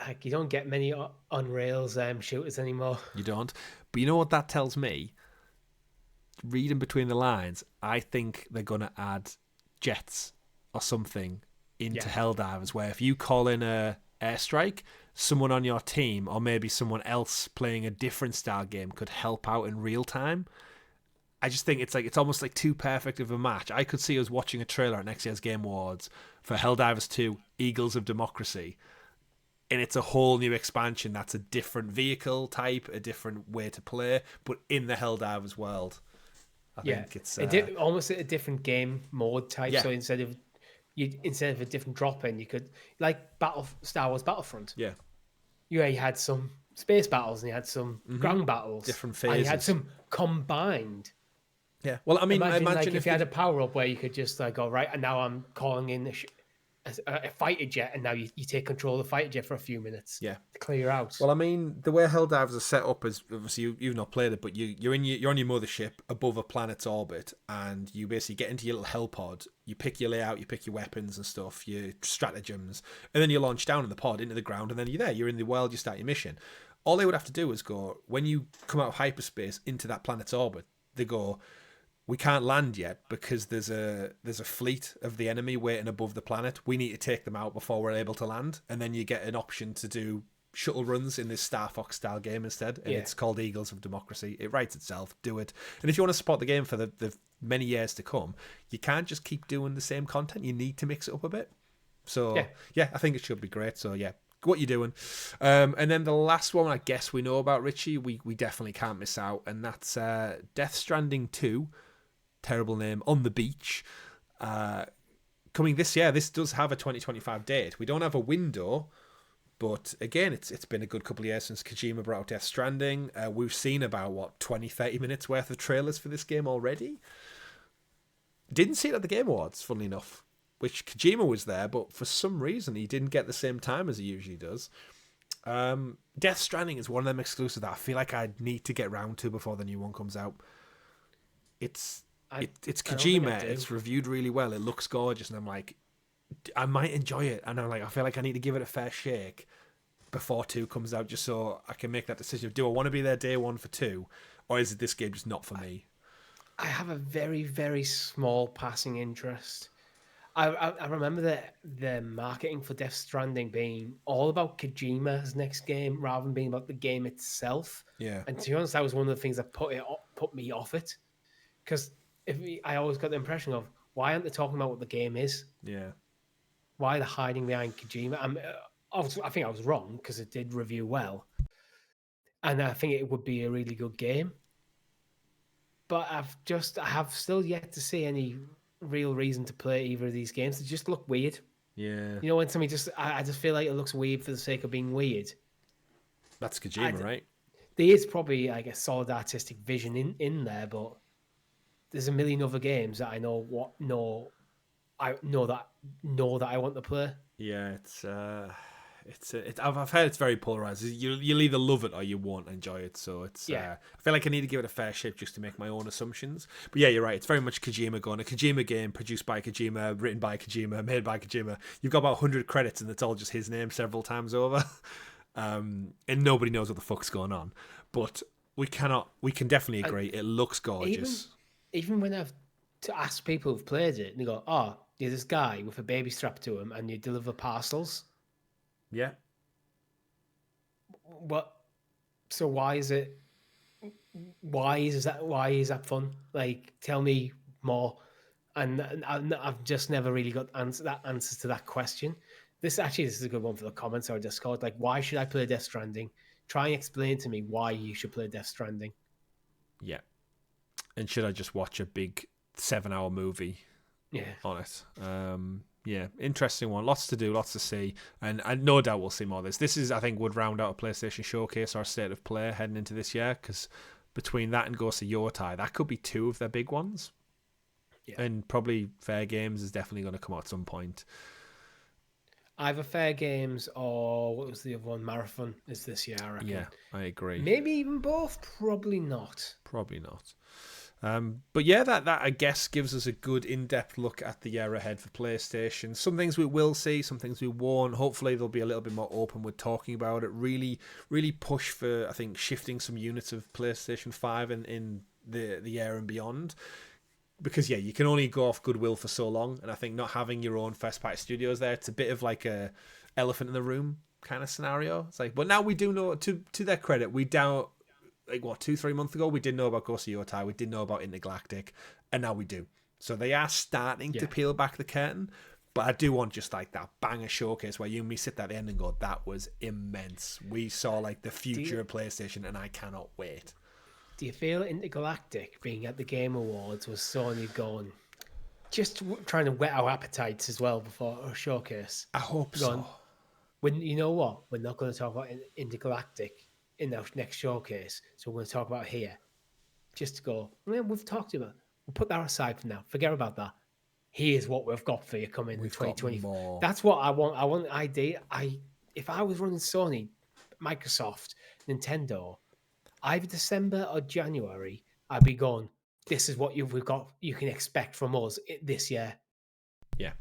Like, you don't get many on rails shooters anymore. You don't. But you know what that tells me? Reading between the lines, I think they're going to add jets or something into Helldivers, where if you call in a airstrike, someone on your team or maybe someone else playing a different style game could help out in real time. I just think it's almost like too perfect of a match. I could see us watching a trailer at next year's Game Awards for Helldivers 2 Eagles of Democracy, and it's a whole new expansion that's a different vehicle type, a different way to play, but in the Helldivers world. I think it's almost a different game mode type. Yeah. So instead of a different drop-in, you could, like Star Wars Battlefront. Yeah. You had some space battles and you had some ground battles. Different phases. And you had some combined. Yeah. Well, I mean, imagine like if you had a power-up where you could just like go, right, and now I'm calling in a fighter jet, and now you take control of the fighter jet for a few minutes. Yeah. To clear out. Well, I mean, the way Helldivers are set up is, obviously you've not played it, but you're on your mothership above a planet's orbit, and you basically get into your little hell pod. You pick your layout, you pick your weapons and stuff, your stratagems, and then you launch down in the pod into the ground, and then you're there. You're in the world. You start your mission. All they would have to do is go, when you come out of hyperspace into that planet's orbit, they go, we can't land yet because there's a fleet of the enemy waiting above the planet. We need to take them out before we're able to land. And then you get an option to do shuttle runs in this Star Fox style game instead. And it's called Eagles of Democracy. It writes itself. Do it. And if you want to support the game for the many years to come, you can't just keep doing the same content. You need to mix it up a bit. So yeah, I think it should be great. So yeah, what you're doing. And then the last one I guess we know about, Richie, we definitely can't miss out. And that's Death Stranding 2. Terrible name, on the beach, coming this year. This does have a 2025 date. We don't have a window, but again, it's been a good couple of years since Kojima brought out Death Stranding. We've seen about 20-30 minutes worth of trailers for this game already. Didn't see it at the Game Awards, funnily enough, which Kojima was there, but for some reason he didn't get the same time as he usually does. Death Stranding is one of them exclusives that I feel like I need to get round to before the new one comes out. It's Kojima. It's reviewed really well. It looks gorgeous, and I'm like, I might enjoy it. And I'm like, I feel like I need to give it a fair shake before 2 comes out, just so I can make that decision of, do I want to be there day 1 for 2, or is it this game just not for me? I have a very, very small passing interest. I remember the marketing for Death Stranding being all about Kojima's next game rather than being about the game itself. Yeah. And to be honest, that was one of the things that put me off it. Because I always got the impression of, why aren't they talking about what the game is? Yeah. Why are they hiding behind Kojima? I think I was wrong because it did review well. And I think it would be a really good game. But I have still yet to see any real reason to play either of these games. They just look weird. Yeah. You know, when somebody I just feel like it looks weird for the sake of being weird. That's Kojima, right? There is probably like a solid artistic vision in there, but there's a million other games that I know that I want to play. Yeah, I've heard it's very polarized. You'll either love it or you won't enjoy it. So it's I feel like I need to give it a fair shake just to make my own assumptions. But yeah, you're right. It's very much Kojima going. A Kojima game produced by Kojima, written by Kojima, made by Kojima. You've got about 100 credits and it's all just his name several times over. And nobody knows what the fuck's going on. But we can definitely agree. It looks gorgeous. Even when I've asked people who've played it, and they go, "Oh, you're this guy with a baby strapped to him, and you deliver parcels." Yeah. What? So why is it? Why is that fun? Like, tell me more. And I've just never really got answers to that question. This is a good one for the comments or Discord. Like, why should I play Death Stranding? Try and explain to me why you should play Death Stranding. Yeah. And should I just watch a big 7-hour movie? Yeah. On it. Yeah, interesting one. Lots to do, lots to see, and no doubt we'll see more of this. This is, I think, would round out a PlayStation Showcase, our state of play heading into this year, because between that and Ghost of Yotei, that could be 2 of their big ones. Yeah. And probably Fairgames is definitely going to come out at some point. Either Fairgames or what was the other one? Marathon is this year, I reckon. Yeah, I agree. Maybe even both. Probably not. Probably not. But yeah, that I guess gives us a good in-depth look at the year ahead for PlayStation. Some things we will see, some things we won't. Hopefully they'll be a little bit more open with talking about it. Really, really push for, I think, shifting some units of PlayStation 5 in the year and beyond. Because yeah, you can only go off goodwill for so long, and I think not having your own Festive Studios there, it's a bit of like a elephant in the room kind of scenario. It's like, but now we do know, to their credit, we doubt. Like, 2-3 months ago, we didn't know about Ghost of Yotei, we didn't know about Intergalactic, and now we do. So they are starting to peel back the curtain, but I do want just like that banger showcase where you and me sit at the end and go, that was immense. We saw like the future of PlayStation, and I cannot wait. Do you feel Intergalactic being at the Game Awards was Sony going, just trying to whet our appetites as well before a showcase? I hope so. When, you know what? We're not going to talk about Intergalactic in our next showcase, so we're going to talk about here. Just to go, we've talked about it. We'll put that aside for now. Forget about that. Here's what we've got for you coming in 2020. That's what I want. I want an idea. If I was running Sony, Microsoft, Nintendo, either December or January, I'd be going, this is what we've got. You can expect from us this year. Yeah.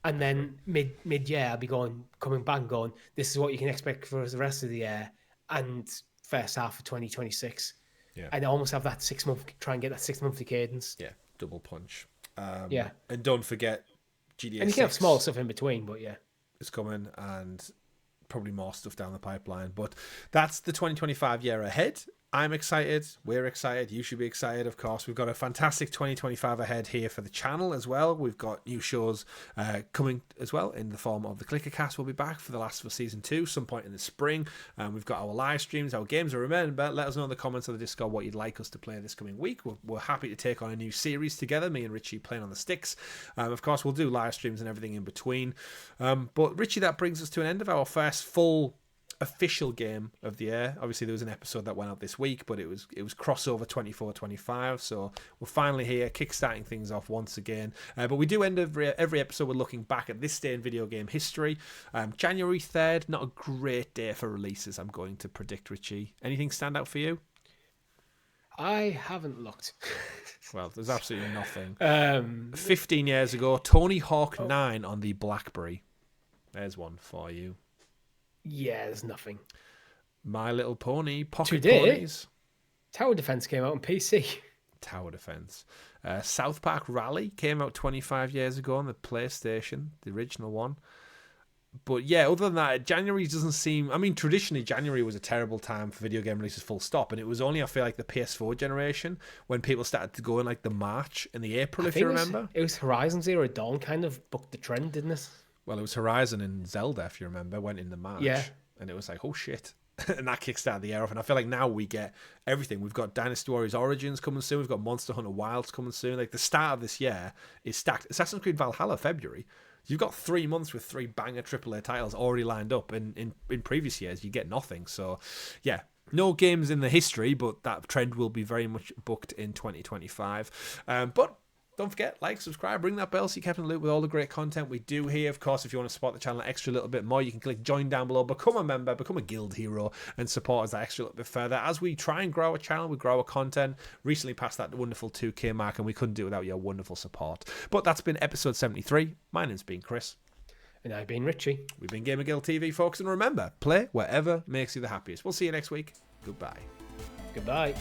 And then mid-year, I'd be coming back and going, this is what you can expect for us the rest of the year. And first half of 2026. Yeah. And almost have that 6 month, try and get that 6 monthly cadence. Yeah, double punch. Yeah. And don't forget GTA 6. And you can have small stuff in between, but yeah. It's coming, and probably more stuff down the pipeline. But that's the 2025 year ahead. I'm excited. We're excited. You should be excited, of course. We've got a fantastic 2025 ahead here for the channel as well. We've got new shows coming as well in the form of the Clickercast. We'll be back for the last of season 2 some point in the spring. We've got our live streams, our games are remember. Let us know in the comments of the Discord what you'd like us to play this coming week. We're happy to take on a new series together, me and Richie playing on the sticks. Of course, we'll do live streams and everything in between. But Richie, that brings us to an end of our first full official game of the year. Obviously, there was an episode that went out this week, but it was crossover 24-25. So we're finally here, kickstarting things off once again. But we do end every episode with looking back at this day in video game history. January 3rd, not a great day for releases, I'm going to predict, Richie. Anything stand out for you? I haven't looked. Well, there's absolutely nothing. 15 years ago, Tony Hawk 9 on the BlackBerry. There's one for you. Yeah, there's nothing. My Little Pony, Pocket Today, Ponies. Tower Defense came out on PC. Tower Defense. South Park Rally came out 25 years ago on the PlayStation, the original one. But yeah, other than that, January doesn't seem... I mean, traditionally, January was a terrible time for video game releases, full stop. And it was only, I feel like, the PS4 generation when people started to go in, like, the March and the April, if you remember. It was Horizon Zero Dawn kind of booked the trend, didn't it? Well, it was Horizon and Zelda, if you remember, went in the March. Yeah. And it was like, oh, shit. And that kickstarted the year off. And I feel like now we get everything. We've got Dynasty Warriors Origins coming soon. We've got Monster Hunter Wilds coming soon. Like, the start of this year is stacked. Assassin's Creed Valhalla, February. You've got 3 months with 3 banger AAA titles already lined up. In previous years, you get nothing. So, yeah, no games in the history, but that trend will be very much booked in 2025. But don't forget, like, subscribe, ring that bell so you kept in the loop with all the great content we do here. Of course, if you want to support the channel extra little bit more, you can click join down below, become a member, become a guild hero, and support us that extra little bit further. As we try and grow our channel, we grow our content. Recently passed that wonderful 2K mark, and we couldn't do it without your wonderful support. But that's been episode 73. My name's been Chris. And I've been Richie. We've been GamerGuildTV, folks, and remember, play wherever makes you the happiest. We'll see you next week. Goodbye. Goodbye.